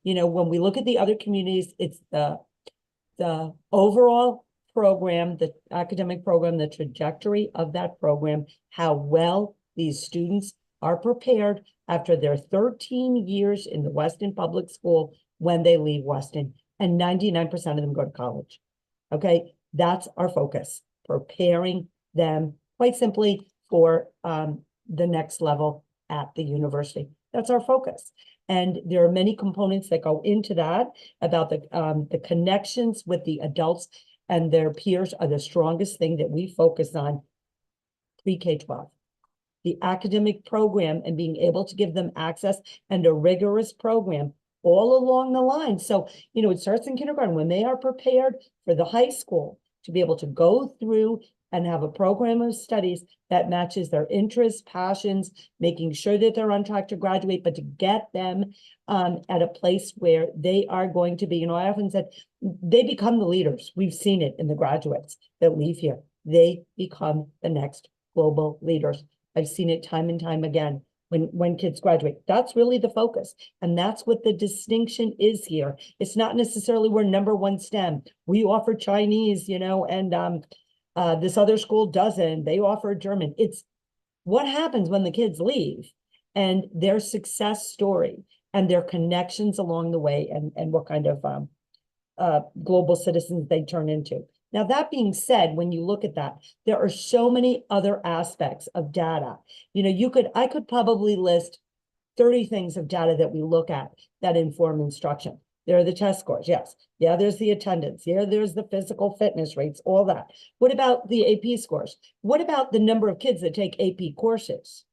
when we look at the other communities, it's the overall program, the academic program, the trajectory of that program, how well these students are prepared after their 13 years in the Weston Public School when they leave Weston, and 99% of them go to college. Okay, that's our focus, preparing them quite simply for the next level at the university. That's our focus. And there are many components that go into that about the connections with the adults and their peers are the strongest thing that we focus on pre-K-12. The academic program and being able to give them access and a rigorous program all along the line. So, it starts in kindergarten when they are prepared for the high school to be able to go through and have a program of studies that matches their interests, passions, making sure that they're on track to graduate, but to get them at a place where they are going to be, I often said, they become the leaders. We've seen it in the graduates that leave here. They become the next global leaders. I've seen it time and time again when kids graduate. That's really the focus. And that's what the distinction is here. It's not necessarily we're #1 STEM. We offer Chinese, and This other school doesn't. They offer German. It's what happens when the kids leave and their success story and their connections along the way and what kind of global citizens they turn into. Now, that being said, when you look at that, there are so many other aspects of data. You know, I could probably list 30 things of data that we look at that inform instruction. There are the test scores, yes. Yeah, there's the attendance. Yeah, there's the physical fitness rates, all that. What about the AP scores? What about the number of kids that take AP courses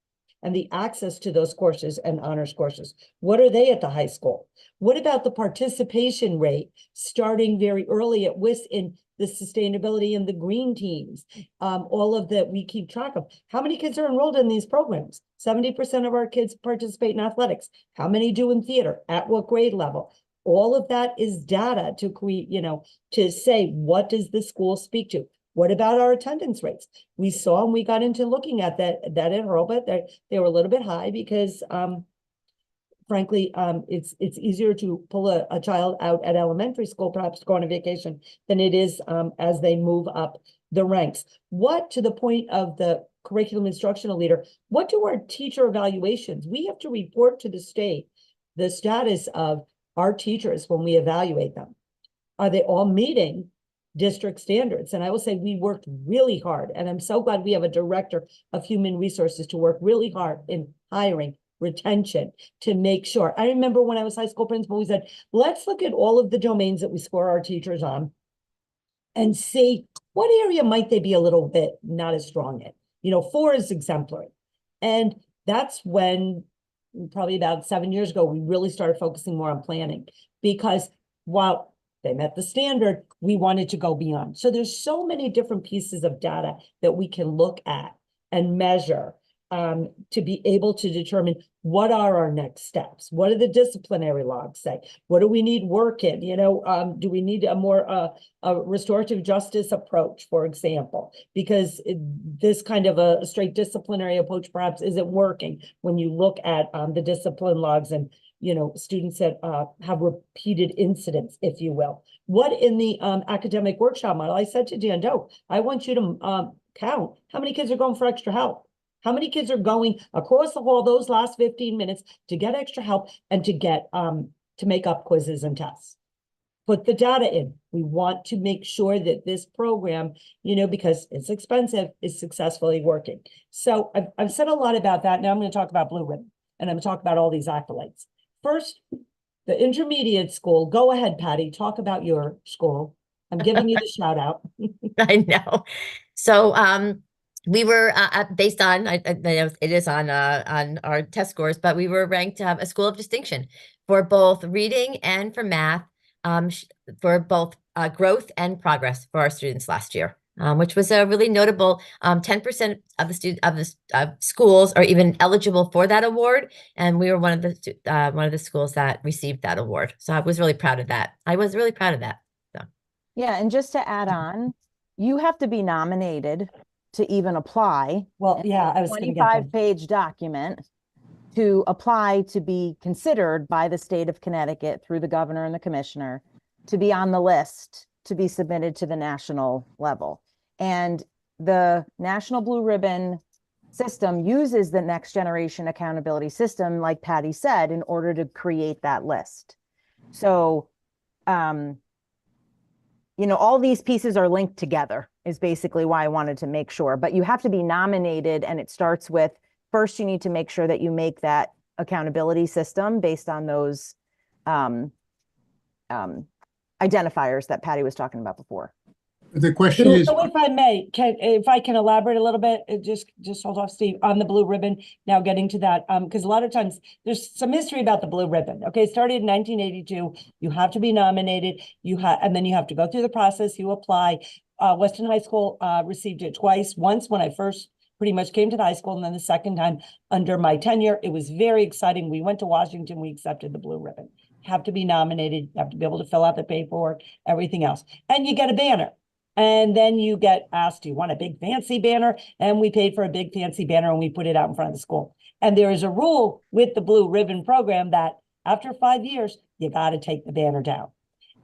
and the access to those courses and honors courses? What are they at the high school? What about the participation rate starting very early at WIS in the sustainability and the green teams? All of that we keep track of. How many kids are enrolled in these programs? 70% of our kids participate in athletics. How many do in theater? At what grade level? All of that is data to create, you know, to say, what does the school speak to? What about our attendance rates? We saw, and we got into looking at that at Hurlbut, they were a little bit high because, frankly, it's easier to pull a child out at elementary school, perhaps to go on a vacation, than it is as they move up the ranks. What, to the point of the curriculum instructional leader, what do our teacher evaluations? We have to report to the state the status of our teachers when we evaluate them. Are they all meeting district standards? And I will say we worked really hard, and I'm so glad we have a director of human resources to work really hard in hiring, retention, to make sure. I remember when I was high school principal, we said, let's look at all of the domains that we score our teachers on and see what area might they be a little bit not as strong in. You know, 4 is exemplary. And that's when, probably about 7 years ago, we really started focusing more on planning, because while they met the standard, we wanted to go beyond. So there's so many different pieces of data that we can look at and measure to be able to determine what are our next steps. What do the disciplinary logs say? What do we need work in? You know, do we need a more a restorative justice approach, for example? Because this kind of a straight disciplinary approach perhaps isn't working when you look at the discipline logs and, you know, students that have repeated incidents, if you will. What in the academic workshop model, I said to Dan Doe, I want you to count how many kids are going for extra help. How many kids are going across the hall those last 15 minutes to get extra help and to get to make up quizzes and tests? Put the data in. We want to make sure that this program, you know, because it's expensive, is successfully working. So I've said a lot about that. Now I'm going to talk about Blue Ribbon, and I'm going to talk about all these accolades. First, the intermediate school. Go ahead, Patty. Talk about your school. I'm giving you the shout out. I know. So we were based on it is on our test scores, but we were ranked a school of distinction for both reading and for math, for both growth and progress for our students last year, which was a really notable. 10% of the schools are even eligible for that award, and we were one of the schools that received that award. So I was really proud of that. So. Yeah, and just to add on, you have to be nominated to even apply. Well, yeah, I was 25-page document to apply to be considered by the state of Connecticut through the governor and the commissioner to be on the list to be submitted to the national level. And the National Blue Ribbon system uses the Next Generation Accountability System, like Patty said, in order to create that list. So, you know, all these pieces are linked together is basically why I wanted to make sure. But you have to be nominated, and it starts with, first you need to make sure that you make that accountability system based on those identifiers that Patty was talking about before. The question is, so if I may, if I can elaborate a little bit, just hold off, Steve, on the Blue Ribbon. Now getting to that, because a lot of times there's some history about the Blue Ribbon. Okay, it started in 1982. You have to be nominated. And then you have to go through the process. You apply. Weston High School received it twice. Once when I first pretty much came to the high school, and then the second time under my tenure. It was very exciting. We went to Washington. We accepted the Blue Ribbon. You have to be nominated. You have to be able to fill out the paperwork, everything else, and you get a banner. And then you get asked, do you want a big fancy banner? And we paid for a big fancy banner, and we put it out in front of the school. And there is a rule with the Blue Ribbon program that after 5 years, you got to take the banner down.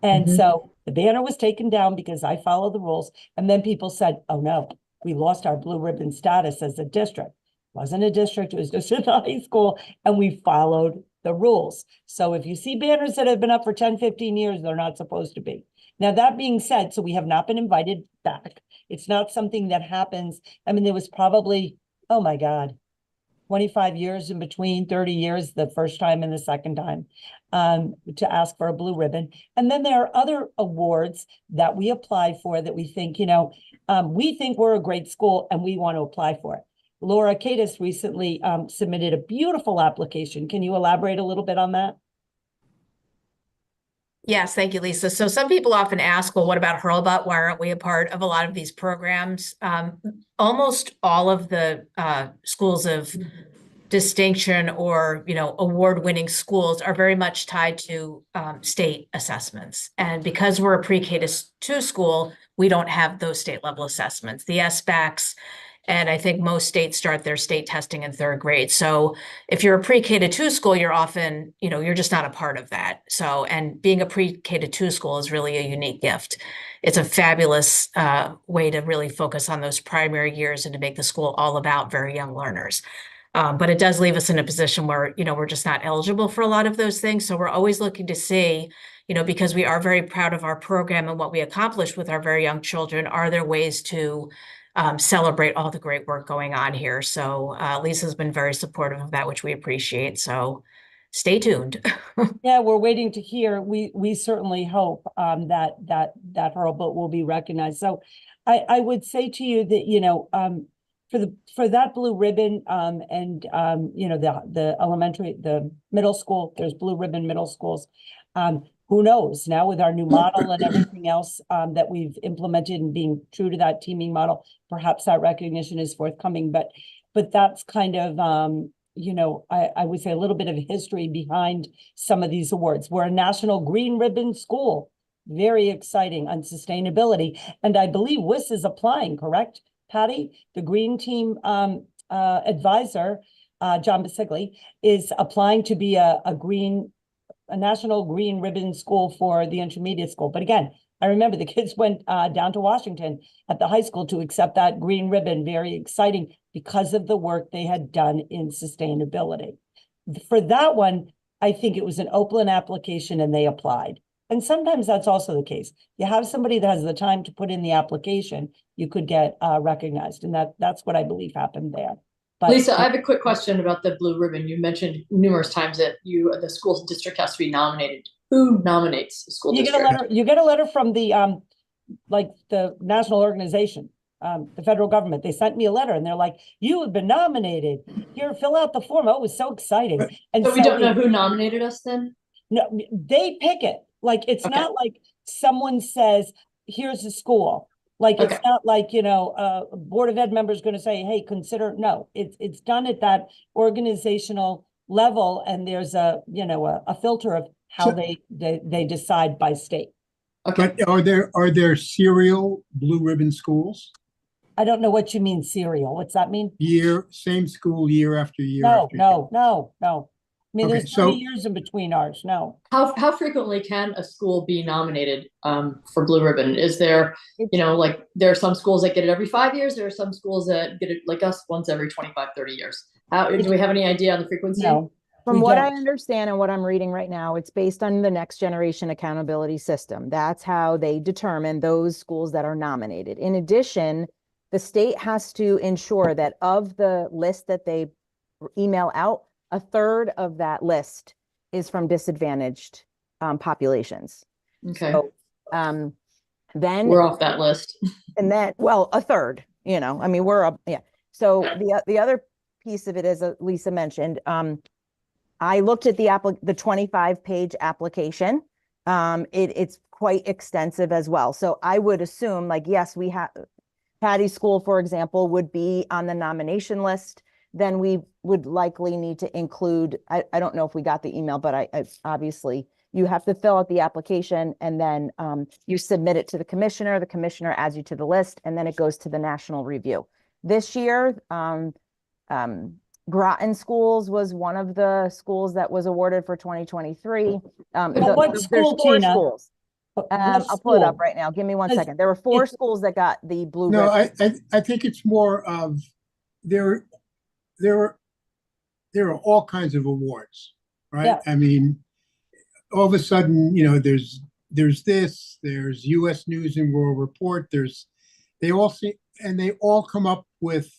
And Mhm. so the banner was taken down because I follow the rules. And then people said, oh no, we lost our blue ribbon status as a district. It wasn't a district, it was just a high school, and we followed the rules. So if you see banners that have been up for 10, 15 years, they're not supposed to be. Now, that being said, so we have not been invited back. It's not something that happens. I mean, there was probably, oh my God, 25 years in between, 30 years, the first time and the second time, to ask for a blue ribbon. And then there are other awards that we apply for that we think, we think we're a great school and we want to apply for it. Laura Cadis recently submitted a beautiful application. Can you elaborate a little bit on that? Yes, thank you, Lisa. So some people often ask, well, what about Hurlbut? Why aren't we a part of a lot of these programs? Almost all of the schools of distinction or, award-winning schools are very much tied to state assessments. And because we're a pre-K to 2 school, we don't have those state level assessments. The SBACs, and I think most states start their state testing in 3rd grade. So if you're a pre-K to 2 school, you're often, you're just not a part of that. So, and being a pre-K to 2 school is really a unique gift. It's a fabulous way to really focus on those primary years and to make the school all about very young learners. But it does leave us in a position where, we're just not eligible for a lot of those things. So we're always looking to see, because we are very proud of our program and what we accomplish with our very young children, are there ways to celebrate all the great work going on here? So Lisa's been very supportive of that, which we appreciate. So stay tuned. Yeah, we're waiting to hear. We certainly hope that Hurlbut will be recognized. So I would say to you that, for that blue ribbon, and the elementary, the middle school, there's blue ribbon middle schools. Who knows now with our new model and everything else that we've implemented and being true to that teaming model, perhaps that recognition is forthcoming. But that's kind of I would say a little bit of history behind some of these awards. We're a national green ribbon school, very exciting on sustainability, and I believe WIS is applying, correct? Patty, the green team advisor, John Basigli, is applying to be a national green ribbon school for the intermediate school. But again, I remember the kids went down to Washington at the high school to accept that green ribbon. Very exciting because of the work they had done in sustainability. For that one, I think it was an open application and they applied. And sometimes that's also the case. You have somebody that has the time to put in the application, you could get recognized. And that's what I believe happened there. But Lisa, I have a quick question about the blue ribbon. You mentioned numerous times that the school district has to be nominated. Who nominates the school district? You get a letter from the the national organization, the federal government. They sent me a letter and they're like, you have been nominated. Here, fill out the form. Oh, it was so exciting. And So we don't know who nominated us then? No, they pick it. Like, it's not like someone says, here's the school. Like, it's not like, a Board of Ed member is going to say, hey, consider. No, it's done at that organizational level. And there's a filter of how they decide by state. Okay. But are there serial blue ribbon schools? I don't know what you mean serial. What's that mean? Same school year after year. No. I mean, there's 30 so years in between ours. No. How frequently can a school be nominated for blue ribbon? Is there, there are some schools that get it every 5 years. There are some schools that get it like us once every 25, 30 years. Do we have any idea on the frequency? No. From what I understand and what I'm reading right now, it's based on the Next Generation Accountability System. That's how they determine those schools that are nominated. In addition, the state has to ensure that of the list that they email out, a third of that list is from disadvantaged populations. Okay. So, then we're off that list. And then, a third, I mean, we're up. Yeah. So the other piece of it, as Lisa mentioned, I looked at the 25-page application. It's quite extensive as well. So I would assume, yes, we have Patty's school, for example, would be on the nomination list. Then we would likely need to include, I don't know if we got the email, but I obviously you have to fill out the application and then you submit it to the commissioner adds you to the list, and then it goes to the national review. This year, Groton Schools was one of the schools that was awarded for 2023. What school, Tina? I'll pull it up school? right now. Give me one 'Cause second. There were 4 it's- schools that got the blue No, ribbon. I think it's more of there there are all kinds of awards, right? Yeah. I mean, all of a sudden, there's there's US News and World Report, they all see, and they all come up with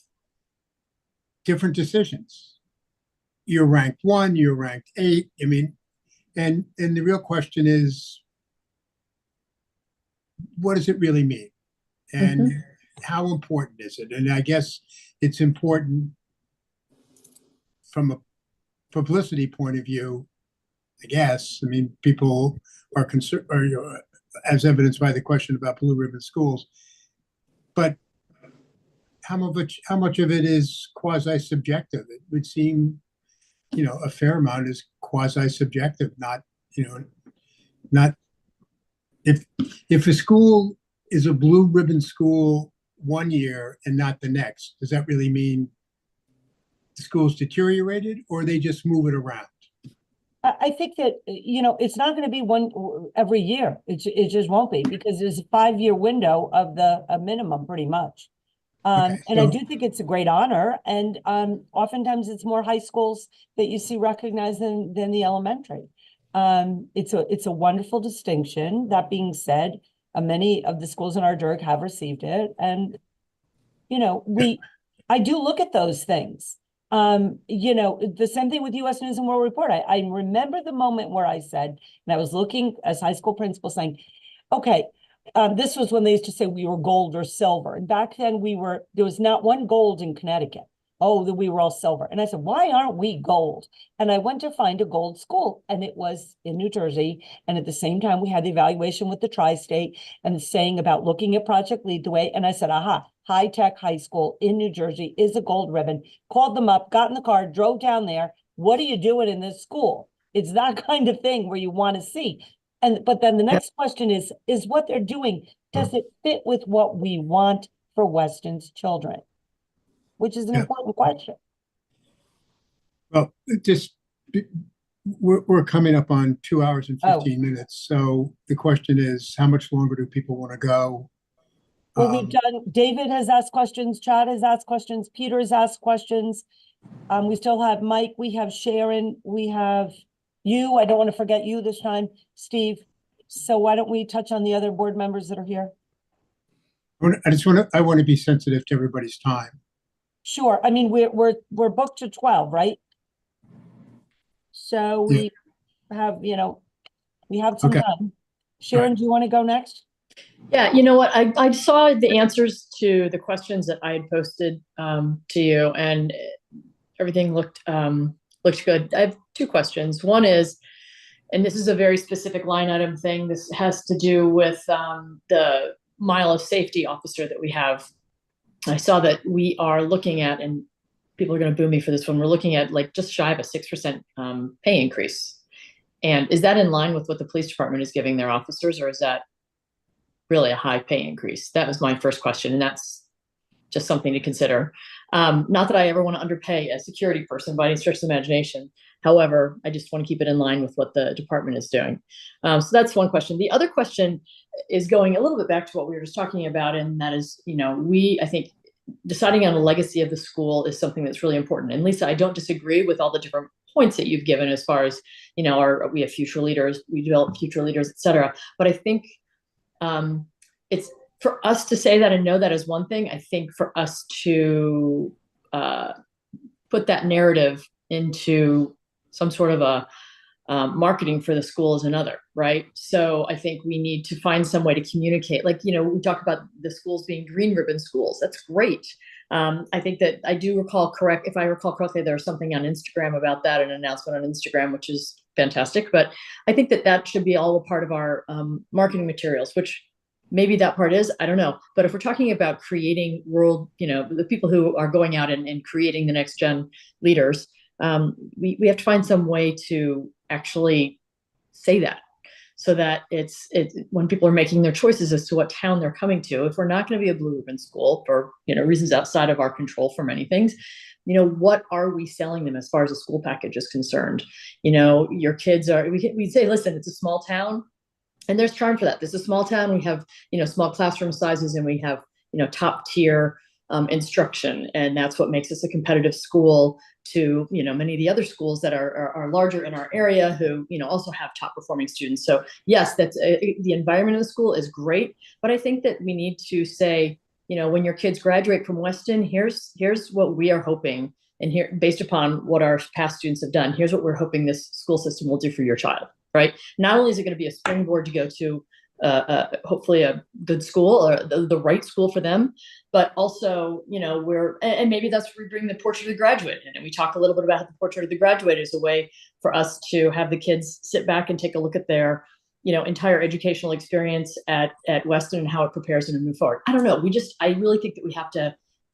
different decisions. You're ranked 1, you're ranked 8. I mean, and the real question is, what does it really mean? And how important is it? And I guess it's important from a publicity point of view, I guess. I mean, people are concerned, or as evidenced by the question about blue ribbon schools. But how much of it is quasi-subjective? It would seem, a fair amount is quasi-subjective, not if a school is a blue ribbon school one year and not the next, does that really mean the school's deteriorated, or they just move it around? I think that, it's not going to be one every year. It just won't be, because there's a 5-year window of a minimum pretty much. Okay, And I so- do think it's a great honor. And oftentimes it's more high schools that you see recognized than the elementary. It's a wonderful distinction. That being said, many of the schools in our district have received it. And, I do look at those things. The same thing with US News and World Report. I remember the moment where I said, and I was looking as high school principal saying, okay, this was when they used to say we were gold or silver. And back then there was not one gold in Connecticut. Oh, that we were all silver. And I said, why aren't we gold? And I went to find a gold school, and it was in New Jersey. And at the same time, we had the evaluation with the tri-state and saying about looking at Project Lead the Way. And I said, aha, High Tech High School in New Jersey is a gold ribbon. Called them up, got in the car, drove down there. What are you doing in this school? It's that kind of thing where you want to see. But then the next question is what they're doing, does it fit with what we want for Weston's children? Which is an important question. Well, we're coming up on 2 hours and 15 minutes. So the question is, how much longer do people want to go? Well, we've done, David has asked questions, Chad has asked questions, Peter has asked questions. We still have Mike, we have Sharon, we have you. I don't want to forget you this time, Steve. So why don't we touch on the other board members that are here? I want to be sensitive to everybody's time. Sure. I mean, we're booked to 12, right? So we have, we have some time. Sharon, do you want to go next? Yeah, you know what? I saw the answers to the questions that I had posted to you, and everything looked good. I have 2 questions. One is, and this is a very specific line item thing. This has to do with the mile of safety officer that we have. I saw that we are looking at, and people are going to boo me for this one, we're looking at like just shy of a 6% pay increase. And is that in line with what the police department is giving their officers, or is that really a high pay increase? That was my first question, and that's just something to consider. Not that I ever want to underpay a security person by any stretch of the imagination. However, I just want to keep it in line with what the department is doing. So that's one question. The other question is going a little bit back to what we were just talking about, and that is, I think deciding on the legacy of the school is something that's really important. And Lisa, I don't disagree with all the different points that you've given as far as, we have future leaders, we develop future leaders, et cetera. But I think it's for us to say that and know that is one thing. I think for us to put that narrative into some sort of a marketing for the school is another, right? So I think we need to find some way to communicate. Like, we talk about the schools being green ribbon schools. That's great. I think that I do if I recall correctly, there was something on Instagram about that, an announcement on Instagram, which is fantastic. But I think that should be all a part of our marketing materials, which maybe that part is, I don't know. But if we're talking about creating the people who are going out and creating the next gen leaders, we have to find some way to actually say that, so that it's when people are making their choices as to what town they're coming to. If we're not going to be a blue ribbon school for reasons outside of our control for many things, what are we selling them as far as a school package is concerned? Your kids are, we say, listen, it's a small town. And there's charm for that. This is a small town. We have, small classroom sizes, and we have, top tier instruction. And that's what makes us a competitive school to, many of the other schools that are larger in our area who, also have top performing students. So yes, that's the environment of the school is great. But I think that we need to say, when your kids graduate from Weston, here's what we are hoping. And here, based upon what our past students have done, here's what we're hoping this school system will do for your child, right? Not only is it going to be a springboard to go to hopefully a good school or the right school for them, but also, and maybe that's where we bring the Portrait of the Graduate in. And we talk a little bit about the Portrait of the Graduate as a way for us to have the kids sit back and take a look at their, entire educational experience at Weston and how it prepares them to move forward. I don't know. I really think that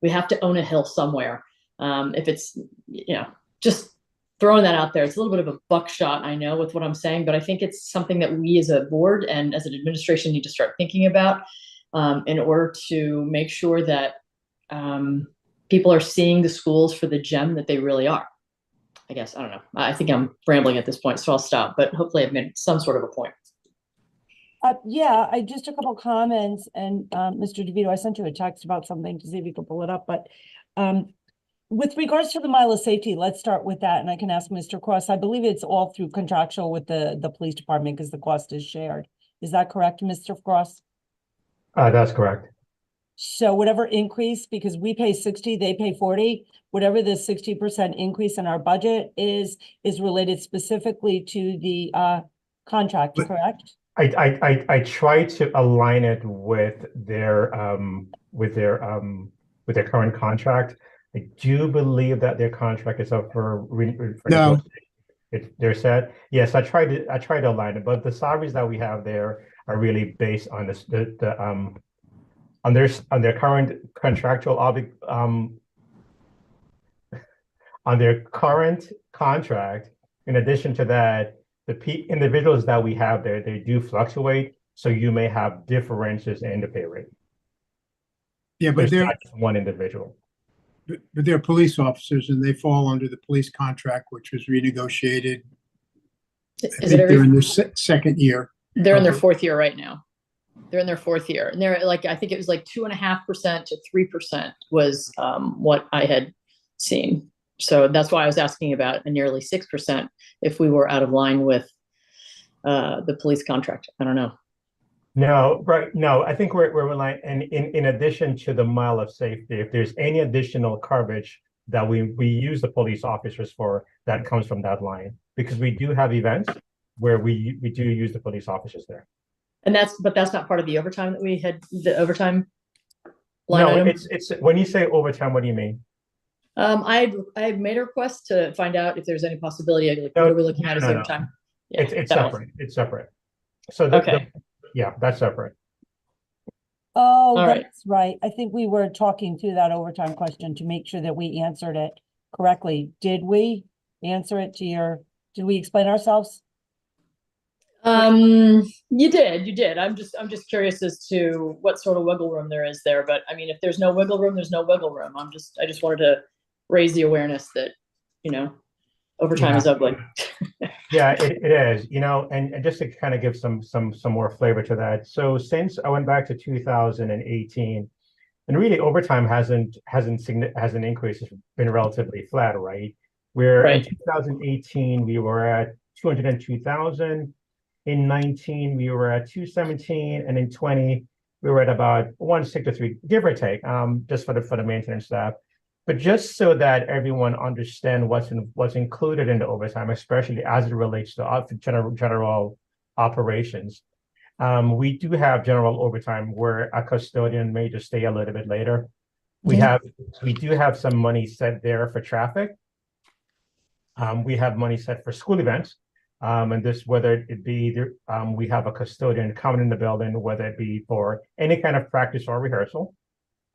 we have to own a hill somewhere. If it's, just throwing that out there, it's a little bit of a buckshot, I know, with what I'm saying, but I think it's something that we as a board and as an administration need to start thinking about in order to make sure that people are seeing the schools for the gem that they really are. I guess, I don't know. I think I'm rambling at this point, so I'll stop, but hopefully I've made some sort of a point. Yeah, I just a couple comments, and Mr. DeVito, I sent you a text about something to see if you could pull it up, but with regards to the mile of safety, let's start with that, and I can ask Mr. Cross. I believe it's all through contractual with the police department because the cost is shared. Is that correct, Mr. Cross? That's correct. So whatever increase, because we pay 60, they pay 40, whatever the 60% increase in our budget is related specifically to the contract, correct? I try to align it with their current contract. I do believe that their contract is up for No. They're set. Yes, I try to align it, but the salaries that we have there are really based on on their current contractual on their current contract. In addition to that, the individuals that we have there, they do fluctuate, so you may have differences in the pay rate. Yeah, but It's they're, not just one individual. but they're police officers and they fall under the police contract, which was renegotiated. I Is think it they're in their second year. They're in their fourth year right now. They're in their fourth year, and they're like, I think it was like 2.5% to 3% was what I had seen. So that's why I was asking about a nearly 6% if we were out of line with the police contract. I don't know. No, right. No, I think we're relying, and in addition to the mile of safety, if there's any additional coverage that we use the police officers for, that comes from that line, because we do have events where we do use the police officers there. And but that's not part of the overtime that we had, the overtime line No, item? it's when you say overtime, what do you mean? I had made a request to find out if there's any possibility, like, No, what are we looking at as no. overtime? Yeah, It's that was- separate. It's separate. So Okay. yeah, that's separate. Oh, All right. that's right. I think we were talking through that overtime question to make sure that we answered it correctly. Did we answer it did we explain ourselves? You did. I'm just curious as to what sort of wiggle room there is there. But I mean, if there's no wiggle room, there's no wiggle room. I just wanted to raise the awareness that, overtime is ugly. Yeah, it is, and just to kind of give some more flavor to that. So since I went back to 2018, and really overtime hasn't increased, it's been relatively flat, right? Where in 2018 we were at 202,000, in 19 we were at 217, and in 20 we were at about 163, give or take, just for the maintenance staff. But just so that everyone understand what's included in the overtime, especially as it relates to general operations, we do have general overtime where a custodian may just stay a little bit later. We do have some money set there for traffic. We have money set for school events, and this, whether it be we have a custodian coming in the building, whether it be for any kind of practice or rehearsal.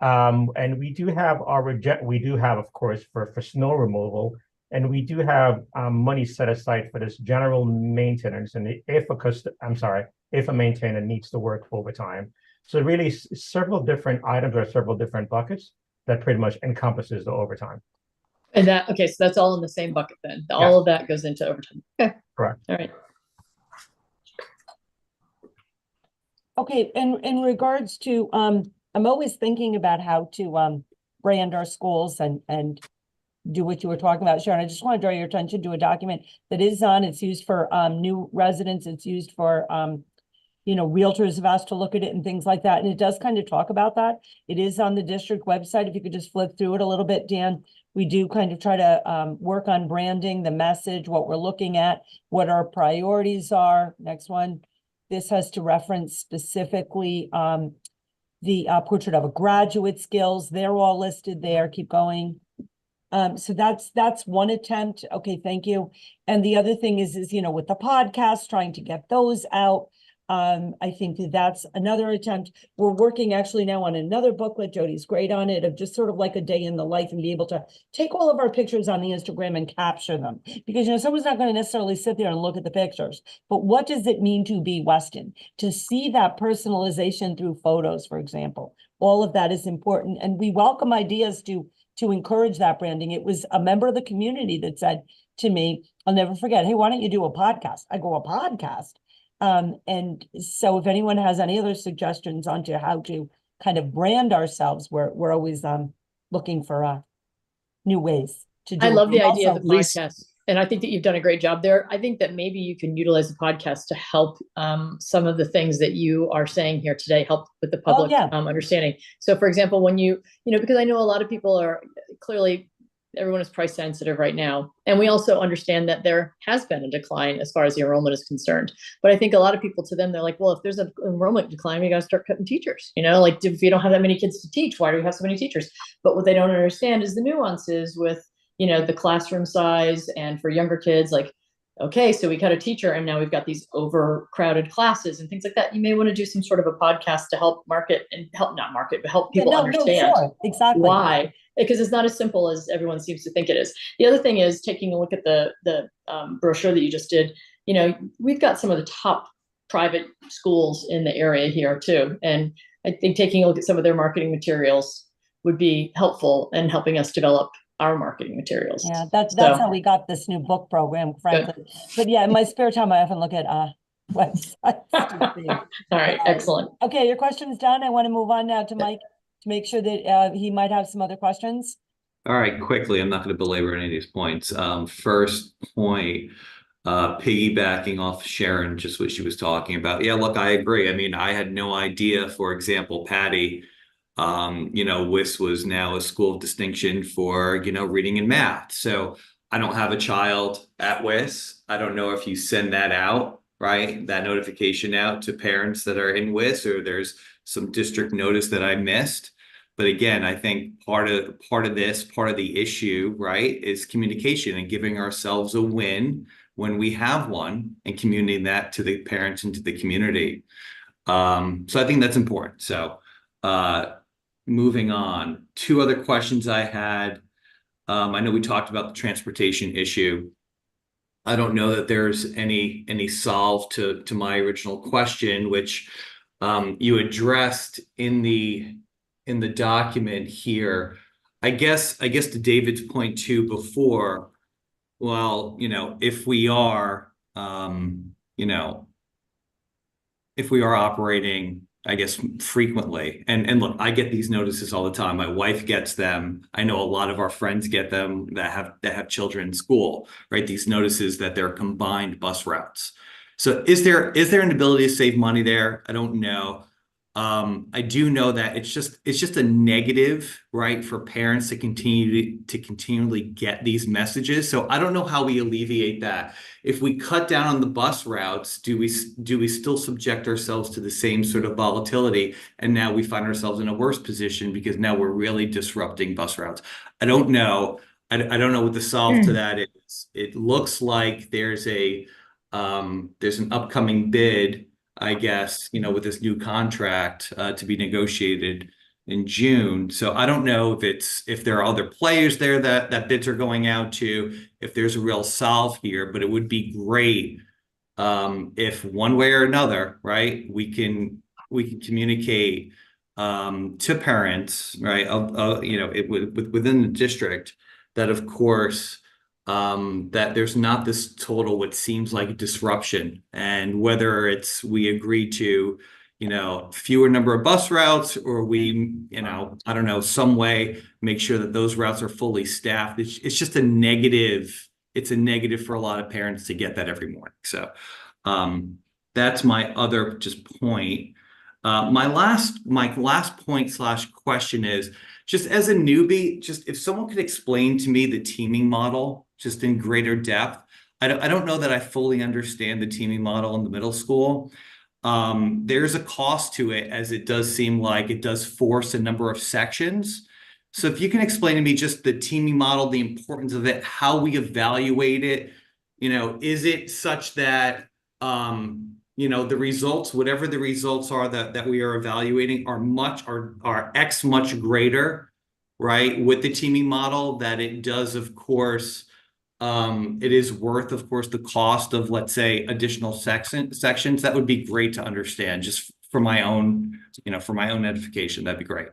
And we do have of course for snow removal, and we do have money set aside for this general maintenance. And if a maintainer needs to work overtime, so really several different items or several different buckets that pretty much encompasses the overtime. And so that's all in the same bucket then. All of that goes into overtime. Okay. Correct. All right. Okay, and in regards to, I'm always thinking about how to brand our schools and do what you were talking about, Sharon. I just want to draw your attention to a document that is on, it's used for new residents, it's used for you know, realtors have asked to look at it and things like that. And it does kind of talk about that. It is on the district website. If you could just flip through it a little bit, Dan. We do kind of try to work on branding, the message, what we're looking at, what our priorities are. Next one. This has to reference specifically the portrait of a graduate skills. They're all listed there. Keep going. So that's one attempt. Okay, thank you. And the other thing is, you know, with the podcast, trying to get those out. I think that's another attempt. We're working actually now on another booklet. Jody's great on it, of just sort of like a day in the life and be able to take all of our pictures on the Instagram and capture them. Because, you know, someone's not going to necessarily sit there and look at the pictures, but what does it mean to be Weston? To see that personalization through photos, for example, all of that is important. And we welcome ideas to encourage that branding. It was a member of the community that said to me, I'll never forget, hey, why don't you do a podcast? I go, a podcast? And so if anyone has any other suggestions onto how to kind of brand ourselves, we're always looking for new ways to do I it. love the And idea of also, the podcast. And I think that you've done a great job there. I think that maybe you can utilize the podcast to help some of the things that you are saying here today, help with the public understanding. So for example, when you know, because I know a lot of people are clearly, everyone is price sensitive right now. And we also understand that there has been a decline as far as the enrollment is concerned. But I think a lot of people, to them, they're like, well, if there's an enrollment decline, we got to start cutting teachers. You know, like if you don't have that many kids to teach, why do we have so many teachers? But what they don't understand is the nuances with, you know, the classroom size, and for younger kids, like, okay, so we cut a teacher and now we've got these overcrowded classes and things like that. You may want to do some sort of a podcast to help market and help, not market, but help people understand exactly why. Because it's not as simple as everyone seems to think it is. The other thing is taking a look at the brochure that you just did. You know, we've got some of the top private schools in the area here too. And I think taking a look at some of their marketing materials would be helpful in helping us develop our marketing materials. Yeah, that's how we got this new book program, frankly. Good. But yeah, in my spare time, I often look at websites. All right, excellent. Okay, your question's done. I want to move on now to Mike to make sure that he might have some other questions. All right, quickly, I'm not going to belabor any of these points. First point, piggybacking off Sharon, just what she was talking about. Yeah, look, I agree. I mean, I had no idea, for example, Patty, you know, WIS was now a school of distinction for, you know, reading and math. So I don't have a child at WIS. I don't know if you send that out, right? That notification out to parents that are in WIS, or there's some district notice that I missed. But again, I think part of the issue, right, is communication and giving ourselves a win when we have one and communicating that to the parents and to the community. So I think that's important. So moving on, two other questions I had. I know we talked about the transportation issue. I don't know that there's any solve to my original question, which you addressed in the document here. I guess to David's point too before, well, you know, if we are operating, I guess, frequently, and look, I get these notices all the time. My wife gets them. I know a lot of our friends get them that have children in school, right? These notices that they're combined bus routes. So is there an ability to save money there? I don't know. I do know that it's just a negative, right, for parents to continually get these messages. So I don't know how we alleviate that. If we cut down on the bus routes, do we still subject ourselves to the same sort of volatility? And now we find ourselves in a worse position because now we're really disrupting bus routes. I don't know. I don't know what the solve to that is. It looks like there's an upcoming bid, I guess, you know, with this new contract to be negotiated in June. So I don't know if there are other players there that bids are going out to, if there's a real solve here, but it would be great if one way or another, right, we can communicate to parents, right, you know, within the district that, of course, that there's not this total what seems like disruption, and whether it's we agree to, fewer number of bus routes, or we, I don't know, some way make sure that those routes are fully staffed. It's just a negative. It's a negative for a lot of parents to get that every morning. So that's my other just point. My last point / question is, just as a newbie, just if someone could explain to me the teaming model just in greater depth. I don't know that I fully understand the teaming model in the middle school. There's a cost to it, as it does seem like it does force a number of sections. So if you can explain to me just the teaming model, the importance of it, how we evaluate it, is it such that, the results, whatever the results are that we are evaluating are X much greater, right? With the teaming model, that it does, of course, it is worth, of course, the cost of, let's say, additional sections. That would be great to understand, just for my own, edification. That'd be great.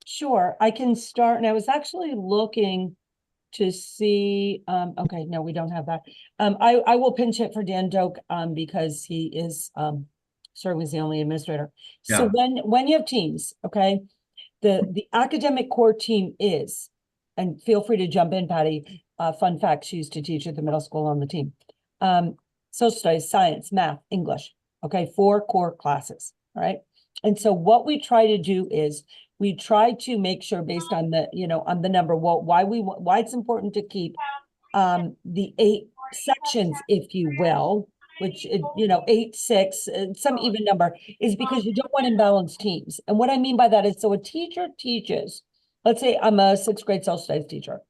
Sure, I can start. And I was actually looking to see, okay, no, we don't have that. I will pinch hit for Dan Doak, because he is serving as the only administrator. So when you have teams, okay, the academic core team is, and feel free to jump in, Patty. Fun fact, she used to teach at the middle school on the team. Social studies, science, math, English. Okay, 4 core classes, all right? And so what we try to do is we try to make sure, based on the, on the number, why it's important to keep the 8 sections, if you will, which, 8, 6, some even number, is because you don't want imbalanced teams. And what I mean by that is, so a teacher teaches, let's say I'm a 6th grade social studies teacher.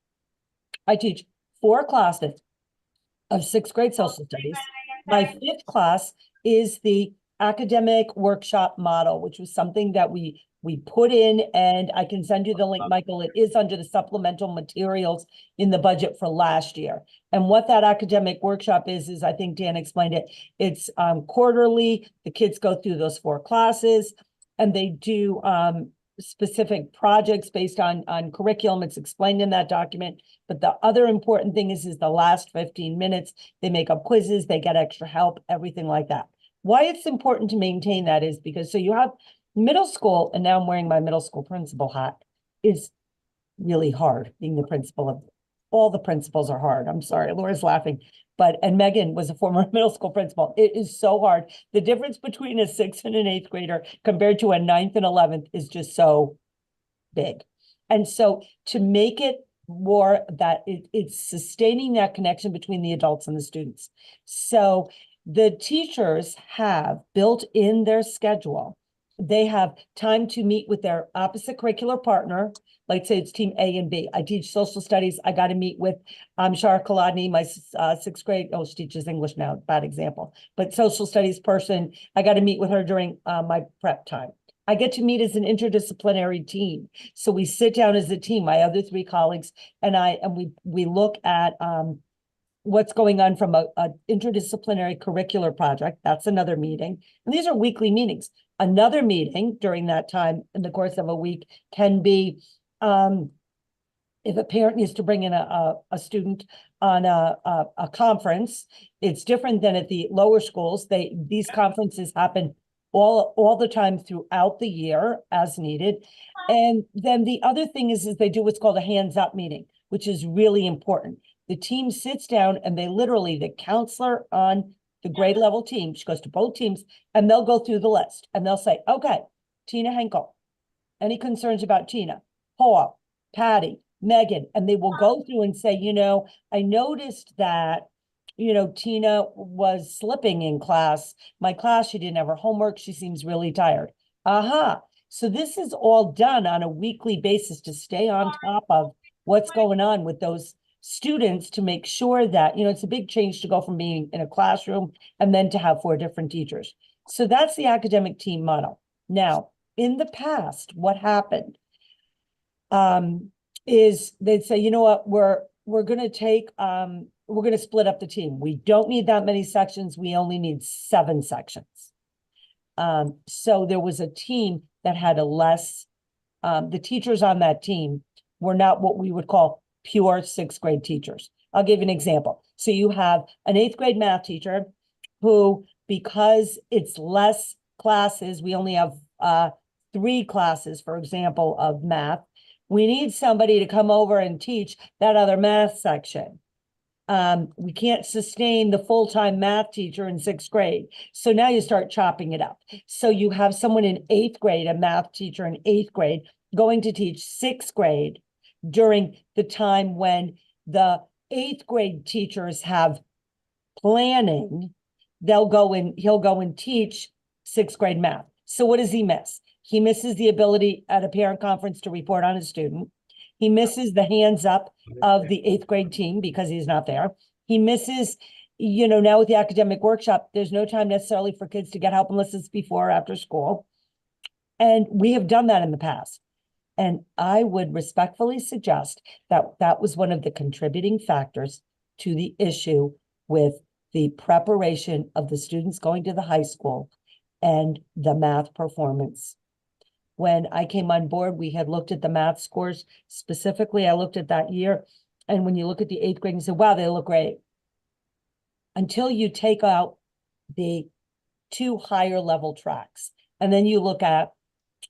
I teach 4 classes of 6th grade social studies. My 5th class is the academic workshop model, which was something that we put in, and I can send you the link, Michael. It is under the supplemental materials in the budget for last year. And what that academic workshop is I think Dan explained it. It's quarterly. The kids go through those 4 classes, and they do specific projects based on curriculum. It's explained in that document. But the other important thing is the last 15 minutes, they make up quizzes, they get extra help, everything like that. Why it's important to maintain that is because, so you have middle school, and now I'm wearing my middle school principal hat, is really hard being the principal of, all the principals are hard. I'm sorry, Laura's laughing. And Megan was a former middle school principal. It is so hard. The difference between a 6th and an 8th grader compared to a 9th and 11th is just so big. And so to make it more that it's sustaining that connection between the adults and the students. So the teachers have built in their schedule, they have time to meet with their opposite curricular partner. Like say it's team A and B. I teach social studies. I got to meet with Shara Kaladny, my 6th grade. Oh, she teaches English now. Bad example. But social studies person, I got to meet with her during my prep time. I get to meet as an interdisciplinary team. So we sit down as a team, my other 3 colleagues, and we look at what's going on from a interdisciplinary curricular project. That's another meeting. And these are weekly meetings. Another meeting during that time in the course of a week can be if a parent needs to bring in a student on a conference. It's different than at the lower schools. These conferences happen all the time throughout the year as needed. And then the other thing is they do what's called a hands-up meeting, which is really important. The team sits down and they literally, the counselor on the grade level team, she goes to both teams, and they'll go through the list and they'll say, okay, Tina Henkel, any concerns about Tina, Paul, Patty, Megan, and they will go through and say, I noticed that, Tina was slipping in class. My class, she didn't have her homework. She seems really tired. Aha. So this is all done on a weekly basis to stay on top of what's going on with those students, to make sure that, it's a big change to go from being in a classroom and then to have 4 different teachers. So that's the academic team model. Now, in the past, what happened is they'd say, you know what, we're going to take, we're going to split up the team. We don't need that many sections. We only need 7 sections. So there was a team that had a less, the teachers on that team were not what we would call pure 6th grade teachers. I'll give you an example. So you have an 8th grade math teacher who, because it's less classes, we only have 3 classes, for example, of math. We need somebody to come over and teach that other math section. We can't sustain the full-time math teacher in 6th grade. So now you start chopping it up. So you have someone in 8th grade, a math teacher in 8th grade, going to teach 6th grade during the time when the 8th grade teachers have planning. He'll go and teach 6th grade math. So what does he miss? He misses the ability at a parent conference to report on his student. He misses the hands up of the 8th grade team because he's not there. He misses, now with the academic workshop, there's no time necessarily for kids to get help unless it's before or after school. And we have done that in the past. And I would respectfully suggest that that was one of the contributing factors to the issue with the preparation of the students going to the high school and the math performance. When I came on board, we had looked at the math scores. Specifically, I looked at that year. And when you look at the 8th grade, you say, wow, they look great. Until you take out the 2 higher level tracks. And then you look at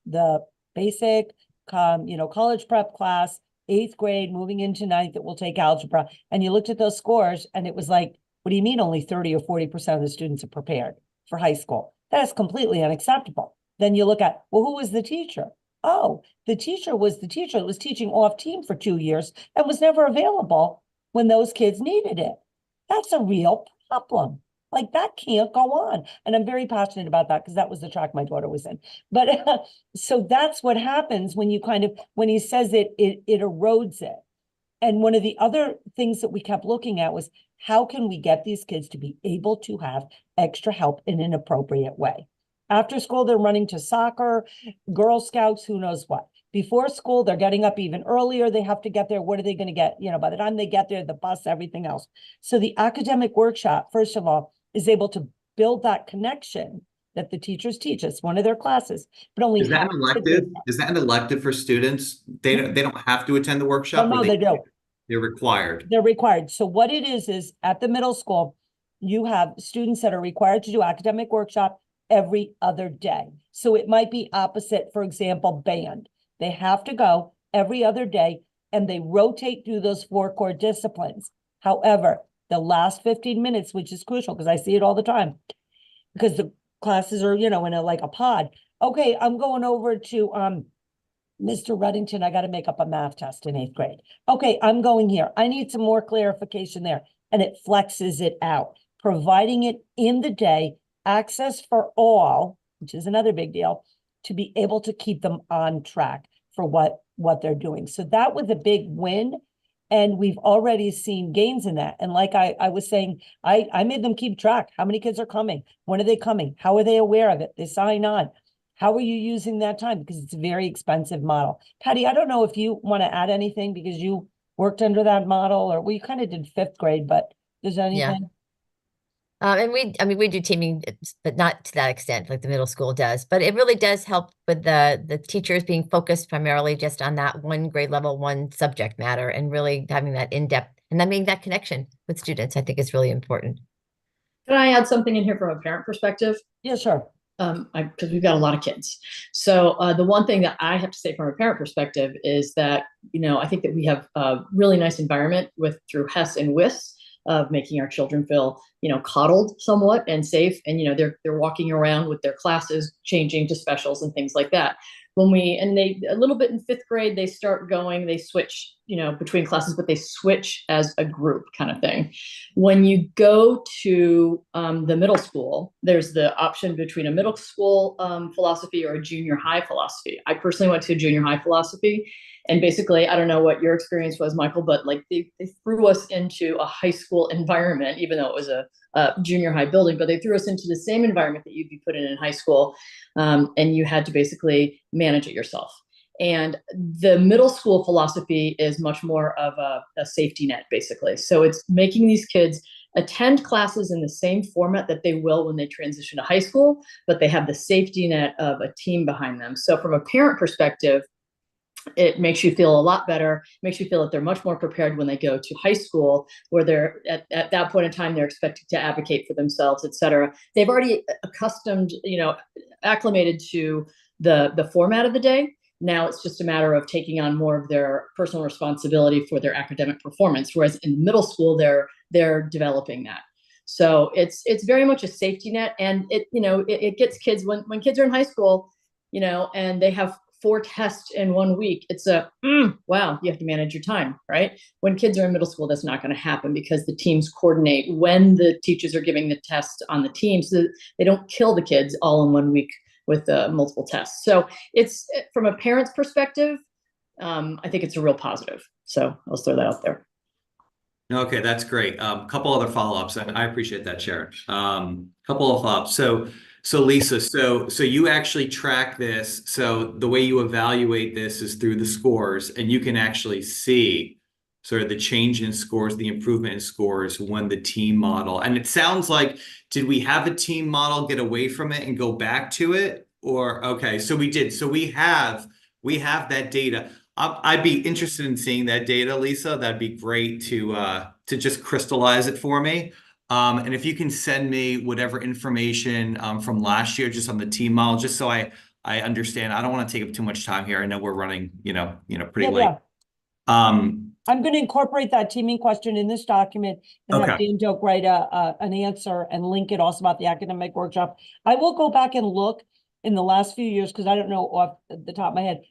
the basic, college prep class, 8th grade, moving into 9th, that will take algebra. And you looked at those scores and it was like, what do you mean only 30 or 40% of the students are prepared for high school? That is completely unacceptable. Then you look at, well, who was the teacher? Oh, the teacher was the teacher that was teaching off team for 2 years and was never available when those kids needed it. That's a real problem. Like, that can't go on. And I'm very passionate about that because that was the track my daughter was in. But so that's what happens when you when he says it erodes it. And one of the other things that we kept looking at was, how can we get these kids to be able to have extra help in an appropriate way? After school, they're running to soccer, Girl Scouts, who knows what. Before school, they're getting up even earlier. They have to get there. What are they going to get? By the time they get there, the bus, everything else. So the academic workshop, first of all, is able to build that connection that the teachers teach us, one of their classes, but only Is that an elective? Is that an elective for students? They don't have to attend the workshop? No, they don't. They're required. They're required. So what it is at the middle school, you have students that are required to do academic workshop every other day. So it might be opposite, for example, band. They have to go every other day and they rotate through those 4 core disciplines. However, the last 15 minutes, which is crucial because I see it all the time, because the classes are, in a pod. Okay, I'm going over to Mr. Reddington. I got to make up a math test in 8th grade. Okay, I'm going here. I need some more clarification there. And it flexes it out, providing it in the day, access for all, which is another big deal, to be able to keep them on track for what they're doing. So that was a big win. And we've already seen gains in that. And like I was saying, I made them keep track. How many kids are coming? When are they coming? How are they aware of it? They sign on. How are you using that time? Because it's a very expensive model. Patty, I don't know if you want to add anything because you worked under that model, or you kind of did 5th grade, but is there anything? And we do teaming, but not to that extent like the middle school does. But it really does help with the teachers being focused primarily just on that one grade level, one subject matter, and really having that in-depth and then making that connection with students, I think is really important. Can I add something in here from a parent perspective? Yeah, sure. Because we've got a lot of kids. So the one thing that I have to say from a parent perspective is that, I think that we have a really nice environment through HES and WIS of making our children feel, coddled somewhat and safe. And, they're walking around with their classes changing to specials and things like that. They a little bit in 5th grade, they start going, they switch, between classes, but they switch as a group kind of thing. When you go to the middle school, there's the option between a middle school philosophy or a junior high philosophy. I personally went to a junior high philosophy. And basically, I don't know what your experience was, Michael, but like they threw us into a high school environment, even though it was a junior high building, but they threw us into the same environment that you'd be put in high school. And you had to basically manage it yourself. And the middle school philosophy is much more of a safety net, basically. So it's making these kids attend classes in the same format that they will when they transition to high school, but they have the safety net of a team behind them. So from a parent perspective, it makes you feel a lot better, makes you feel that they're much more prepared when they go to high school, where they're at that point in time, they're expected to advocate for themselves, et cetera. They've already accustomed, acclimated to the format of the day. Now it's just a matter of taking on more of their personal responsibility for their academic performance. Whereas in middle school, they're developing that. So it's very much a safety net, and it gets kids when kids are in high school, and they have 4 tests in 1 week. It's wow, you have to manage your time, right? When kids are in middle school, that's not going to happen because the teams coordinate when the teachers are giving the test on the team, so that they don't kill the kids all in 1 week with multiple tests. So it's, from a parent's perspective, I think it's a real positive. So I'll throw that out there. Okay, that's great. Couple other follow-ups, and I appreciate that, Sharon. Couple of follow-ups. So Lisa, so you actually track this. So the way you evaluate this is through the scores, and you can actually see sort of the change in scores, the improvement in scores when the team model. And it sounds like, did we have a team model get away from it and go back to it? Or, okay, so we did. So we have that data. I'd be interested in seeing that data, Lisa. That'd be great to just crystallize it for me. And if you can send me whatever information from last year, just on the team model, just so I understand. I don't want to take up too much time here. I know we're running, pretty late. I'm going to incorporate that teaming question in this document and have Dan Doak write an answer and link it also about the academic workshop. I will go back and look in the last few years, because I don't know off the top of my head,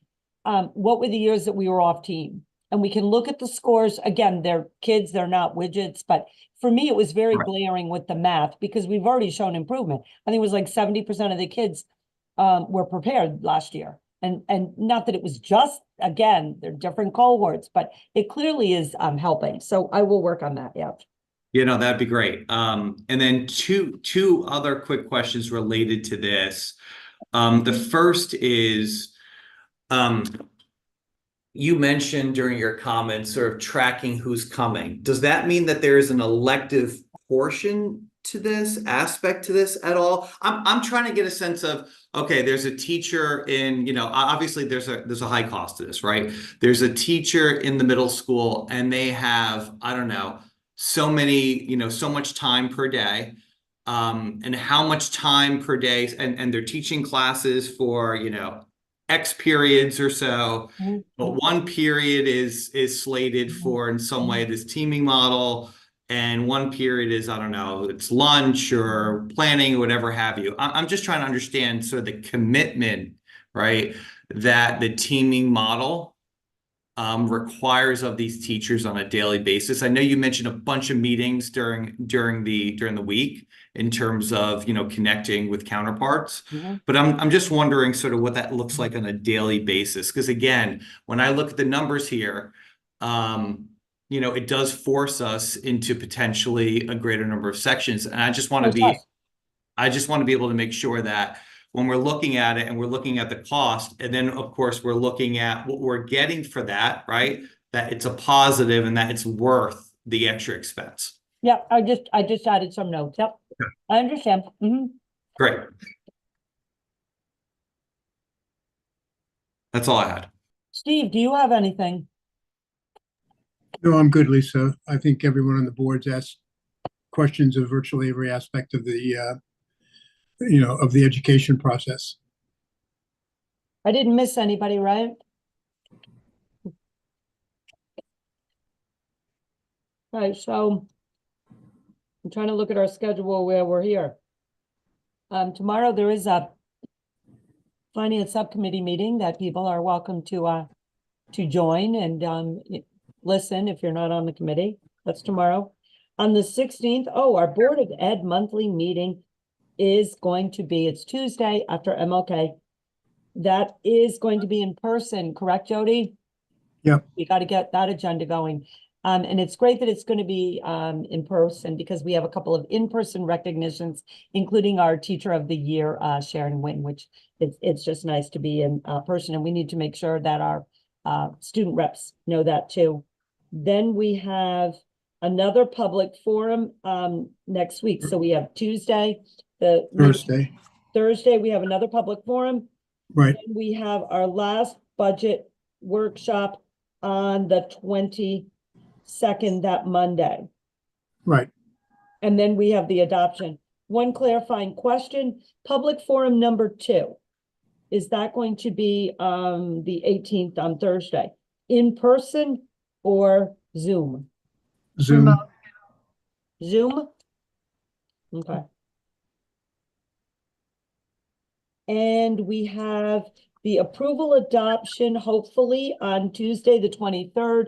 what were the years that we were off team? And we can look at the scores. Again, they're kids, they're not widgets, but for me, it was very glaring with the math, because we've already shown improvement. I think it was like 70% of the kids were prepared last year. And not that it was just, again, they're different cohorts, but it clearly is helping. So I will work on that. Yeah. That'd be great. And then two other quick questions related to this. The first is, you mentioned during your comments sort of tracking who's coming. Does that mean that there is an elective portion to this aspect to this at all? I'm trying to get a sense of, okay, there's a teacher in, obviously there's a high cost to this, right? There's a teacher in the middle school and they have, I don't know, so much time per day. And how much time per day, and they're teaching classes for, X periods or so, but one period is slated for, in some way, this teaming model, and one period is, I don't know, it's lunch or planning or whatever have you. I'm just trying to understand sort of the commitment, right, that the teaming model requires of these teachers on a daily basis. I know you mentioned a bunch of meetings during the week in terms of connecting with counterparts, but I'm just wondering sort of what that looks like on a daily basis, because again, when I look at the numbers here, it does force us into potentially a greater number of sections, and I just want to be able to make sure that when we're looking at it and we're looking at the cost, and then of course we're looking at what we're getting for that, right? That it's a positive and that it's worth the extra expense. Yeah, I just added some notes. Yep, okay. I understand. Great. That's all I had. Steve, do you have anything? No, I'm good, Lisa. I think everyone on the board's asked questions of virtually every aspect of the of the education process. I didn't miss anybody, right? Right, so I'm trying to look at our schedule where we're here. Tomorrow there is a finance subcommittee meeting that people are welcome to join and listen if you're not on the committee. That's tomorrow. On the 16th, our Board of Ed monthly meeting is going to be, it's Tuesday after MLK. That is going to be in person, correct, Jody? Yep. We got to get that agenda going. And it's great that it's going to be in person, because we have a couple of in-person recognitions, including our Teacher of the Year, Sharon Wynn, which it's just nice to be in person. And we need to make sure that our student reps know that too. Then we have another public forum next week. So we have Tuesday, Thursday, we have another public forum. Right. And we have our last budget workshop on the 22nd, that Monday. Right. And then we have the adoption. one clarifying question, public forum number 2. Is that going to be the 18th on Thursday? In person or Zoom? Zoom. Zoom? Okay. And we have the approval adoption, hopefully on Tuesday, the 23rd.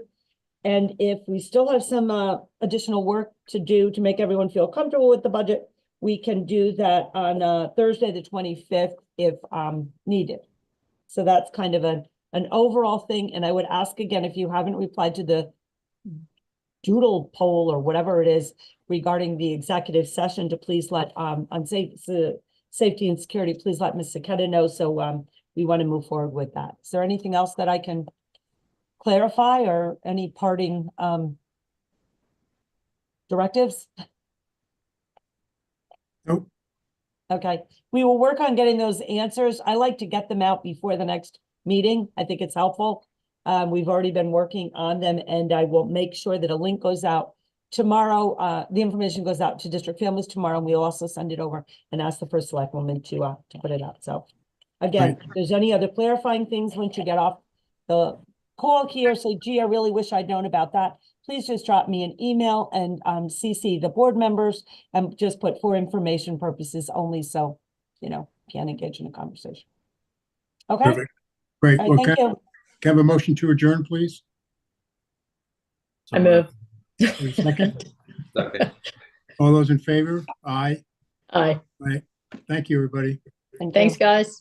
And if we still have some additional work to do to make everyone feel comfortable with the budget, we can do that on Thursday, the 25th, if needed. So that's kind of an overall thing. And I would ask again, if you haven't replied to the doodle poll or whatever it is regarding the executive session, to please let on safety and security, please let Ms. Saketa know. So we want to move forward with that. Is there anything else that I can clarify or any parting directives? Nope. Okay, we will work on getting those answers. I like to get them out before the next meeting. I think it's helpful. We've already been working on them, and I will make sure that a link goes out tomorrow. The information goes out to district families tomorrow, and we'll also send it over and ask the first selectwoman to put it out. So again, if there's any other clarifying things once you get off the call here, say, gee, I really wish I'd known about that, please just drop me an email and CC the board members and just put for information purposes only, so, you know, can engage in a conversation. Okay? Perfect. Great. All right, Well, thank you. can I have a motion to adjourn, please? I move. Second? Okay. All those in favor? Aye. Aye. Aye. Thank you, everybody. Thank you. Thanks, guys.